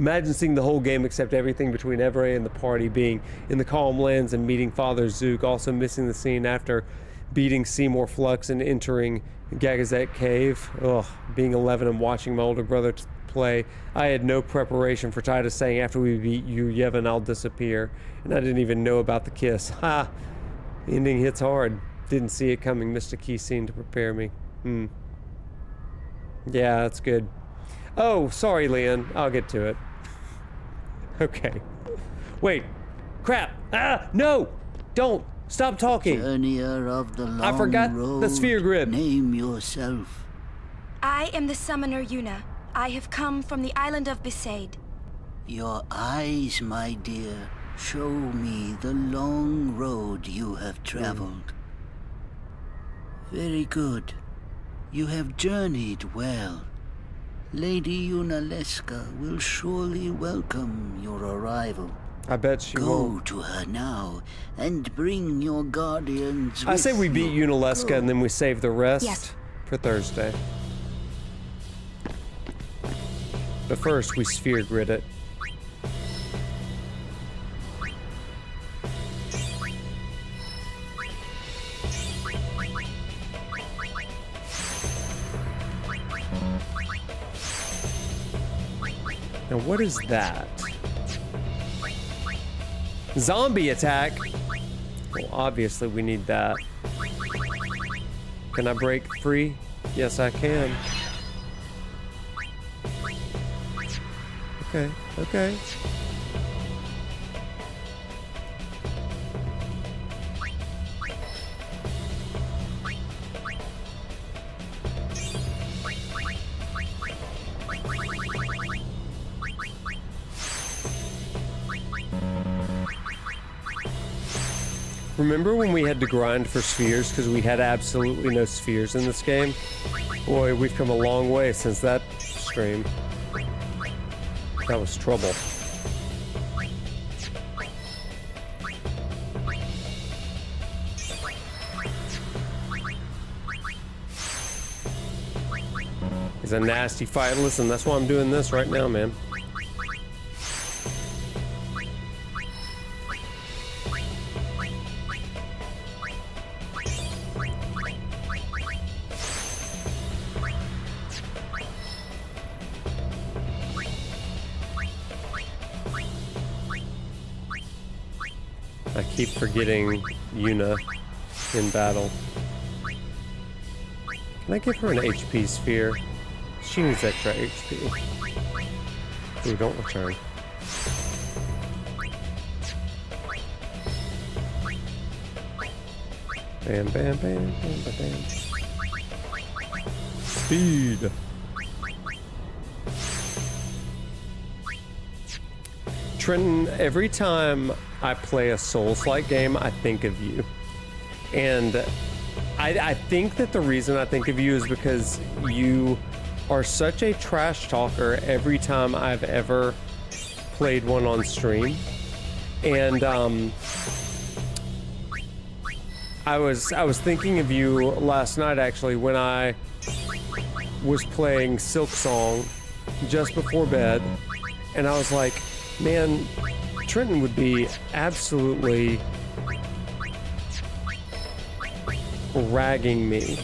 Imagine seeing the whole game except everything between Evray and the party, being in the Calm Lands and meeting Father Zook, also missing the scene after beating Seymour Flux and entering Gagazet Cave. Ugh, being 11 and watching my older brother play, I had no preparation for Titus saying, after we beat you, Yevon, I'll disappear. And I didn't even know about the kiss. Ha! The ending hits hard. Didn't see it coming. Missed a key scene to prepare me. Yeah, that's good. Oh, sorry, Leon. I'll get to it. Okay. Wait. Crap. Ah, no! Don't! Stop talking! Journeyer of the long I forgot road, the sphere grid. Name yourself. I am the summoner Yuna. I have come from the island of Besaid. Your eyes, my dear, show me the long road you have traveled. Very good. You have journeyed well. Lady Yunalesca will surely welcome your arrival. I bet she Go won't. to her now and bring your guardians with I say we beat you. Yunalesca and then we save the rest Yes. for Thursday. But first, we sphere grid it. Now, what is that? Zombie attack? Well, obviously we need that. Can I break free? Yes, I can. Okay, okay. Remember when we had to grind for spheres because we had absolutely no spheres in this game? Boy, we've come a long way since that stream. That was trouble. It's a nasty fight. Listen, that's why I'm doing this right now, man. I keep forgetting Yuna in battle. Can I give her an HP sphere? She needs extra HP. Ooh, don't return. Bam, bam, bam, bam, bam, bam. Speed. Trenton, every time I play a Souls-like game, I think of you. And I think that the reason I think of you is because you are such a trash talker every time I've ever played one on stream. And I was thinking of you last night actually when I was playing Silk Song just before bed, and I was like, man, Trenton would be absolutely ragging me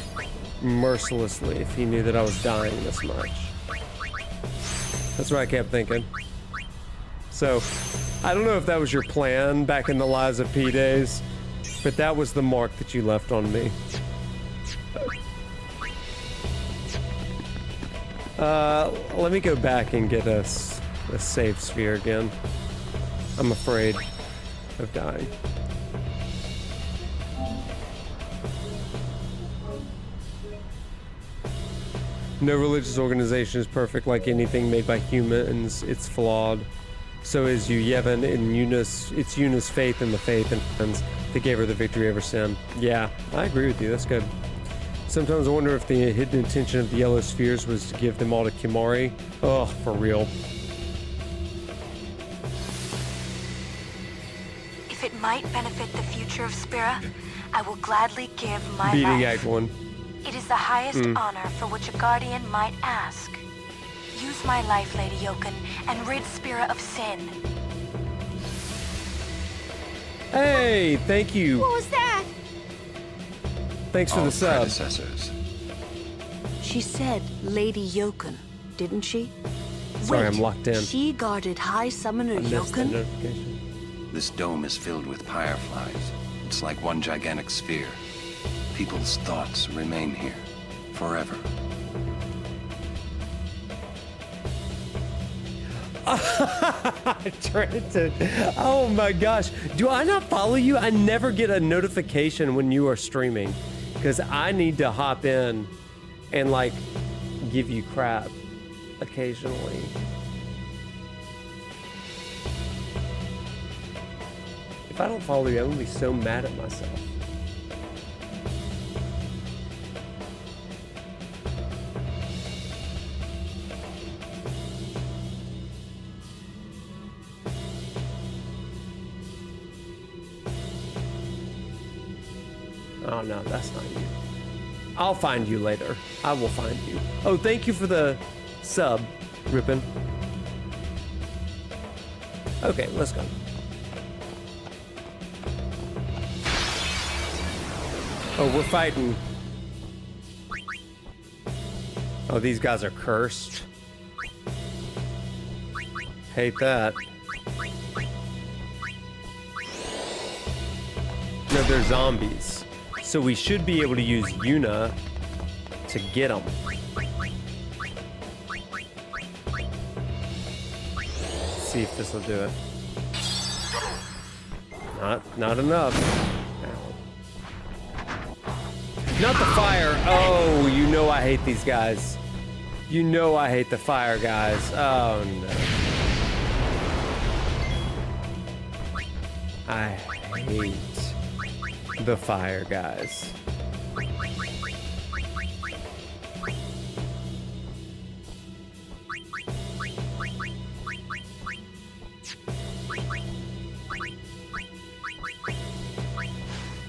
mercilessly if he knew that I was dying this much. That's what I kept thinking. So, I don't know if that was your plan back in the Lies of P days, but that was the mark that you left on me. Let me go back and get a save sphere again. I'm afraid of dying. No religious organization is perfect. Like anything made by humans, it's flawed. So is you, Yevon, and it's Yuna's faith in the faith and friends that gave her the victory over sin. Yeah, I agree with you. That's good. Sometimes I wonder if the hidden intention of the yellow spheres was to give them all to Kimahri. Oh, for real. If it might benefit the future of Spira, I will gladly give my Beating life. Act 1. It is the highest honor for which a guardian might ask. Use my life, Lady Yoken, and rid Spira of sin. Hey, thank you. What was that? Thanks for All the sub. predecessors. She said Lady Yoken, didn't she? Sorry, I'm locked in. She guarded High Summoner I missed the Yoken? notification. This dome is filled with fireflies. It's like one gigantic sphere. People's thoughts remain here forever. Trenton, oh my gosh. Do I not follow you? I never get a notification when you are streaming because I need to hop in and like give you crap occasionally. If I don't follow you, I'm gonna be so mad at myself. Oh no, that's not you. I'll find you later. I will find you. Oh, thank you for the sub, Rippin. Okay, let's go. Oh, we're fighting. Oh, these guys are cursed. Hate that. No, they're zombies. So we should be able to use Yuna to get them. See if this will do it. Not enough. Not the fire. Oh, you know I hate these guys. You know I hate the fire guys. Oh no. I hate the fire guys.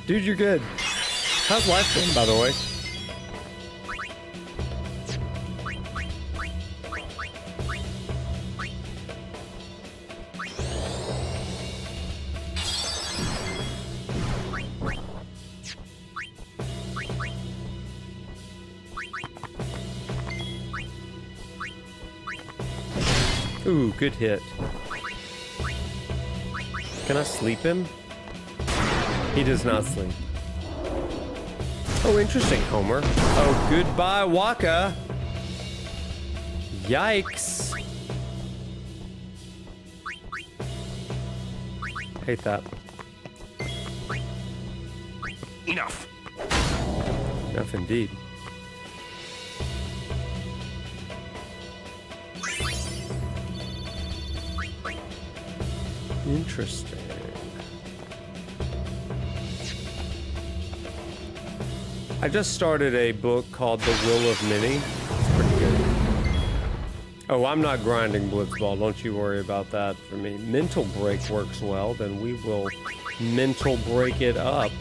Dude, you're good. How's life been, by the way? Ooh, good hit. Can I sleep him? He does not sleep. Oh, interesting, Homer. Oh, goodbye, Waka. Yikes. Hate that. Enough. Enough indeed. Interesting. I just started a book called The Will of Many. It's pretty good. Oh, I'm not grinding Blitzball. Don't you worry about that for me. Mental break works well, then we will mental break it up.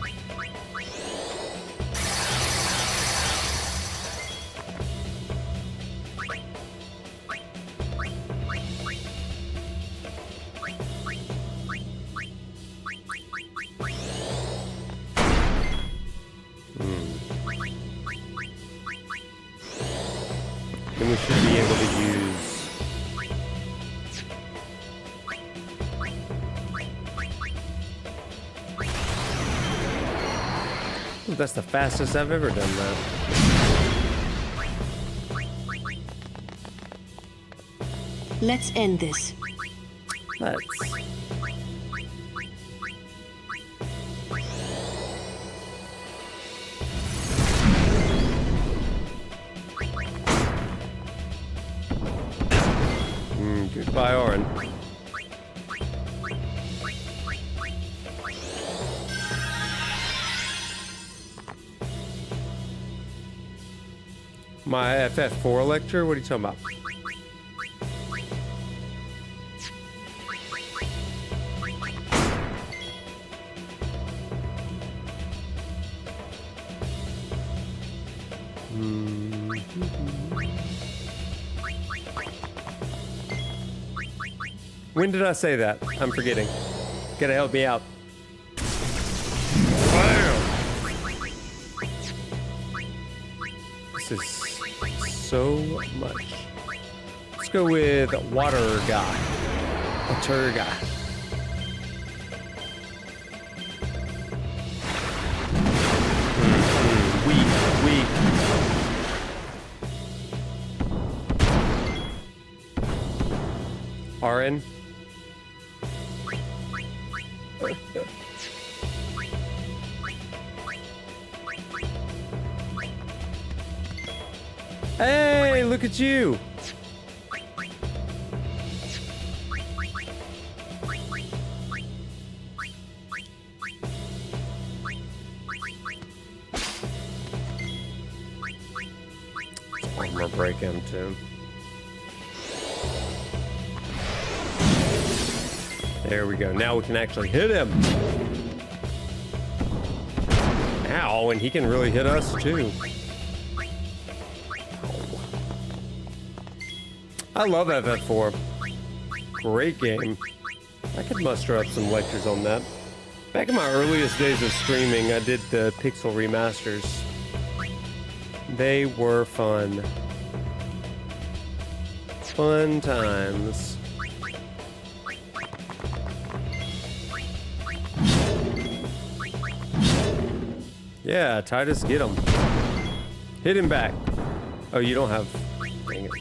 Then we should be able to use... Ooh, that's the fastest I've ever done that. Let's end this. Let's. Goodbye, Orin. My FF4 lecture? What are you talking about? When did I say that? I'm forgetting. Gotta help me out. This is so much. Let's go with water guy. Water guy. Weak. RN. Hey, look at you. I'm gonna break him too. There we go. Now we can actually hit him. Ow, and he can really hit us too. I love FF4. Great game. I could muster up some lectures on that. Back in my earliest days of streaming, I did the Pixel remasters. They were fun. Fun times. Yeah, Titus, get him. Hit him back. Oh, you don't have... Dang it.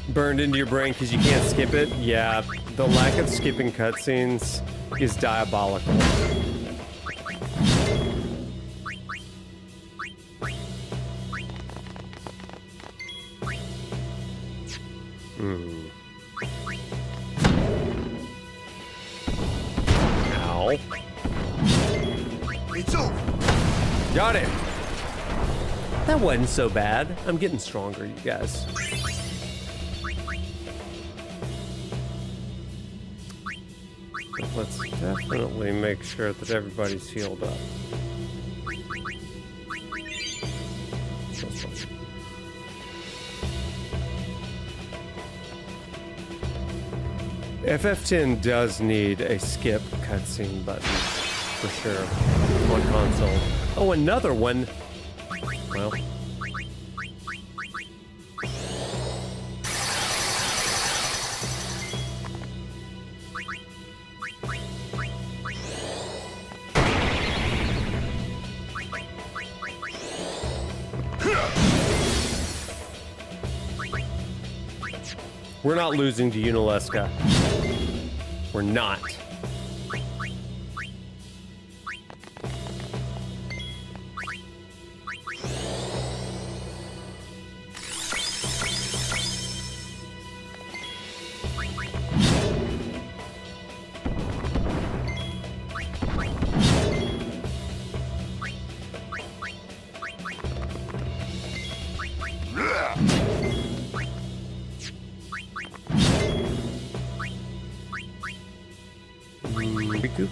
Burned into your brain because you can't skip it? Yeah, the lack of skipping cutscenes is diabolical. Ow. It's over. Got it. That wasn't so bad. I'm getting stronger, you guys. Let's definitely make sure that everybody's healed up. FF10 does need a skip cutscene button, for sure, on console. Oh, another one! Well... We're not losing to Unaleska. We're not. Riku?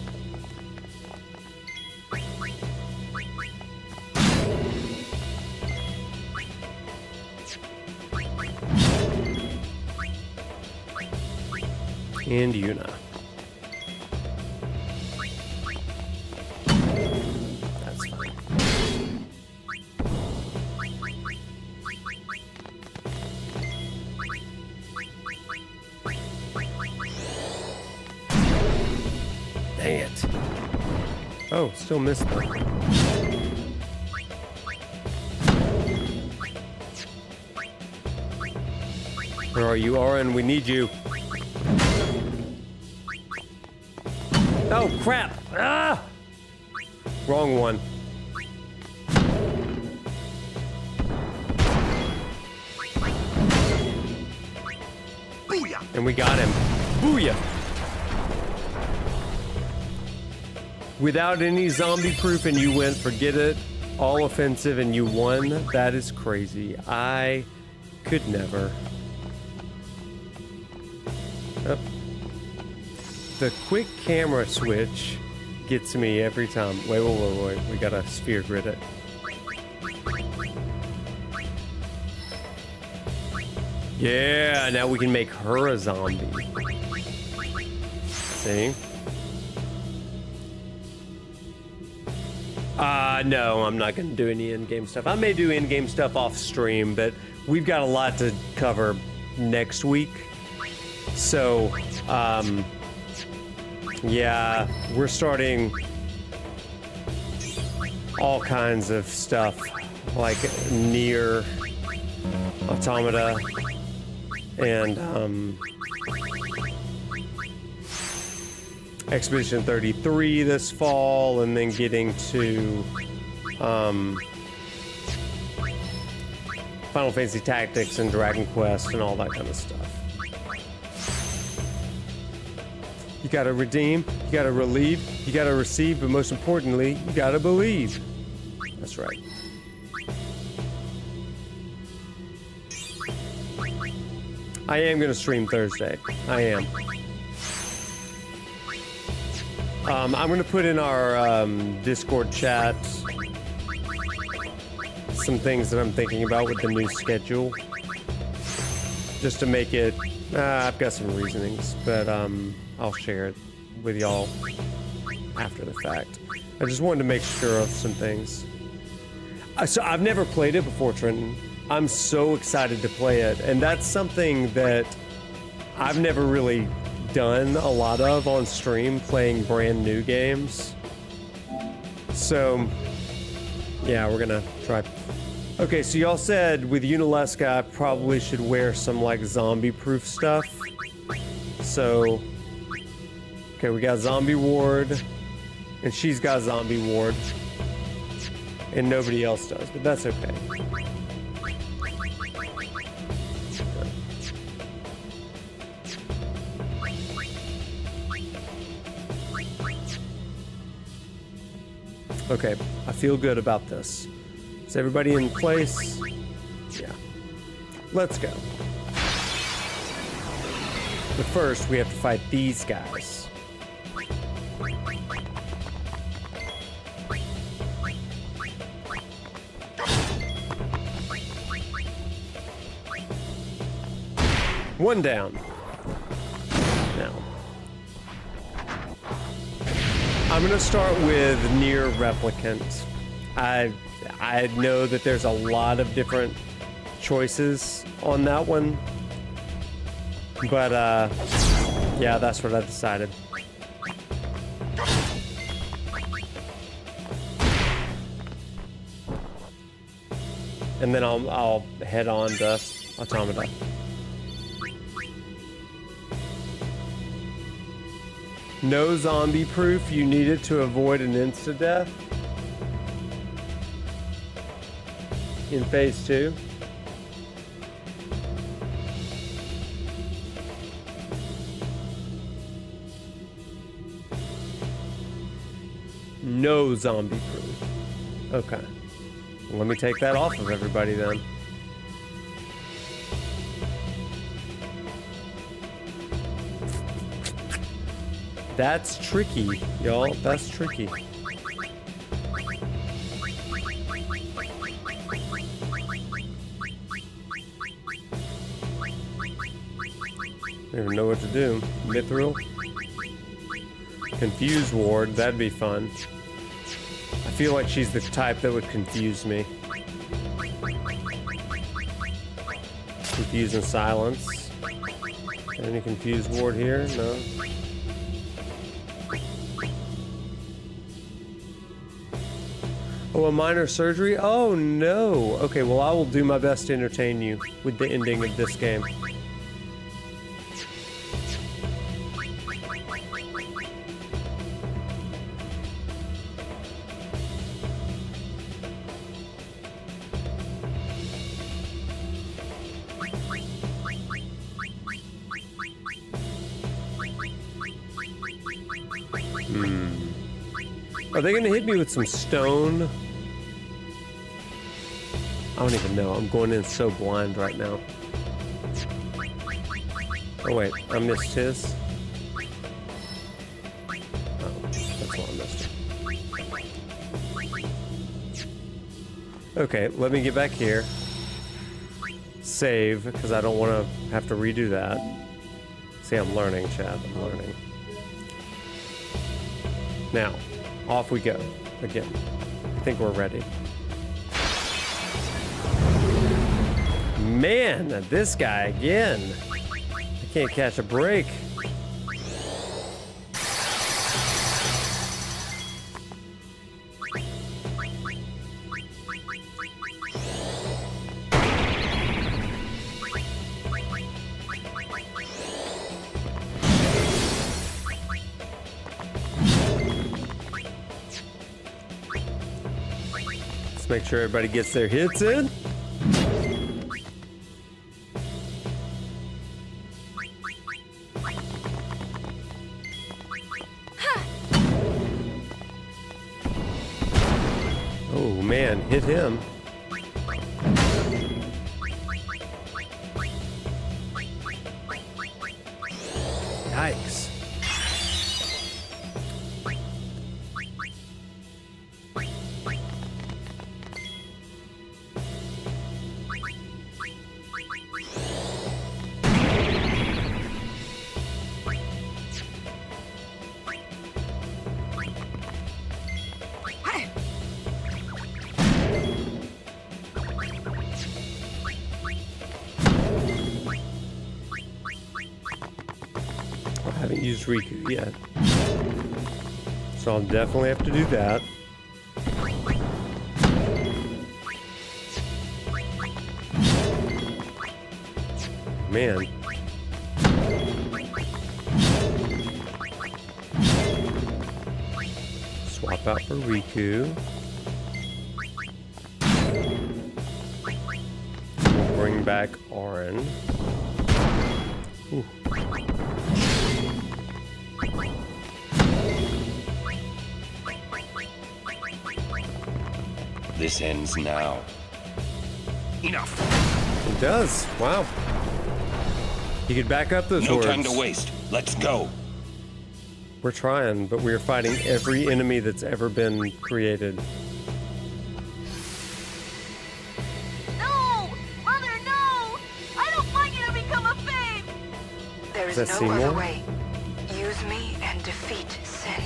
And Yuna. That's fine. Dang it. Oh, still missed them. Where are you, Auron? We need you. Oh, crap! Ah! Wrong one. Booyah! And we got him. Booyah! Without any zombie proof and you went, forget it, all offensive and you won, that is crazy. I could never. Oh. The quick camera switch gets me every time. Wait, we gotta sphere grid it. Yeah, now we can make her a zombie. See? No, I'm not going to do any in-game stuff. I may do in-game stuff off stream, but we've got a lot to cover next week. So, yeah, we're starting all kinds of stuff, like Nier Automata, and Expedition 33 this fall, and then getting to Final Fantasy Tactics and Dragon Quest and all that kind of stuff. You gotta redeem, you gotta relieve, you gotta receive, but most importantly, you gotta believe. That's right. I am gonna stream Thursday. I am. I'm gonna put in our Discord chat some things that I'm thinking about with the new schedule, just to make it. I've got some reasonings, but I'll share it with y'all after the fact. I just wanted to make sure of some things. So I've never played it before, Trenton. I'm so excited to play it, and that's something that I've never really done a lot of on stream, playing brand new games. So yeah, we're gonna try. Okay, so y'all said with Unalesca I probably should wear some like zombie proof stuff. So okay, we got zombie ward, and she's got zombie ward, and nobody else does, but that's okay. Okay, I feel good about this. Is everybody in place? Yeah. Let's go. But first, we have to fight these guys. One down. Now, I'm gonna start with Nier Replicant. I know that there's a lot of different choices on that one, but yeah, that's what I decided. And then I'll head on to Automata. No zombie proof, you need it to avoid an insta-death in phase 2. No zombie proof. Okay. Well, let me take that off of everybody then. That's tricky, y'all. That's tricky. I don't even know what to do. Mithril? Confuse ward, that'd be fun. I feel like she's the type that would confuse me. Confuse and silence. Any confused ward here? No. Oh, a minor surgery? Oh no! Okay, well I will do my best to entertain you with the ending of this game. Are they gonna hit me with some stone? I don't even know. I'm going in so blind right now. Oh wait, I missed his. Oh, that's what I missed. Okay, let me get back here. Save, because I don't want to have to redo that. See, I'm learning, Chad. I'm learning. Now, off we go again. I think we're ready. Man, this guy again. I can't catch a break. Let's make sure everybody gets their hits in. Oh man, hit him. Yikes. I haven't used Riku yet, so I'll definitely have to do that. Man. Swap out for Riku. We'll bring back Auron. Ooh. This ends now. Enough. It does. Wow. You could back up those No words. time to waste. Let's go. We're trying, but we're fighting every enemy that's ever been created. No! Mother, no! I don't want you to become a babe! There is Is that no other Seymour? way. Use me and defeat sin.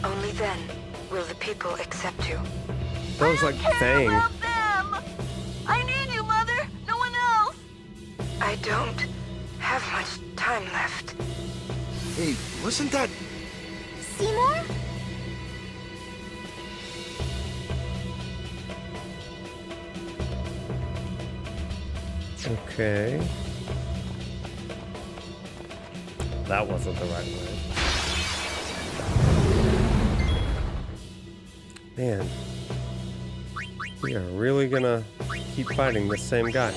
Only then will the people accept you. That was like Fang. About them! I need you, Mother! No one else! I don't have much time left. Hey, wasn't that... Seymour? Okay. That wasn't the right way. Man. We are really gonna keep fighting this same guy.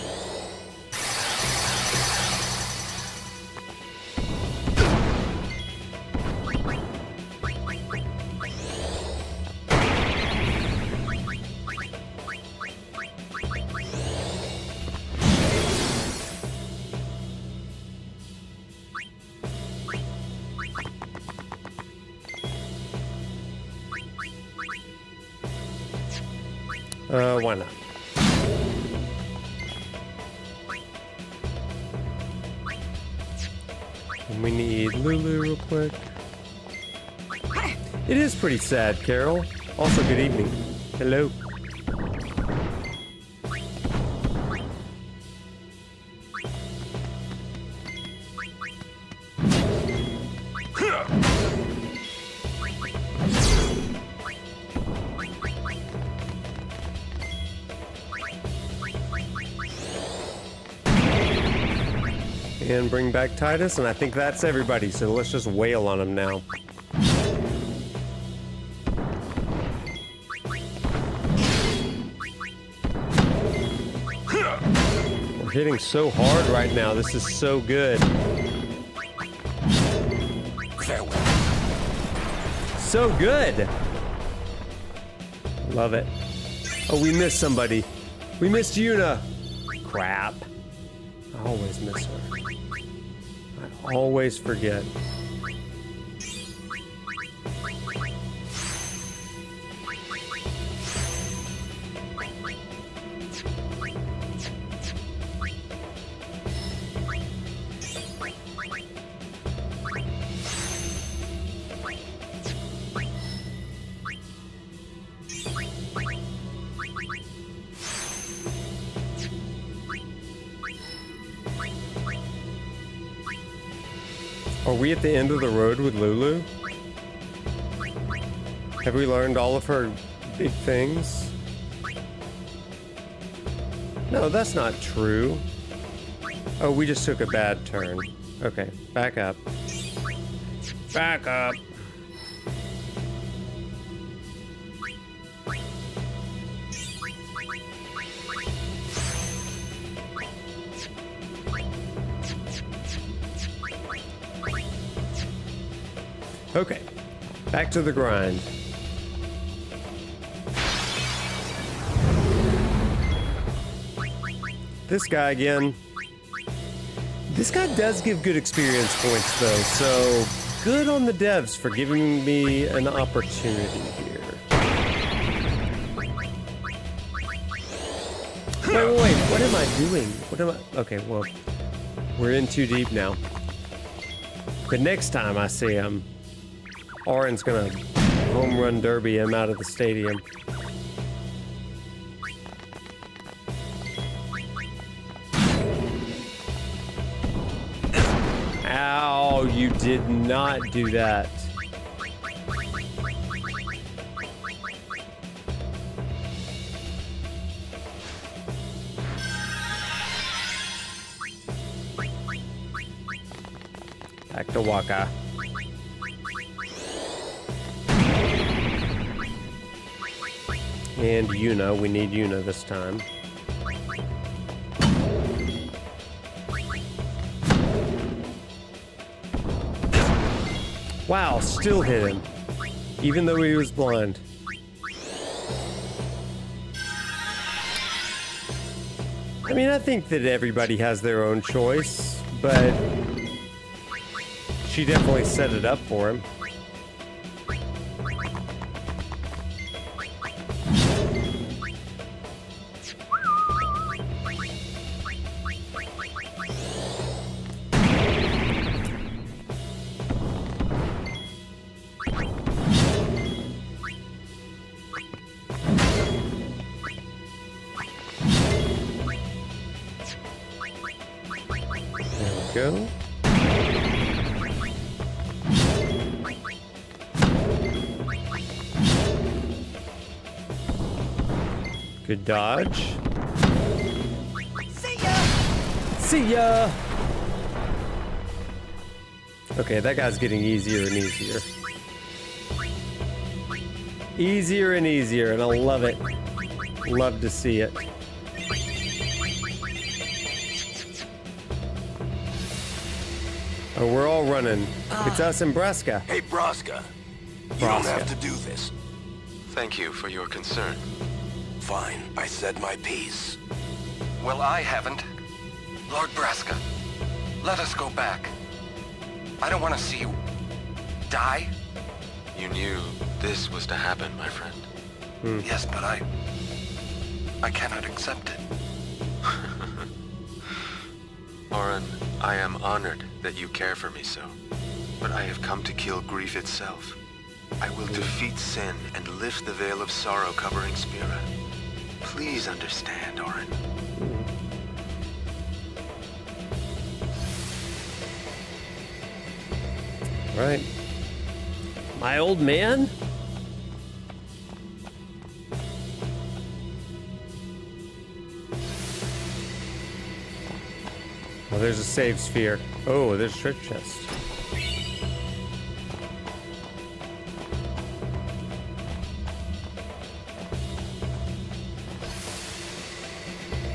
Why not? And we need Lulu real quick. It is pretty sad, Carol. Also, good evening. Hello. And bring back Titus, and I think that's everybody, so let's just wail on him now. We're hitting so hard right now, this is so good. Farewell. So good! Love it. Oh, we missed somebody. We missed Yuna. Crap. I always miss her. I always forget. Are we at the end of the road with Lulu? Have we learned all of her big things? No, that's not true. Oh, we just took a bad turn. Okay, back up. Back up. Okay, back to the grind. This guy again. This guy does give good experience points though, so good on the devs for giving me an opportunity here. Wait, what am I doing? Okay, well, we're in too deep now. But next time I see him, Oren's gonna home run derby him out of the stadium. Ow, you did not do that. Back to Waka. And Yuna, we need Yuna this time. Wow, still hit him, even though he was blind. I mean, I think that everybody has their own choice, but she definitely set it up for him. Go. Good dodge. See ya! See ya! Okay, that guy's getting easier and easier. Easier and easier, and I love it. Love to see it. Oh, we're all running. It's us and Braska. Hey, Braska. You don't have to do this. Thank you for your concern. Fine, I said my piece. Well, I haven't. Lord Braska, let us go back. I don't want to see you die. You knew this was to happen, my friend. Yes, but I cannot accept it. Oren, I am honored that you care for me so, but I have come to kill grief itself. I will defeat sin and lift the veil of sorrow covering Spira. Please understand, Oren. Right. My old man? Oh, there's a save sphere. Oh, there's a trick chest.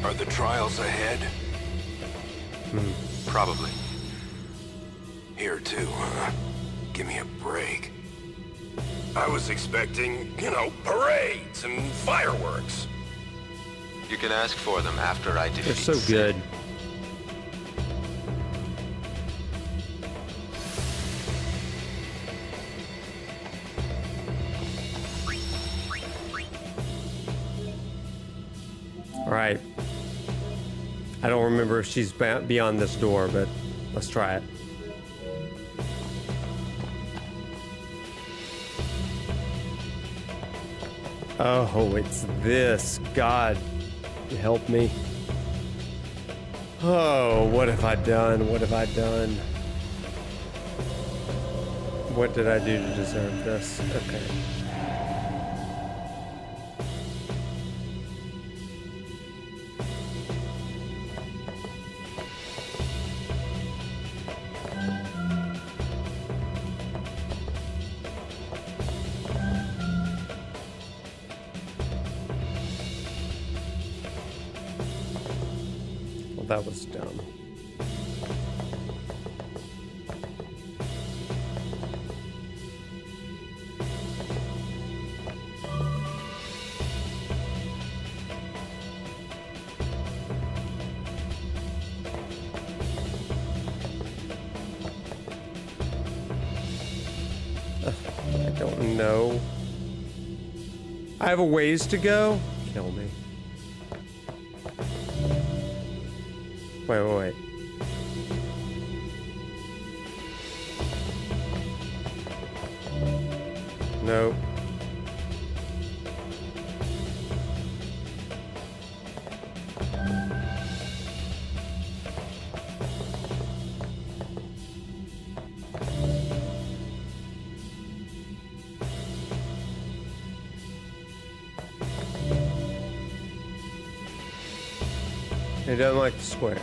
Are the trials ahead? Probably. Here too, huh? Give me a break. I was expecting, parades and fireworks. You can ask for them after I defeat They're so sin. good. All right. I don't remember if she's beyond this door, but let's try it. Oh, it's this. God, help me. Oh, what have I done? What have I done? What did I do to deserve this? Okay. Well, that was dumb. I don't know. I have a ways to go? Kill me. Wait. Nope. He doesn't like the square.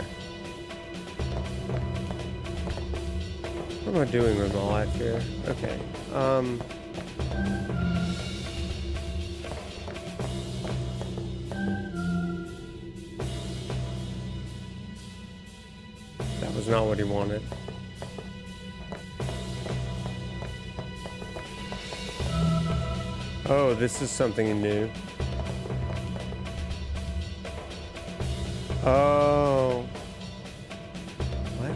What am I doing with my life here? Okay. That was not what he wanted. Oh, this is something new. Oh. What?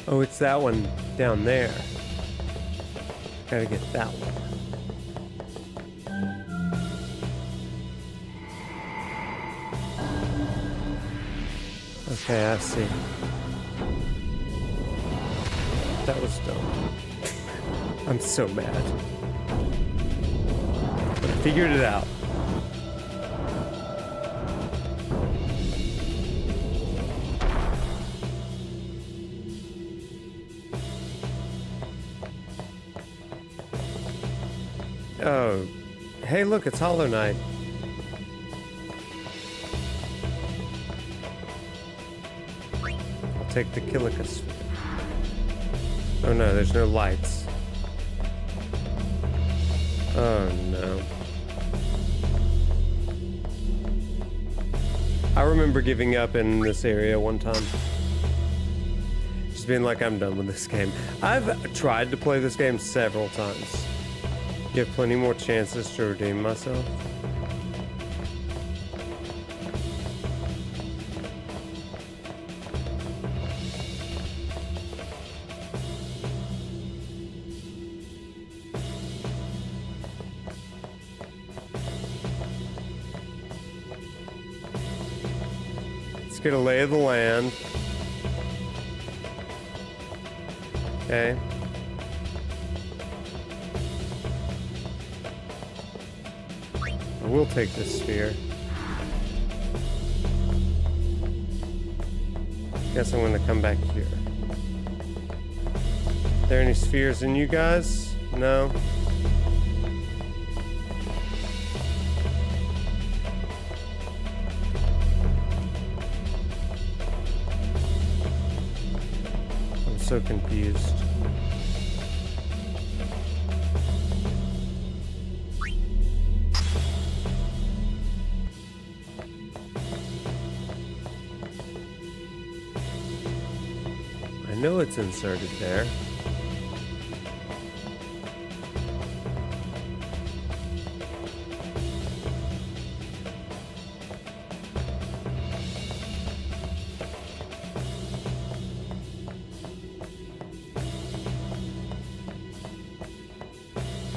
Oh, it's that one down there. Gotta get that one. Okay, I see. That was dumb. I'm so mad. But I figured it out. Oh, hey, look, it's Hollow Knight. I'll take the Killicus. Oh no, there's no lights. Oh no. I remember giving up in this area one time. Just being like, I'm done with this game. I've tried to play this game several times. You have plenty more chances to redeem myself. Let's get a lay of the land. Okay. I will take this sphere. Guess I'm gonna come back here. Are there any spheres in you guys? No? I'm so confused. I know it's inserted there.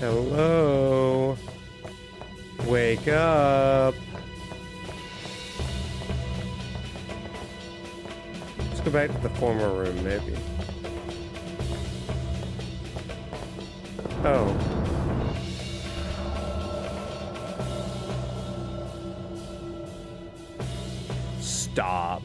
Hello. Wake up. Let's go back to the former room, maybe. Oh. Stop.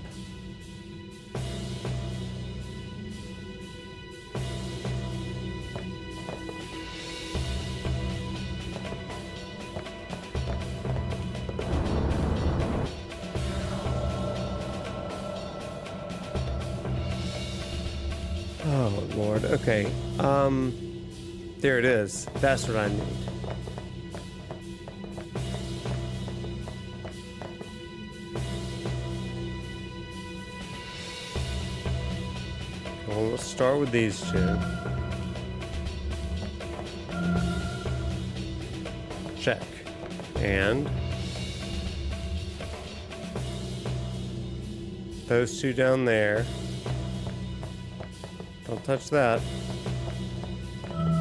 Oh, Lord. Okay. There it is. That's what I need. Well, let's start with these two. Check. And those two down there. Don't touch that.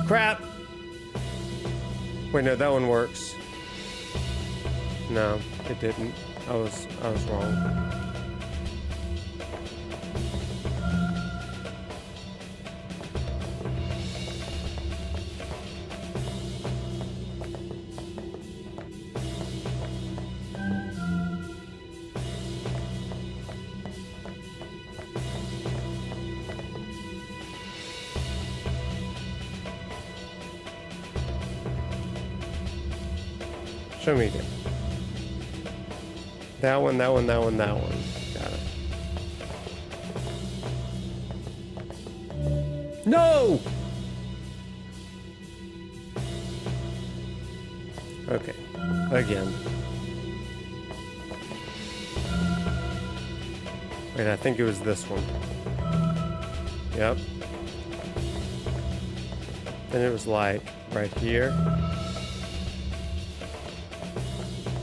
Crap! Wait, no, that one works. No, it didn't. I was wrong. Show me again. That one, that one, that one, that one. Got it. No! Okay. Again. Wait, I think it was this one. Yep. Then it was like right here.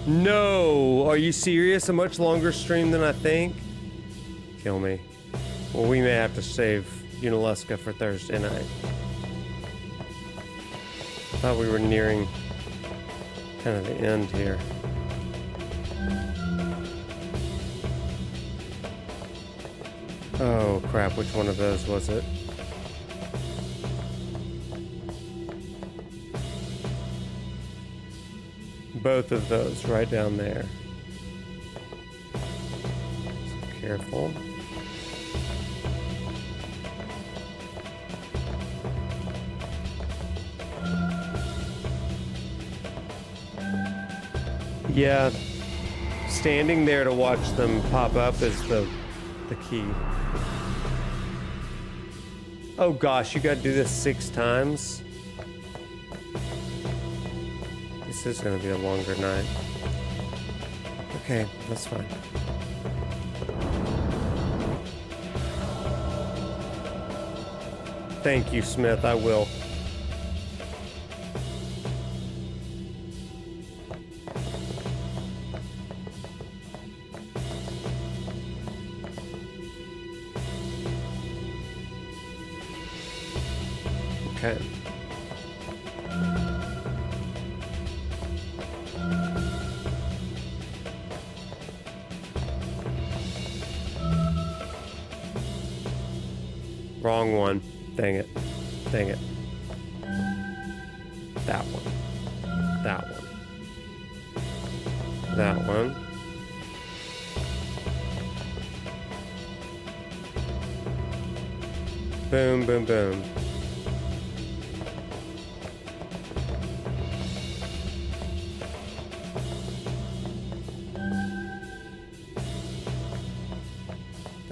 No! Are you serious? A much longer stream than I think? Kill me. Well, we may have to save Unaleska for Thursday night. Thought we were nearing kind of the end here. Oh crap, which one of those was it? Both of those right down there. So careful. Yeah, standing there to watch them pop up is the key. Oh gosh, you gotta do this 6 times? This is gonna be a longer night. Okay, that's fine. Thank you, Smith, I will. Okay. Wrong one. Dang it. Dang it. That one. That one. That one. Boom, boom, boom.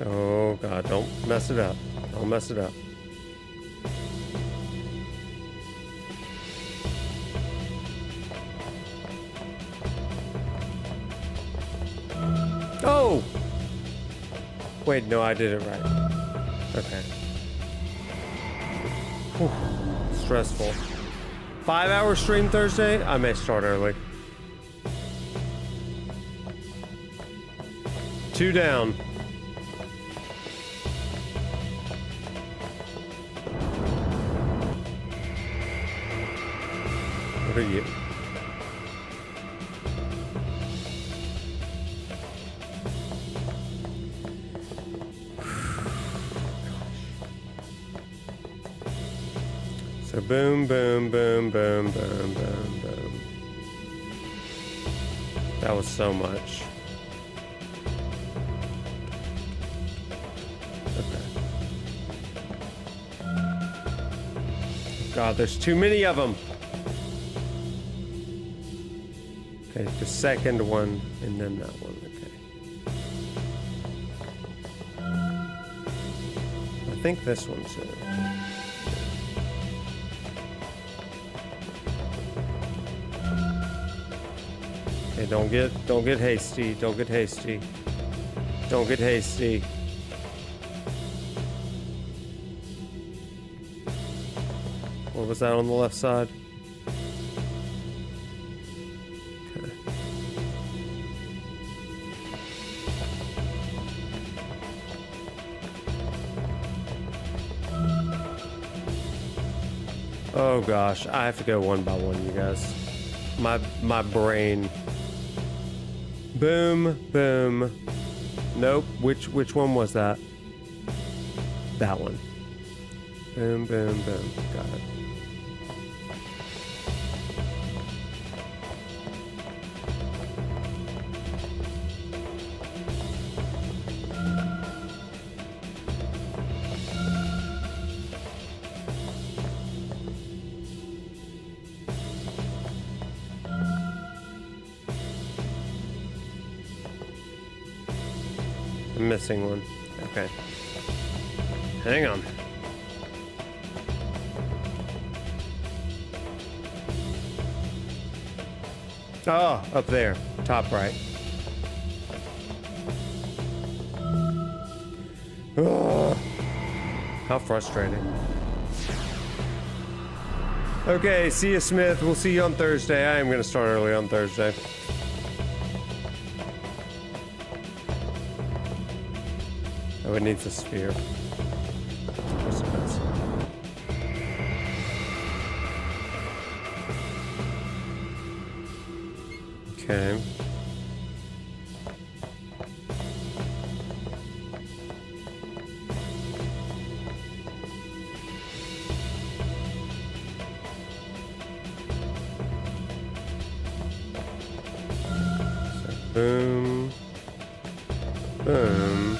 Oh God, don't mess it up. Don't mess it up. Oh! Wait, no, I did it right. Okay. Whew. Stressful. 5-hour stream Thursday? I may start early. 2 down. So boom, boom, boom, boom, boom, boom, boom. That was so much. Okay. God, there's too many of them. Okay, the second one, and then that one. Okay. I think this one's it. Okay, don't get hasty. Don't get hasty. Don't get hasty. What was that on the left side? Okay. Oh gosh, I have to go one by one, you guys. My brain. Boom, boom. Nope. Which one was that? That one. Boom, boom, boom. Got it. I'm missing one. Okay. Hang on. Oh, up there. Top right. Oh, how frustrating. Okay, see you, Smith. We'll see you on Thursday. I am going to start early on Thursday. Oh, it needs a sphere. Where's the best? Okay. So, boom. Boom.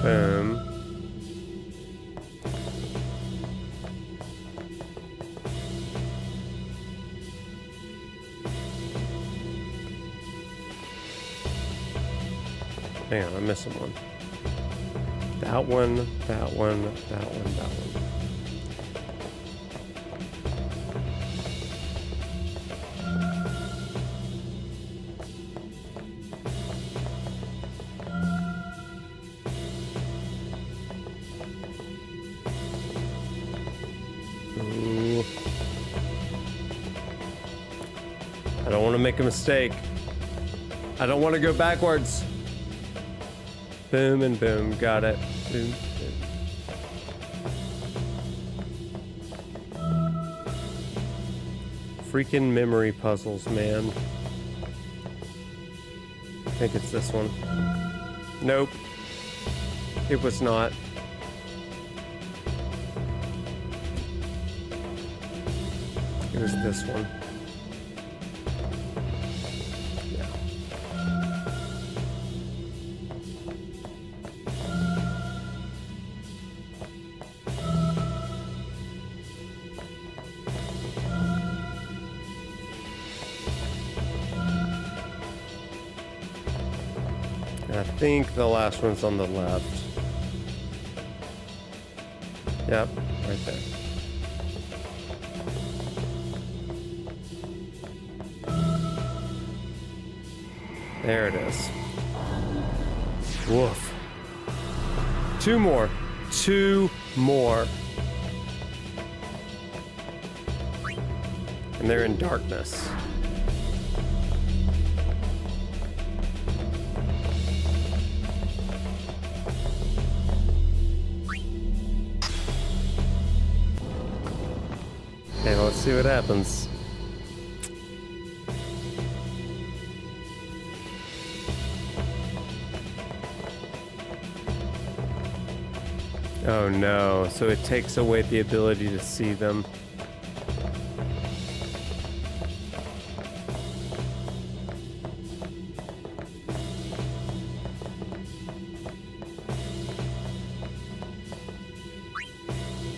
Boom. Hang on, I'm missing one. That one, that one, that one, that one. Ooh. I don't want to make a mistake. I don't want to go backwards. Boom and boom, got it. Boom, boom. Freaking memory puzzles, man. I think it's this one. Nope. It was not. It was this one. I think the last one's on the left. Yep, right there. There it is. Woof. Two more. Two more. And they're in darkness. Okay, let's see what happens. Oh no, so it takes away the ability to see them.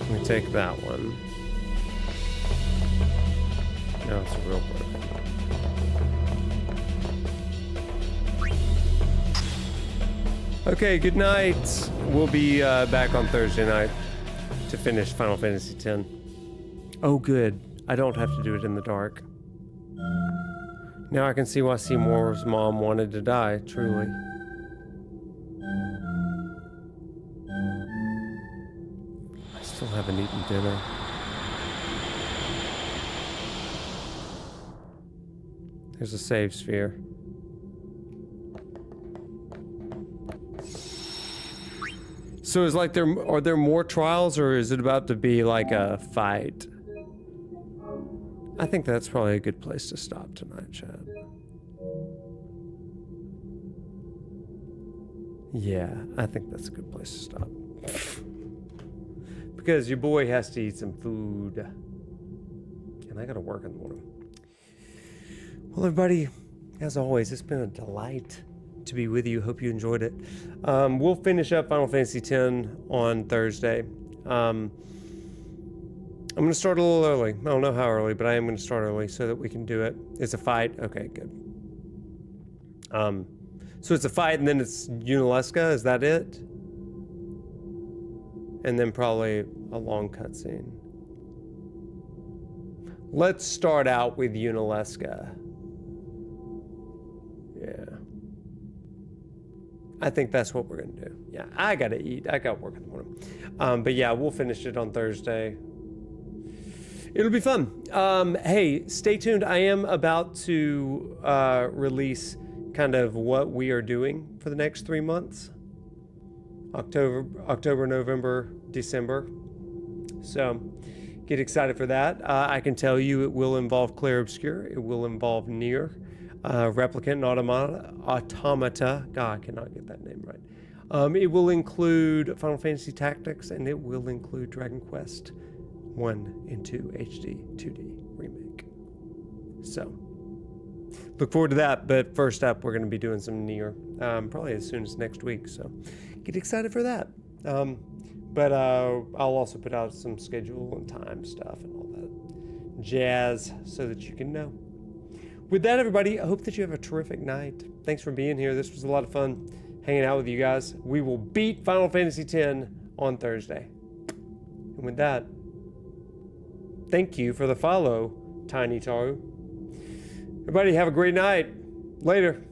Let me take that one. No, it's a real book. Okay, good night. We'll be back on Thursday night to finish Final Fantasy X. Oh, good. I don't have to do it in the dark. Now I can see why Seymour's mom wanted to die, truly. I still haven't eaten dinner. There's a save sphere. So is like are there more trials, or is it about to be like a fight? I think that's probably a good place to stop tonight, chat. Yeah, I think that's a good place to stop. Because your boy has to eat some food. And I gotta work in the morning. Well, everybody, as always, it's been a delight to be with you. Hope you enjoyed it. We'll finish up Final Fantasy X on Thursday. I'm going to start a little early. I don't know how early, but I am going to start early so that we can do it. It's a fight. Okay, good. So it's a fight, and then it's Unalesca. Is that it? And then probably a long cutscene. Let's start out with Unalesca. Yeah. I think that's what we're going to do. Yeah, I got to eat. I got work in the morning. But yeah, we'll finish it on Thursday. It'll be fun. Hey, stay tuned. I am about to release kind of what we are doing for the next 3 months. October, November, December. So get excited for that. I can tell you it will involve Clair Obscur. It will involve Nier. Replicant and Automata. God, I cannot get that name right. It will include Final Fantasy Tactics, and it will include Dragon Quest 1 and 2 HD 2D remake. So, look forward to that. But first up, we're going to be doing some Nier, probably as soon as next week. So, get excited for that. But I'll also put out some schedule and time stuff and all that jazz so that you can know. With that, everybody, I hope that you have a terrific night. Thanks for being here. This was a lot of fun hanging out with you guys. We will beat Final Fantasy X on Thursday. And with that, thank you for the follow, Tiny Taru. Everybody, have a great night. Later.